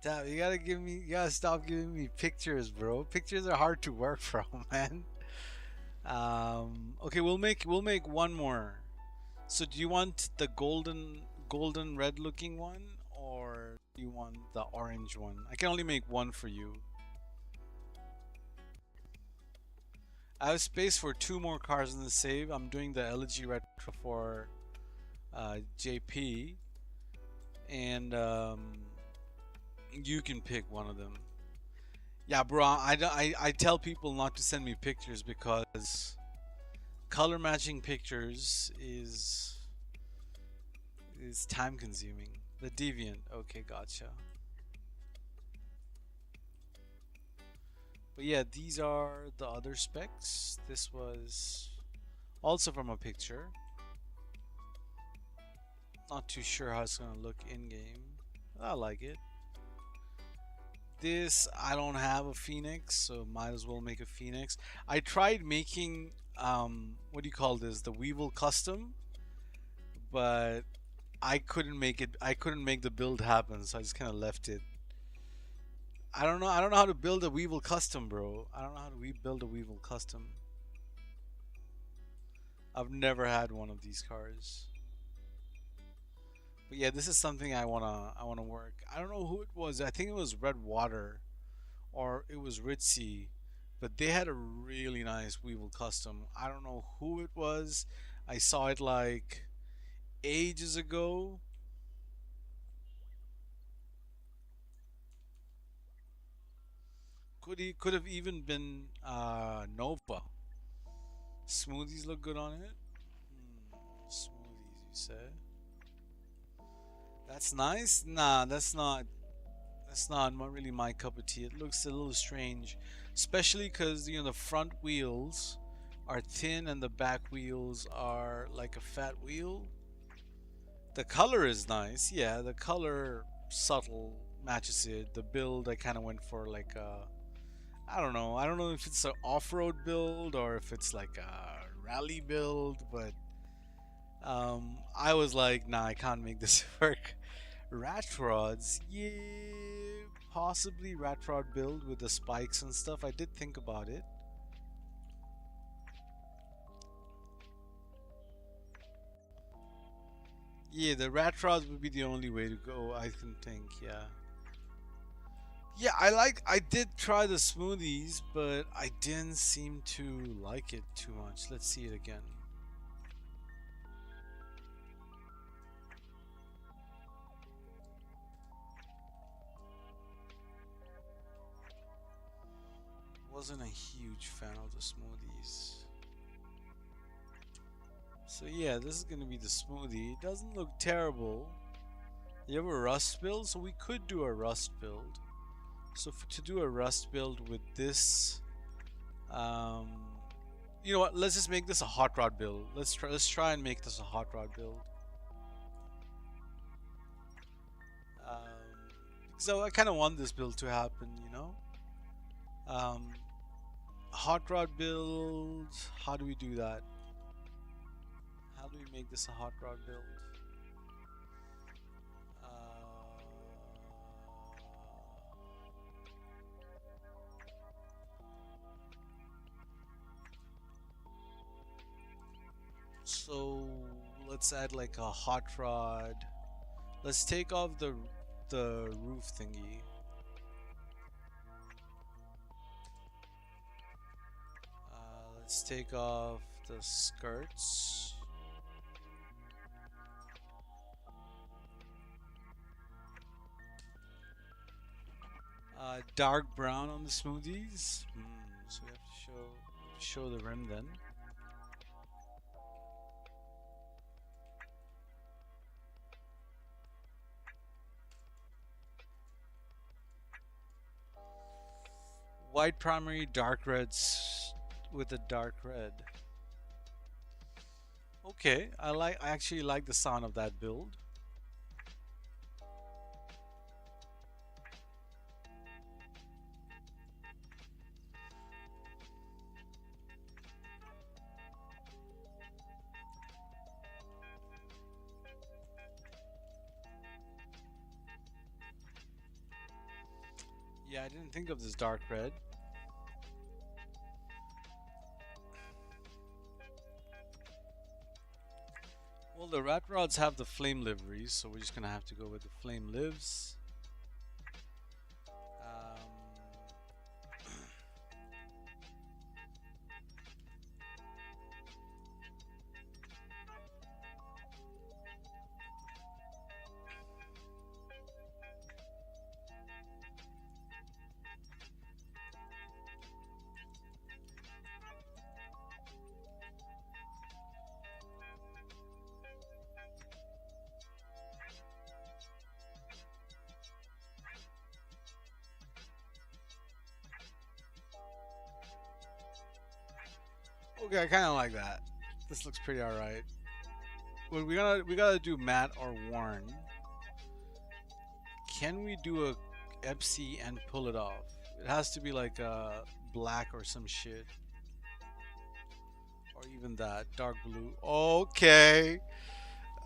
Damn, you gotta stop giving me pictures, bro. Pictures are hard to work from, man. Okay, we'll make one more. So do you want the golden red looking one, or do you want the orange one? I can only make one for you. I have space for 2 more cars in the save. I'm doing the LG Retro for JP, and you can pick one of them. Yeah, bro, I tell people not to send me pictures because color matching pictures is time consuming. The Deviant, okay, gotcha. But yeah, these are the other specs. This was also from a picture. Not too sure how it's gonna look in game. I like it. This, I don't have a Phoenix, so might as well make a Phoenix. I tried making what do you call this, the Weevil custom, but I couldn't make the build happen, so I just kind of left it. I don't know how to build a Weevil custom, bro. I don't know how to build a Weevil custom. I've never had one of these cars. But yeah, this is something I wanna work. I don't know who it was. I think it was Red Water, or it was Ritzy, but they had a really nice Weevil custom. I don't know who it was. I saw it like ages ago. Could have even been Nova. Smoothies look good on it. Smoothies, you said. That's nice. Nah, that's not really my cup of tea. It looks a little strange, especially because the front wheels are thin and the back wheels are like a fat wheel. The color is nice. Yeah, the color subtle matches it. The build, I kind of went for like a, I don't know if it's an off-road build or if it's like a rally build, but I was like, nah, I can't make this work. Rat rods, yeah, possibly rat rod build with the spikes and stuff. I did think about it. Yeah, the rat rods would be the only way to go, I can think, yeah. Yeah, I did try the smoothies, but I didn't seem to like it too much. Let's see it again. Wasn't a huge fan of the smoothies. So yeah, this is gonna be the smoothie. It doesn't look terrible. You have a rust build, so we could do a rust build. So to do a rust build with this, you know what? Let's just make this a hot rod build. Let's try and make this a hot rod build. So I kind of want this build to happen, you know. Hot rod build. How do we do that? How do we make this a hot rod build? So let's add like a hot rod. Let's take off the roof thingy. Let's take off the skirts. Dark brown on the smoothies. So we have to show the rim then. White primary, dark reds with a dark red. Okay, I actually like the sound of that build. Yeah, I didn't think of this dark red. Well, the rat rods have the flame liveries, so we're just gonna have to go with the flame lives. Okay, I kind of like that. This looks pretty alright. Well, we gotta do matte or worn. Can we do a Ps5 and pull it off? It has to be like a black or some shit, or even that dark blue. Okay,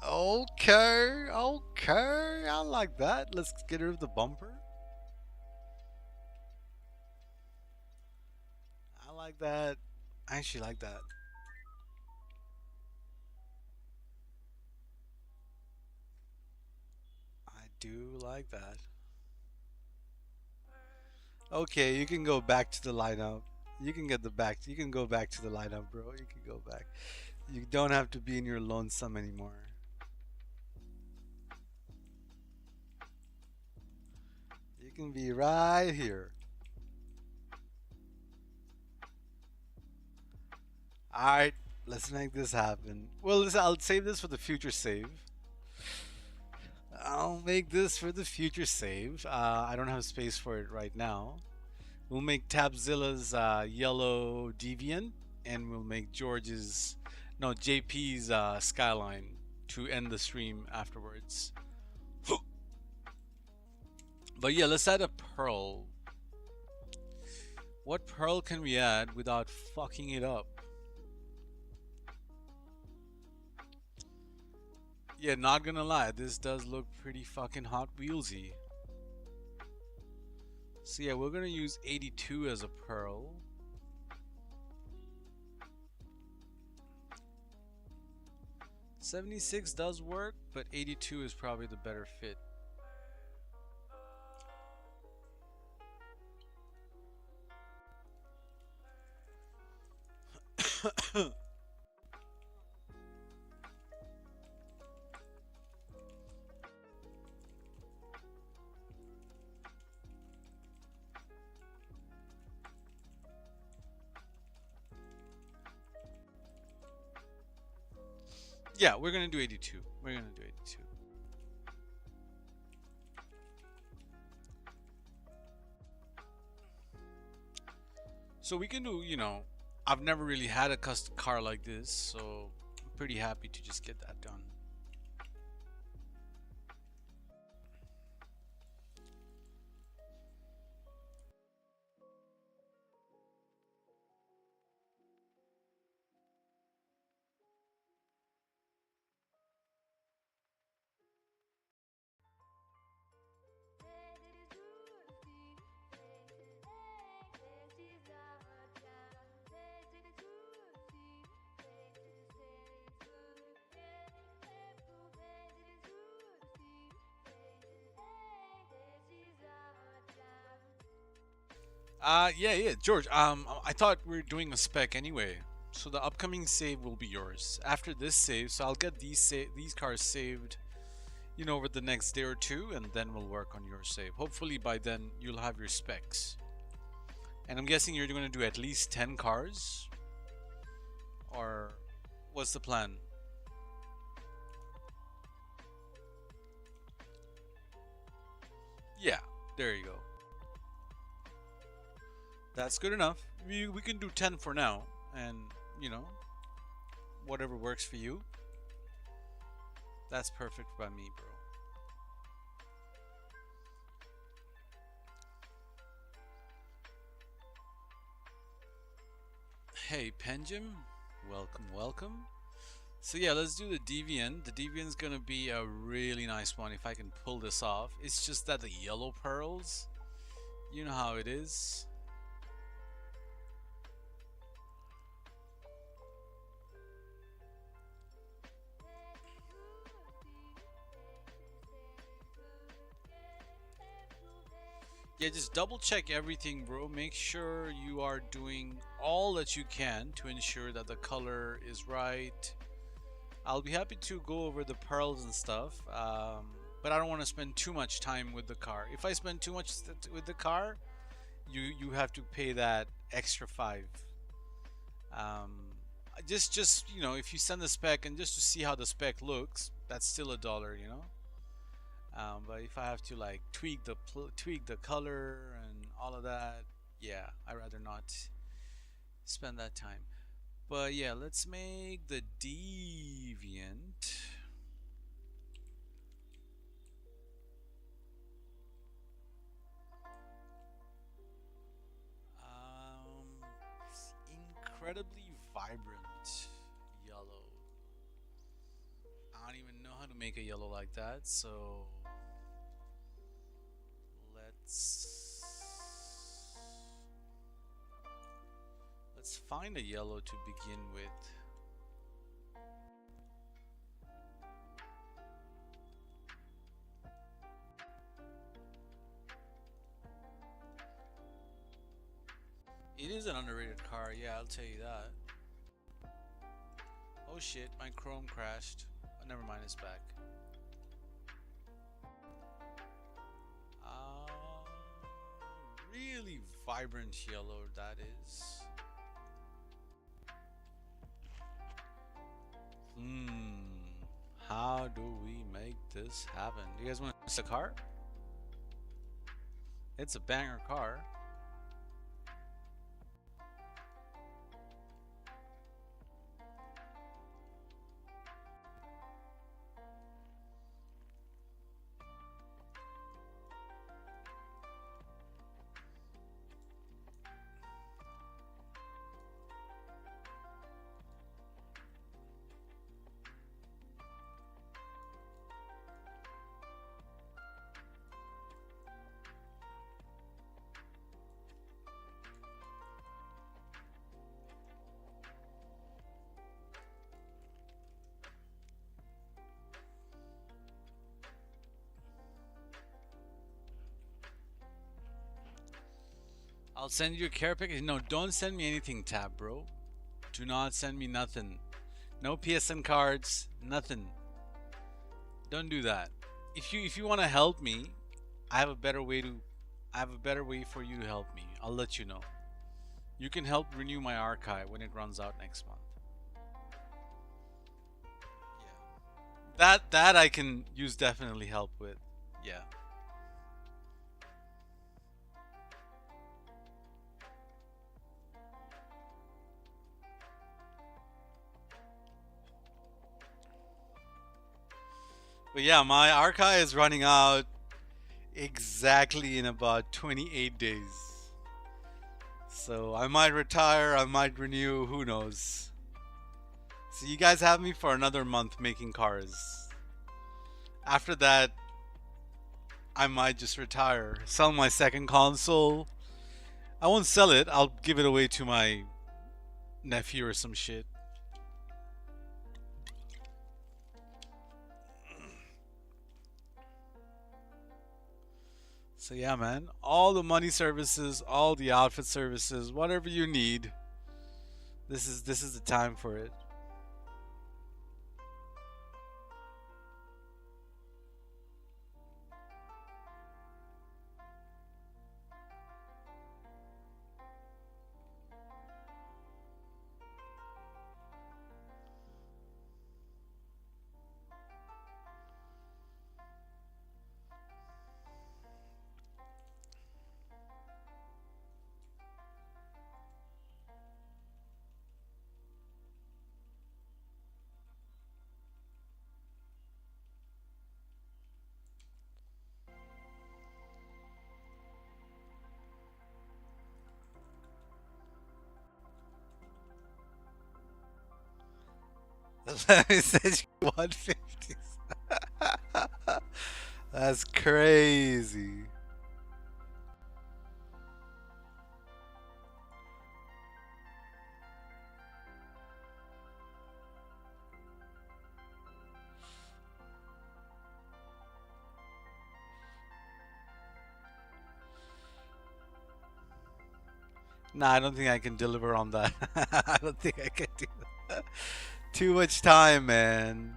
okay, okay. I like that. Let's get rid of the bumper. I like that. I actually like that. I do like that. Okay, you can go back to the lineup. You can get the back. You can go back to the lineup, bro. You can go back. You don't have to be in your lonesome anymore. You can be right here. Alright, let's make this happen. Well, listen, I'll save this for the future save. I'll make this for the future save. I don't have space for it right now. We'll make Tabzilla's yellow deviant, and we'll make George's, no, JP's skyline to end the stream afterwards. But yeah, let's add a pearl. What pearl can we add without fucking it up? Yeah, not gonna lie, this does look pretty fucking Hot Wheelsy. So yeah, we're gonna use 82 as a pearl. 76 does work, but 82 is probably the better fit. Yeah, we're gonna do 82. We're gonna do 82. So we can do, you know, I've never really had a custom car like this, so I'm pretty happy to just get that done. Yeah, George. I thought we were doing a spec anyway, so the upcoming save will be yours after this save. So I'll get these cars saved, you know, over the next day or two, and then we'll work on your save. Hopefully by then you'll have your specs. And I'm guessing you're going to do at least 10 cars, or what's the plan? Yeah, there you go. That's good enough. We can do 10 for now, and you know, whatever works for you. That's perfect by me, bro. Hey, Penjim, welcome. So yeah, let's do the Deviant. The Deviant's gonna be a really nice one if I can pull this off. It's just that the yellow pearls, you know how it is. Yeah, just double check everything, bro. Make sure you are doing all that you can to ensure that the color is right. I'll be happy to go over the pearls and stuff, but I don't want to spend too much time with the car. If I spend too much with the car, you have to pay that extra 5. Just you know, if you send the spec and just to see how the spec looks, that's still $1, you know. But if I have to like tweak the color and all of that, yeah, I'd rather not spend that time. But yeah, let's make the Deviant. Incredibly vibrant yellow. I don't even know how to make a yellow like that, so let's find a yellow to begin with. It is an underrated car, yeah, I'll tell you that. Oh shit, my Chrome crashed. Oh, never mind, it's back. Really vibrant yellow that is. How do we make this happen? Do you guys want to see the car? It's a banger car. I'll send you a care package. No, don't send me anything, Tab, bro. Do not send me nothing. No PSN cards, nothing. Don't do that. If you want to help me, I have a better way for you to help me. I'll let you know. You can help renew my archive when it runs out next month. Yeah. That I can use definitely help with. Yeah. But yeah, my archive is running out exactly in about 28 days. So I might retire, I might renew, who knows. So you guys have me for another month making cars. After that, I might just retire, sell my second console. I won't sell it, I'll give it away to my nephew or some shit. So yeah, man, all the money services, all the outfit services, whatever you need, this is the time for it. Let me send you 150. That's crazy. Nah, I don't think I can deliver on that. I don't think I can do that. Too much time, man.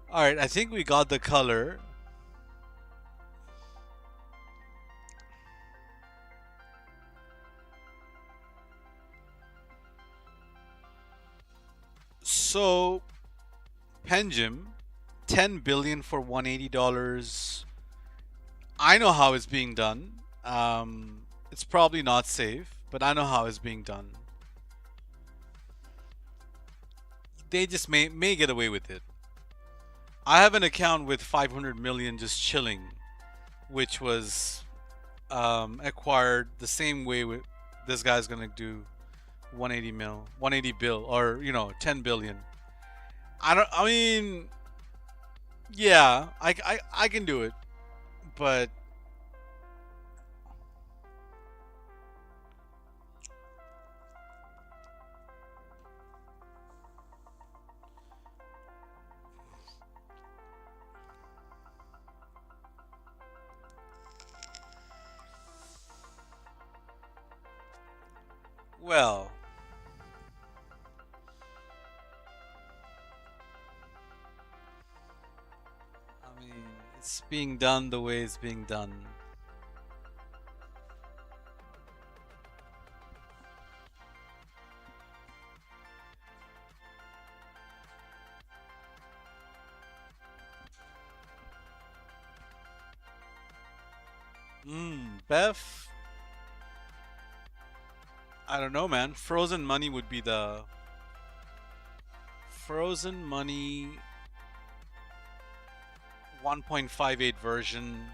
Alright, I think we got the color. So, Penjim, 10 billion for $180. I know how it's being done. It's probably not safe, but I know how it's being done. They just may get away with it. I have an account with 500 million just chilling, which was acquired the same way this guy's gonna do 180 bill, or 10 billion. I mean, yeah, I can do it, but well, I mean, it's being done the way it's being done. Beth, I don't know, man. Frozen money would be the Frozen money 1.58 version.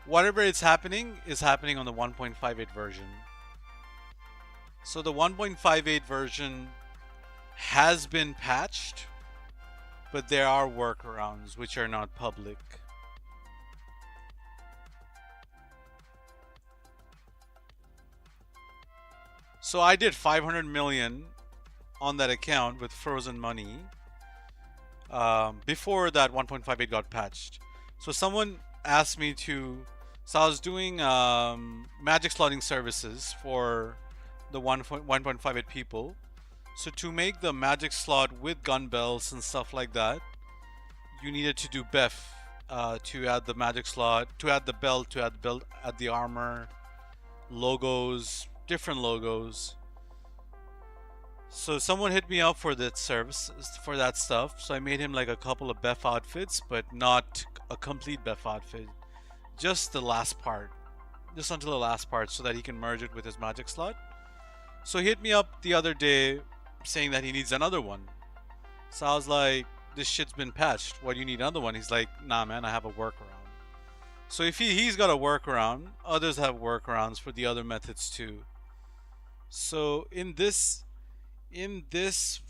Whatever is happening on the 1.58 version. So the 1.58 version has been patched, but there are workarounds which are not public. So I did 500 million on that account with frozen money before that 1.58 got patched. So someone asked me to So I was doing magic slotting services for the 1.58 people. So to make the magic slot with gun bells and stuff like that, you needed to do BEF to add the magic slot, to add the belt, add the armor, logos, different logos. So someone hit me up for that service, for that stuff. So I made him like a couple of BEF outfits, but not a complete BEF outfit. Just the last part. Just until the last part so that he can merge it with his magic slot. So he hit me up the other day saying that he needs another one. So I was like, this shit's been patched. Why do you need another one? He's like, nah man, I have a workaround. So if he's got a workaround, others have workarounds for the other methods too. So in this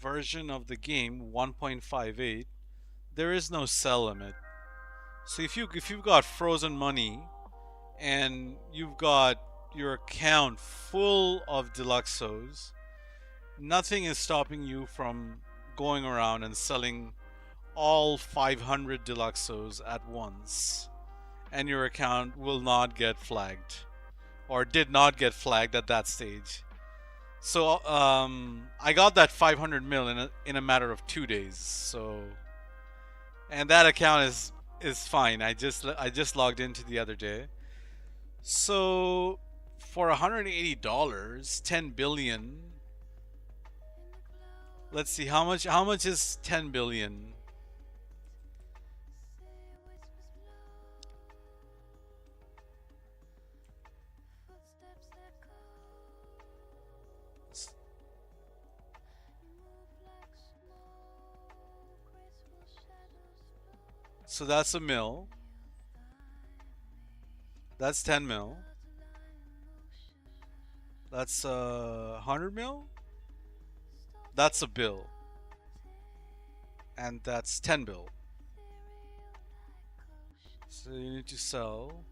version of the game 1.58, there is no sell limit. So if you've got frozen money and you've got your account full of Deluxos, nothing is stopping you from going around and selling all 500 Deluxos at once, and your account will not get flagged, or did not get flagged at that stage. So I got that 500 mil in a matter of 2 days. So, and that account is fine. I just logged into the other day. So for $180, 10 billion. Let's see how much is 10 billion. So that's a mil. That's 10 mil. That's 100 mil. That's a bill. And that's 10 bill. So you need to sell.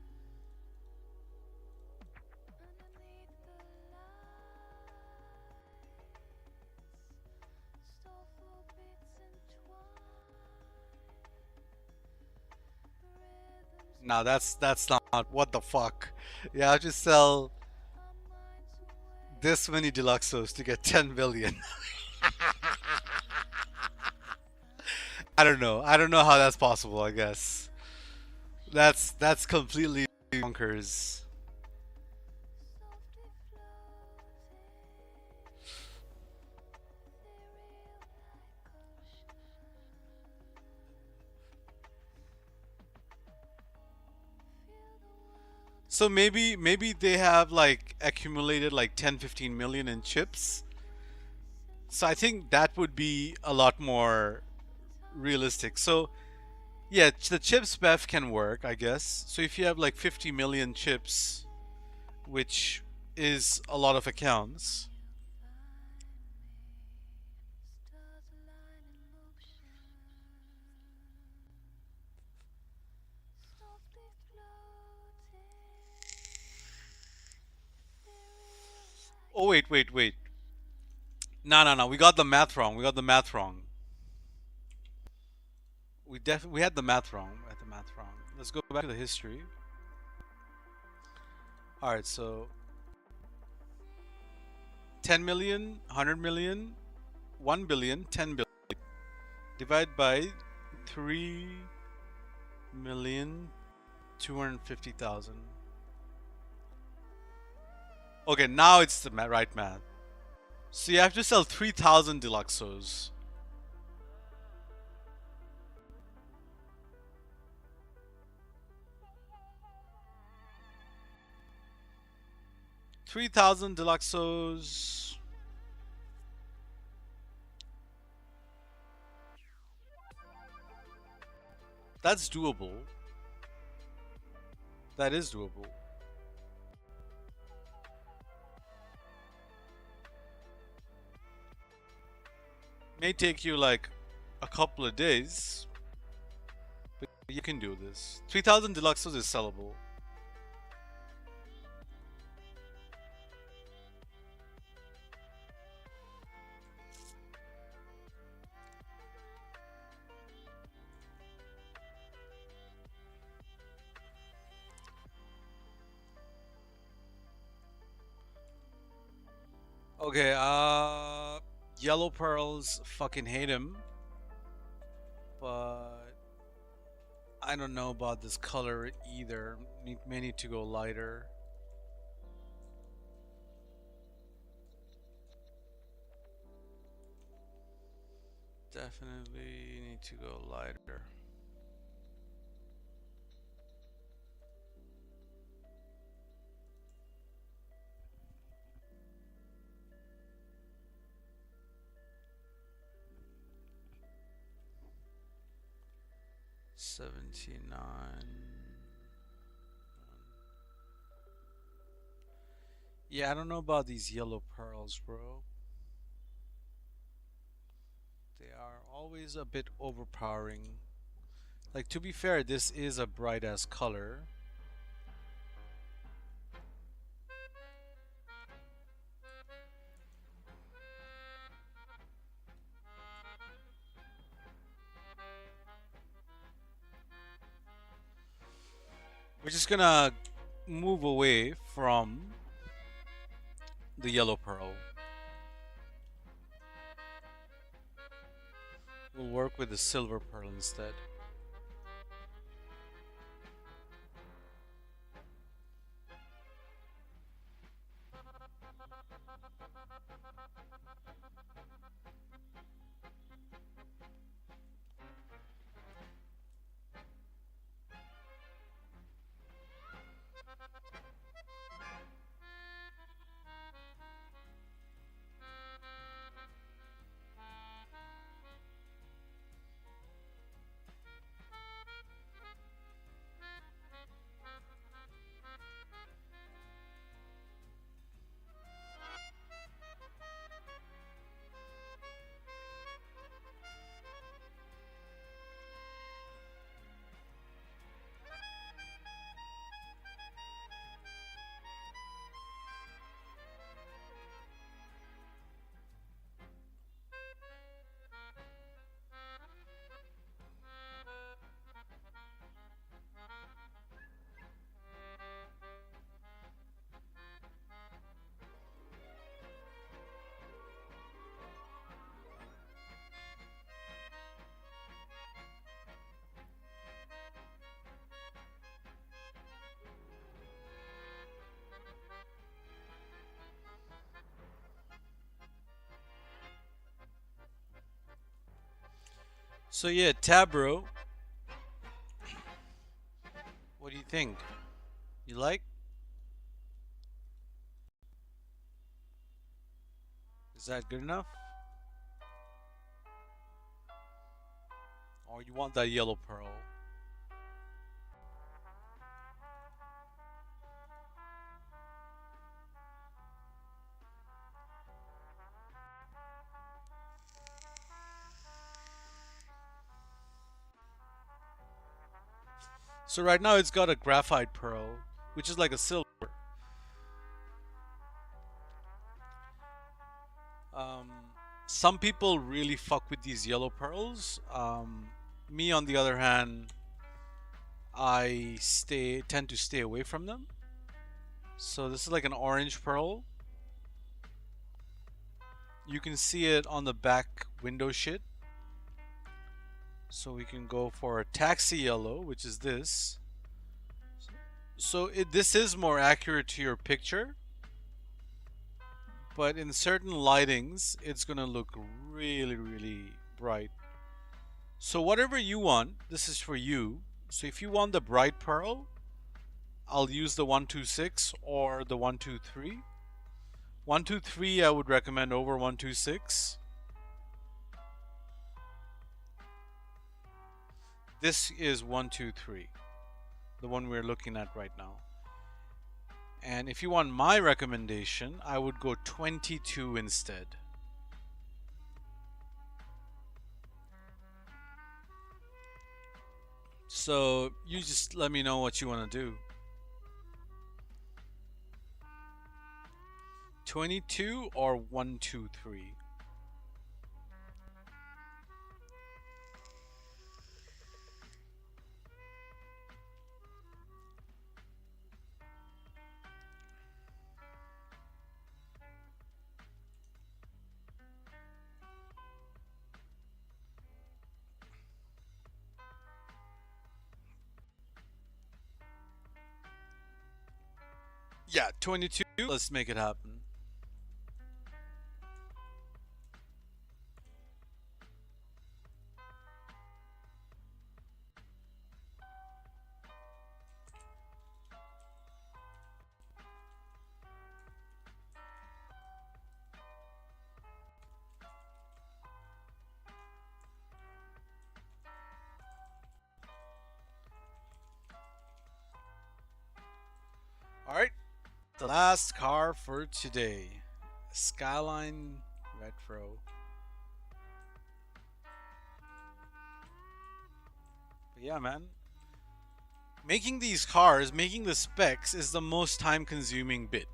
Now that's not, what the fuck. You have to sell this many Deluxos to get 10 billion. I don't know how that's possible. I guess that's completely bonkers. So maybe they have like accumulated like 10-15 million in chips. So I think that would be a lot more realistic. So yeah, the chips BEF can work, I guess. So if you have like 50 million chips, which is a lot of accounts. Oh wait. No. We got the math wrong. We had the math wrong. Let's go back to the history. All right, so 10 million, 100 million, 1 billion, 10 billion. Divide by 3,250,000. Okay, now it's the right math. So you have to sell 3,000 Deluxos. Deluxos. That's doable. That is doable. May take you like a couple of days, but you can do this. 3,000 Deluxos is sellable. Okay, yellow pearls, fucking hate him. But I don't know about this color either. May need to go lighter. Definitely need to go lighter. $79. Yeah, I don't know about these yellow pearls, bro. They are always a bit overpowering. Like, to be fair, this is a bright ass color. We're just gonna move away from the yellow pearl. We'll work with the silver pearl instead. So yeah, Tabro, what do you think? You like? Is that good enough? Or you want that yellow pearl? So right now it's got a graphite pearl, which is like a silver. Um, some people really fuck with these yellow pearls. Me, on the other hand, I tend to stay away from them. So this is like an orange pearl. You can see it on the back window shit. So we can go for a taxi yellow, which is this. So this is more accurate to your picture, but in certain lightings, it's gonna look really, really bright. So whatever you want, this is for you. So if you want the bright pearl, I'll use the 126 or the 123. 123 I would recommend over 126. This is 123, the one we're looking at right now. And if you want my recommendation, I would go 22 instead. So you just let me know what you want to do. 22 or 123? Yeah, 22. Let's make it happen. All right. The last car for today. Skyline Retro. But yeah, man. Making these cars, making the specs is the most time consuming bit.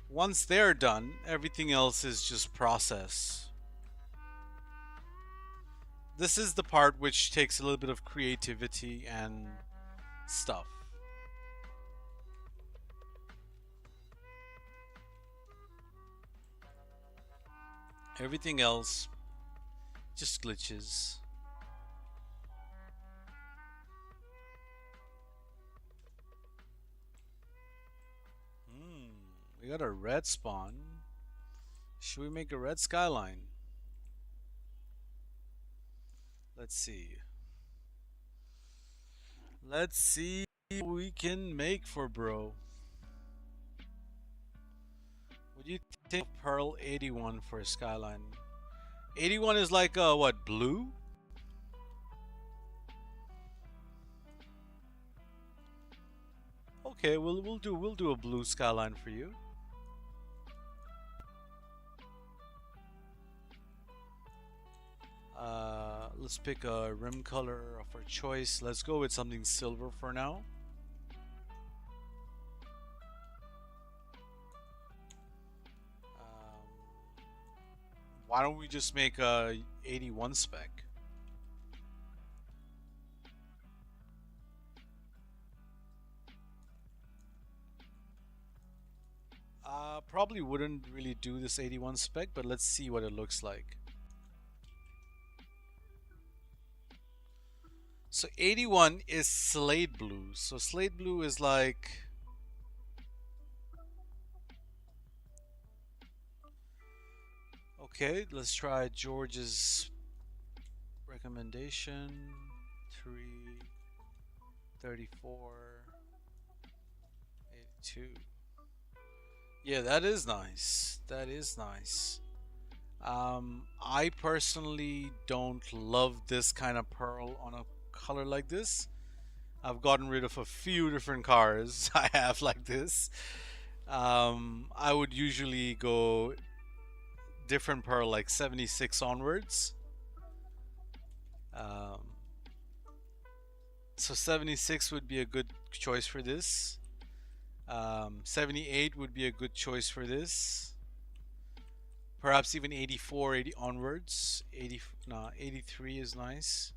Once they're done, everything else is just process. This is the part which takes a little bit of creativity and stuff. Everything else just glitches. We got a red spawn. Should we make a red skyline? Let's see. Let's see what we can make for bro. Would you take Pearl 81 for a skyline? 81 is like what, blue? Okay, we'll do a blue skyline for you. Let's pick a rim color of our choice. Let's go with something silver for now. Why don't we just make a 81 spec? Probably wouldn't really do this 81 spec, but let's see what it looks like. So 81 is slate blue. So slate blue is like, okay, let's try George's recommendation. 3, 34, 82. Yeah, that is nice. That is nice. I personally don't love this kind of pearl on a color like this. I've gotten rid of a few different cars I have like this. I would usually go different pearl like 76 onwards. So 76 would be a good choice for this. 78 would be a good choice for this. Perhaps even 84, 80 onwards. 83 is nice.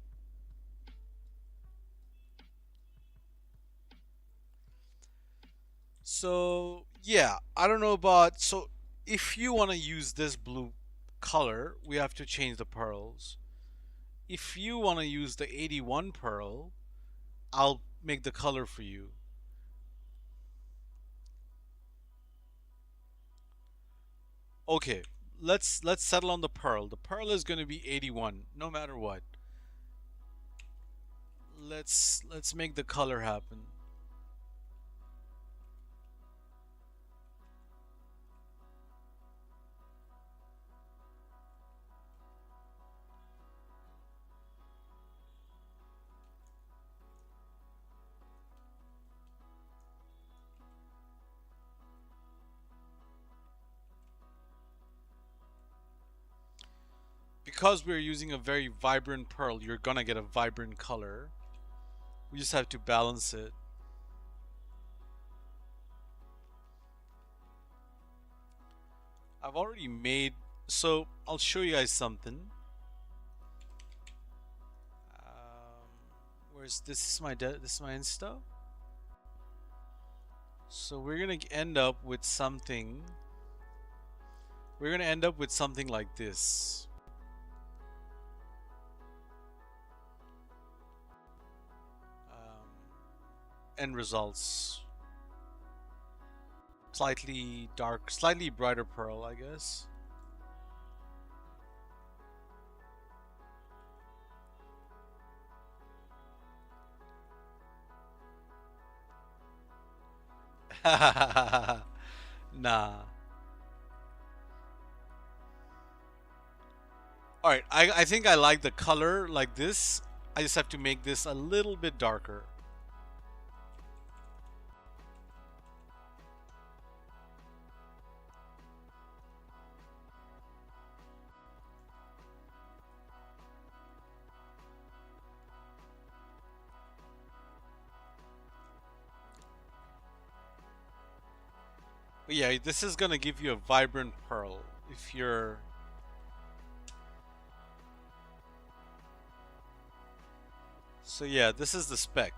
So yeah, I don't know about, so if you want to use this blue color, we have to change the pearls. If you want to use the 81 pearl, I'll make the color for you. Okay, let's settle on the pearl. The pearl is going to be 81 no matter what. Let's make the color happen. Because we're using a very vibrant pearl, you're gonna get a vibrant color. We just have to balance it. I've already made, so I'll show you guys something. Where's this? Is my this is my Insta. So we're gonna end up with something. We're gonna end up with something like this. End results. Slightly dark, slightly brighter pearl, I guess. Nah. Alright, I think I like the color like this. I just have to make this a little bit darker. But yeah, this is gonna give you a vibrant pearl if you're... So yeah, this is the spec.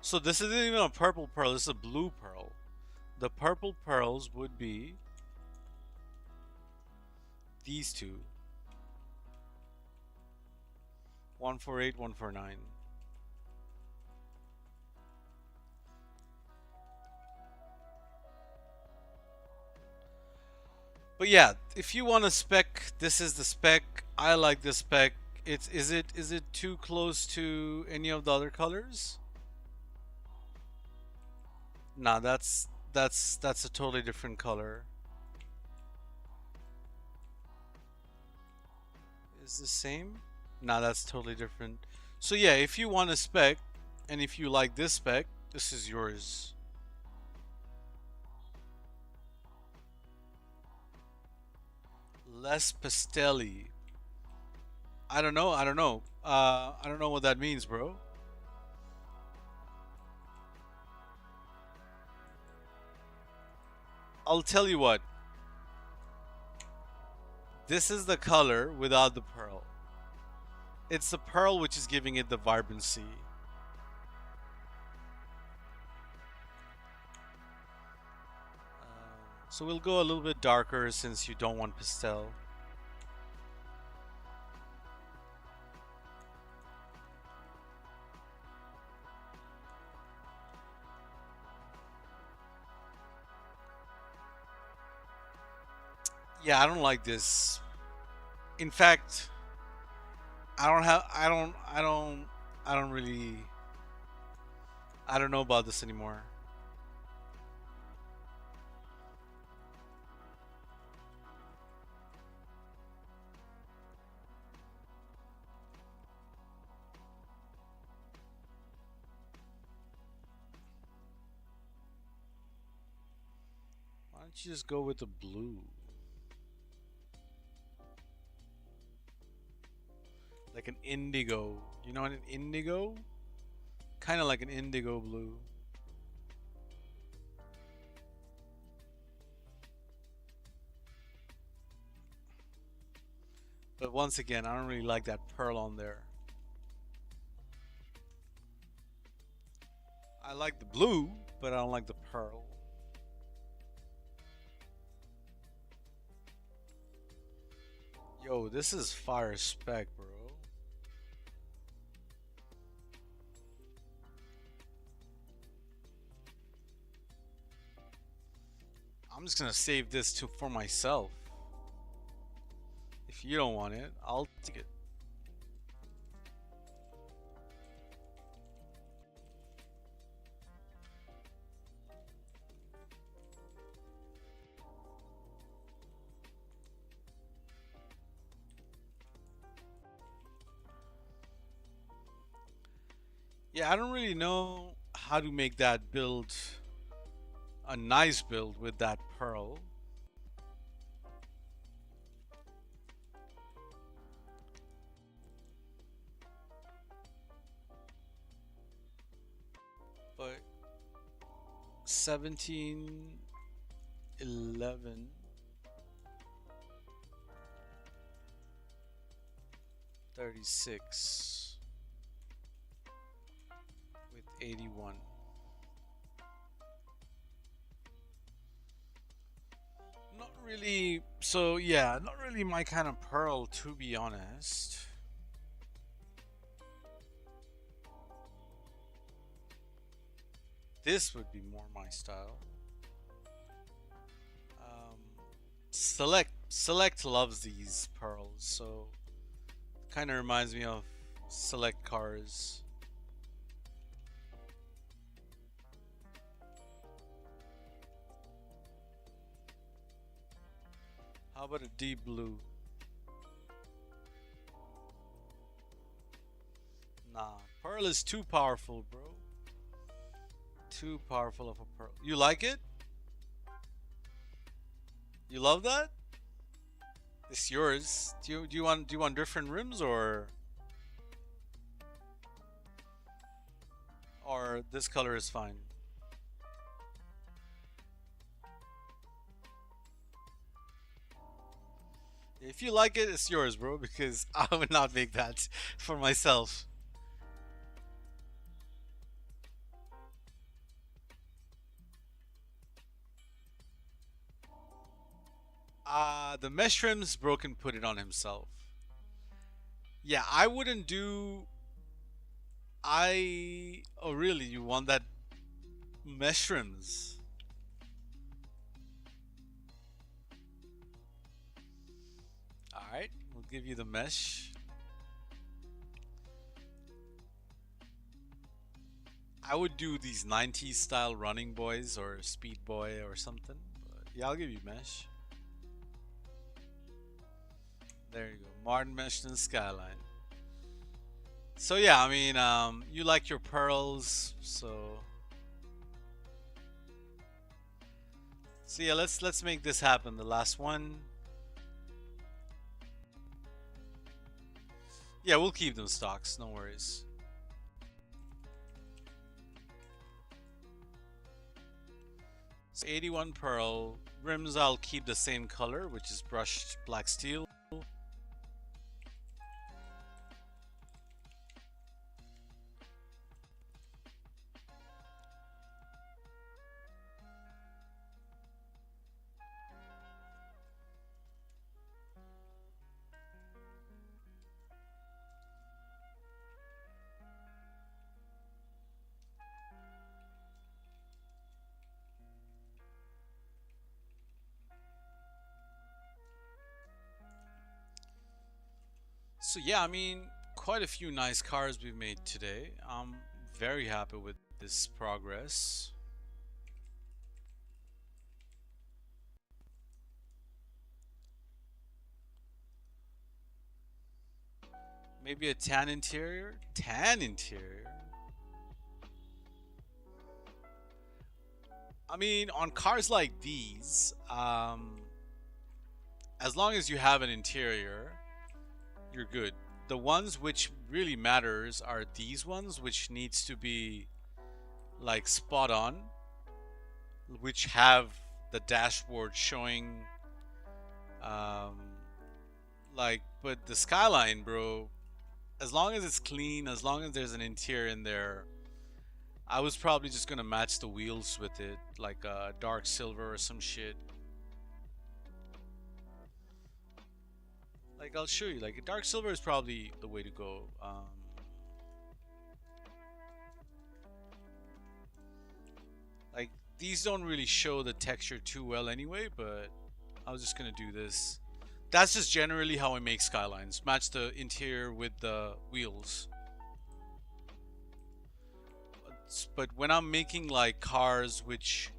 So this isn't even a purple pearl, this is a blue pearl. The purple pearls would be these two. 148, 149. But yeah, if you want a spec, this is the spec. I like the spec. Is it too close to any of the other colors? Nah, that's a totally different color. Is the same? Nah, that's totally different. So yeah, if you want a spec, and if you like this spec, this is yours. Less pastelly. I don't know. I don't know. I don't know what that means, bro. I'll tell you what. This is the color without the pearl. It's the pearl which is giving it the vibrancy. So we'll go a little bit darker since you don't want pastel. Yeah, I don't like this. In fact, I don't know about this anymore. Why don't you just go with the blue? Like an indigo. You know what an indigo? Kind of like an indigo blue. But once again, I don't really like that pearl on there. I like the blue, but I don't like the pearl. Yo, this is fire spec, bro. I'm just gonna save this for myself. If you don't want it, I'll take it. Yeah, I don't really know how to make that build a nice build with that pearl. But 17, 11, 36 with 81. Not really, so yeah, not really my kind of pearl, to be honest. This would be more my style. Select loves these pearls, so kind of reminds me of Select cars. How about a deep blue? Nah, pearl is too powerful, bro. Too powerful of a pearl. You like it? You love that? It's yours. Do you want different rims or this color is fine? If you like it, it's yours, bro, because I would not make that for myself. The mesh trims, bro can put it on himself. Yeah, I wouldn't do. Oh, really? You want that mesh trims? Alright, we'll give you the mesh. I would do these 90s style running boys or speed boy or something. But yeah, I'll give you mesh. There you go. Martin mesh and skyline. So yeah, I mean, you like your pearls, so yeah, let's make this happen. The last one. Yeah, we'll keep them stocks, no worries. So 81 pearl. Rims I'll keep the same color, which is brushed black steel. So yeah, I mean, quite a few nice cars we've made today. I'm very happy with this progress. Maybe a tan interior? Tan interior? I mean, on cars like these, as long as you have an interior, you're good. The ones which really matters are these ones, which needs to be like spot on, which have the dashboard showing um but the skyline, bro, as long as it's clean, as long as there's an interior in there, I was probably just gonna match the wheels with it, like dark silver or some shit. Like, I'll show you. Like, dark silver is probably the way to go. Like, these don't really show the texture too well anyway, but I was just gonna do this. That's just generally how I make skylines. Match the interior with the wheels. But when I'm making like cars which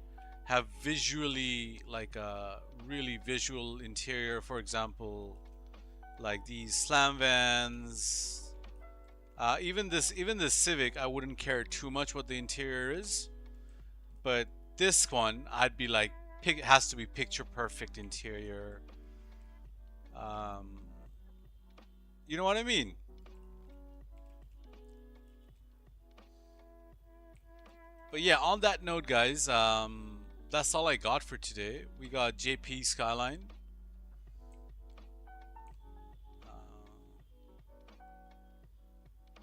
have visually like a really visual interior, for example, like these slam vans, even this Civic, I wouldn't care too much what the interior is, but this one I'd be like, has to be picture perfect interior. You know what I mean? But yeah, on that note, guys, that's all I got for today. We got JP Skyline.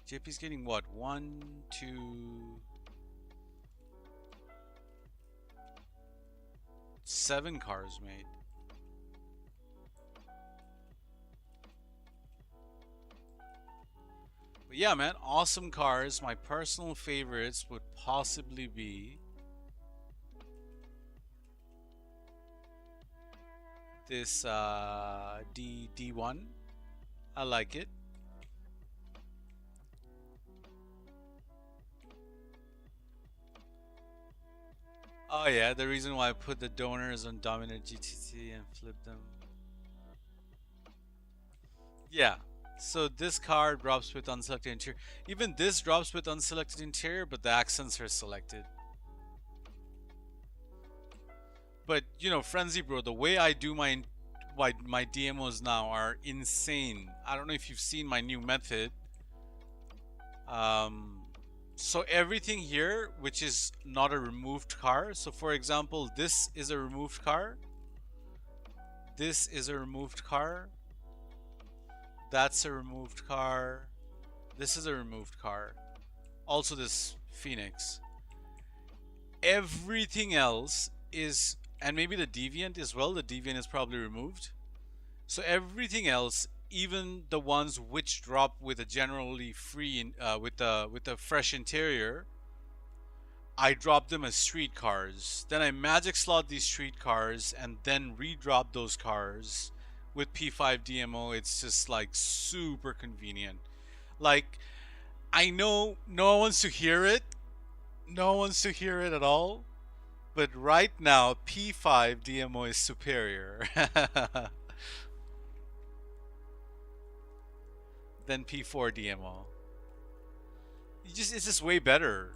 JP's getting what? 1, 2, 7 cars made. But yeah, man, awesome cars. My personal favorites would possibly be this D1. I like it. Oh yeah, the reason why I put the donors on dominant GTC and flip them. Yeah. So this card drops with unselected interior. Even this drops with unselected interior, but the accents are selected. But you know, Frenzy Bro, the way I do my DMOs now are insane. I don't know if you've seen my new method. So everything here, which is not a removed car. So for example, this is a removed car. This is a removed car. That's a removed car. This is a removed car. Also this Phoenix. Everything else is, and maybe the Deviant as well. The Deviant is probably removed. So everything else, even the ones which drop with a generally free, with a fresh interior, I drop them as street cars. Then I magic slot these street cars and then redrop those cars with P5 DMO. It's just like super convenient. Like, I know no one wants to hear it. No one wants to hear it at all. But right now, P5 DMO is superior than P4 DMO. It's just way better.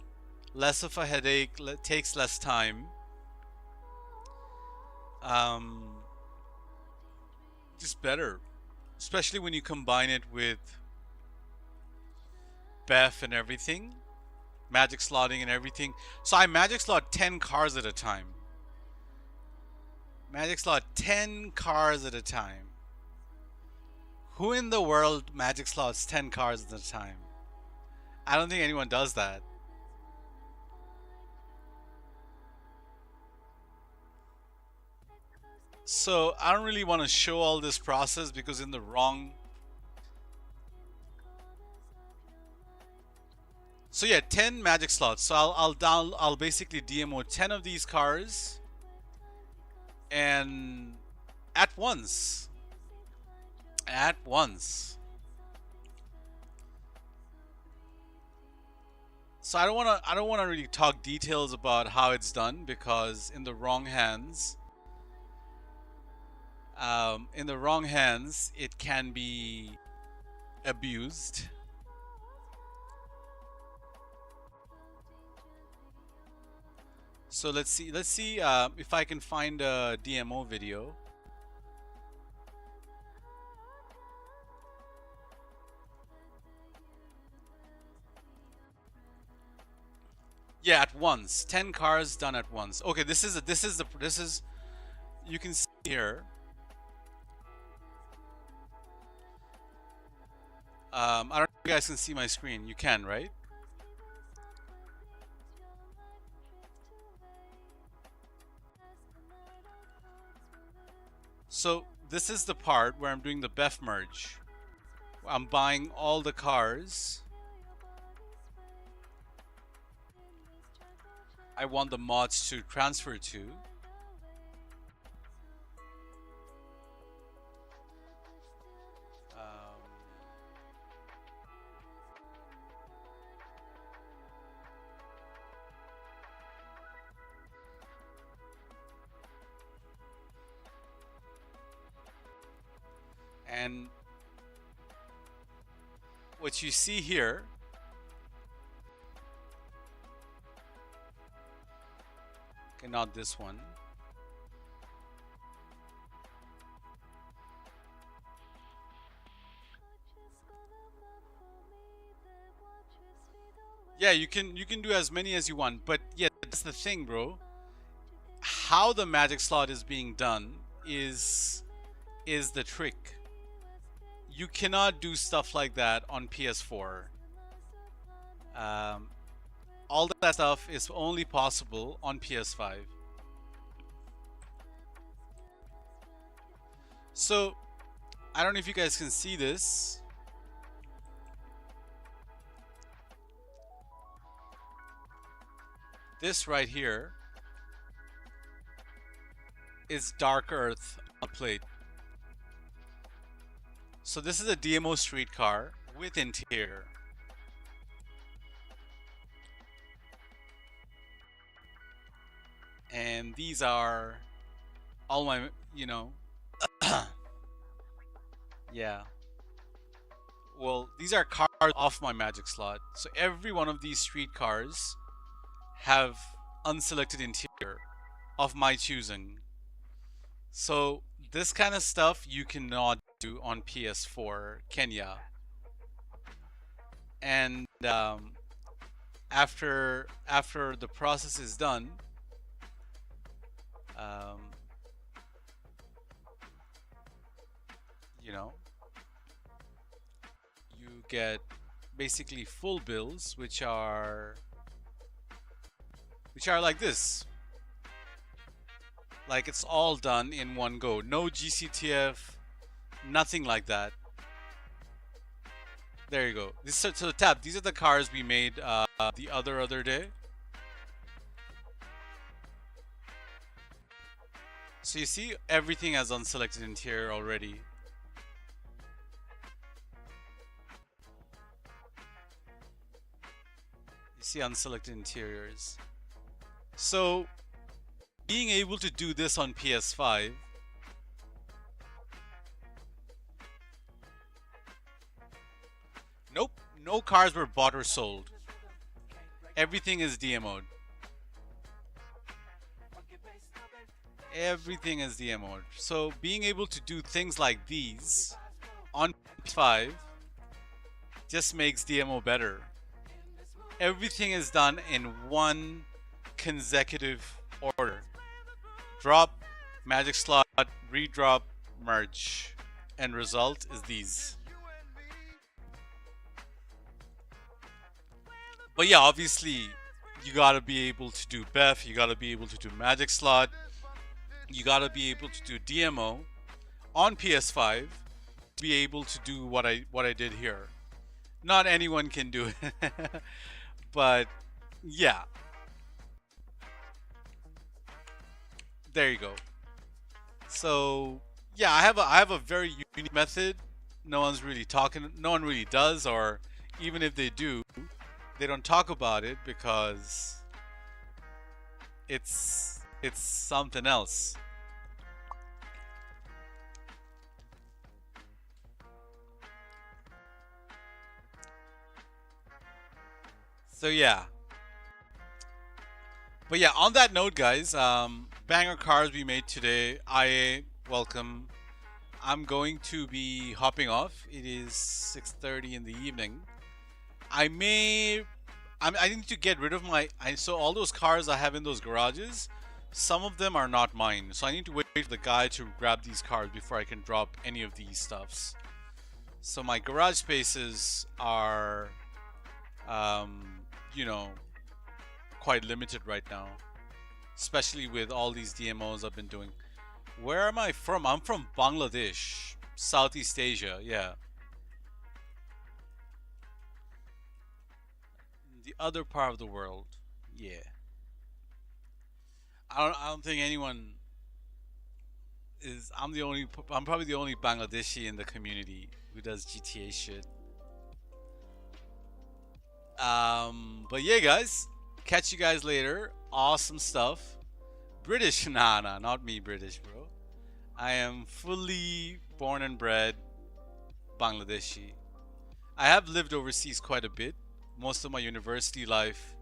Less of a headache, takes less time. Just better. Especially when you combine it with BEF and everything. Magic slotting and everything. So I magic slot 10 cars at a time. Magic slot 10 cars at a time. Who in the world magic slots 10 cars at a time? I don't think anyone does that. So I don't really want to show all this process because in the wrong. So yeah, 10 magic slots. So I'll basically DMO 10 of these cars and at once. At once. So I don't want to really talk details about how it's done because in the wrong hands, it can be abused. So let's see if I can find a DMO video. Yeah, at once. 10 cars done at once. Okay, this is you can see here. I don't know if you guys can see my screen. You can, right? So this is the part where I'm doing the BEF merge. I'm buying all the cars. I want the mods to transfer to. And what you see here okay, not this one. Yeah, you can do as many as you want, but yeah, that's the thing, bro. How the magic slot is being done is the trick. You cannot do stuff like that on PS4. All that stuff is only possible on PS5. So, I don't know if you guys can see this. This right here is Dark Earth the plate. So this is a DMO streetcar with interior. And these are all my, yeah. Well, these are cars off my magic slot. So every one of these streetcars have unselected interior of my choosing. So this kind of stuff you cannot do on PS4 Kenya. And after the process is done, you get basically full bills, which are like this. Like it's all done in one go. No GCTF, nothing like that. There you go. So the tab. These are the cars we made the other day. So you see, everything has unselected interior already. You see unselected interiors. So being able to do this on PS5, nope, no cars were bought or sold. Everything is DMO'd. Everything is DMO'd. So being able to do things like these on PS5 just makes DMO better. Everything is done in one consecutive order. Drop, magic slot, redrop, merge. End result is these. But yeah, obviously you gotta be able to do BEF, you gotta be able to do magic slot, you gotta be able to do DMO on PS5 to be able to do what I did here. Not anyone can do it. But yeah. There you go. So yeah, I have a very unique method. No one really does, or even if they do, they don't talk about it because it's something else. So yeah. But yeah, on that note, guys, banger cars we made today. IA, welcome. I'm going to be hopping off. It is 6:30 in the evening. I need to get rid of so all those cars I have in those garages, some of them are not mine. So I need to wait for the guy to grab these cars before I can drop any of these stuffs. So my garage spaces are, quite limited right now, especially with all these DMOs I've been doing. Where am I from? I'm from Bangladesh, Southeast Asia. Yeah. The other part of the world. Yeah. I don't think anyone is. I'm probably the only Bangladeshi in the community who does GTA shit. But yeah, guys, catch you guys later. Awesome stuff. British? Nah, not me, British, bro. I am fully born and bred Bangladeshi. I have lived overseas quite a bit. Most of my university life,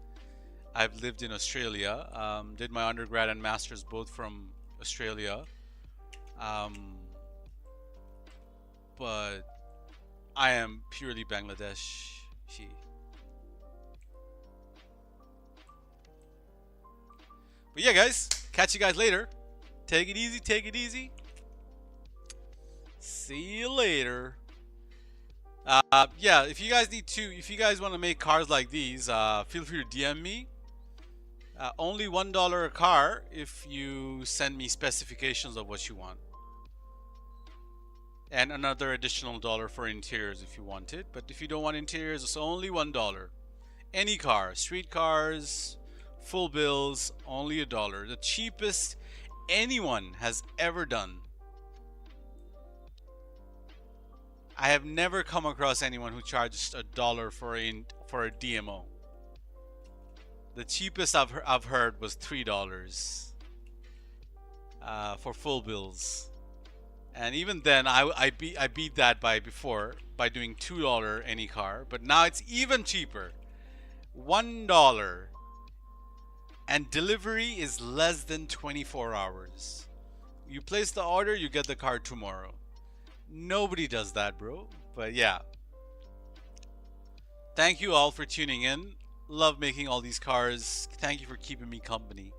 I've lived in Australia. Did my undergrad and masters both from Australia. But I am purely Bangladeshi. But yeah, guys, catch you guys later. Take it easy, take it easy. See you later. Yeah, if you guys want to make cars like these, feel free to DM me. Only $1 a car if you send me specifications of what you want. And another additional $1 for interiors if you want it. But if you don't want interiors, it's only $1. Any car, street cars, full bills, only $1. The cheapest anyone has ever done. I have never come across anyone who charged $1 for a DMO. The cheapest I've heard was $3 for full bills, and even then I beat that by doing $2 any car. But now it's even cheaper, $1, and delivery is less than 24 hours. You place the order, you get the car tomorrow. Nobody does that, bro. But yeah, thank you all for tuning in. Love making all these cars. Thank you for keeping me company.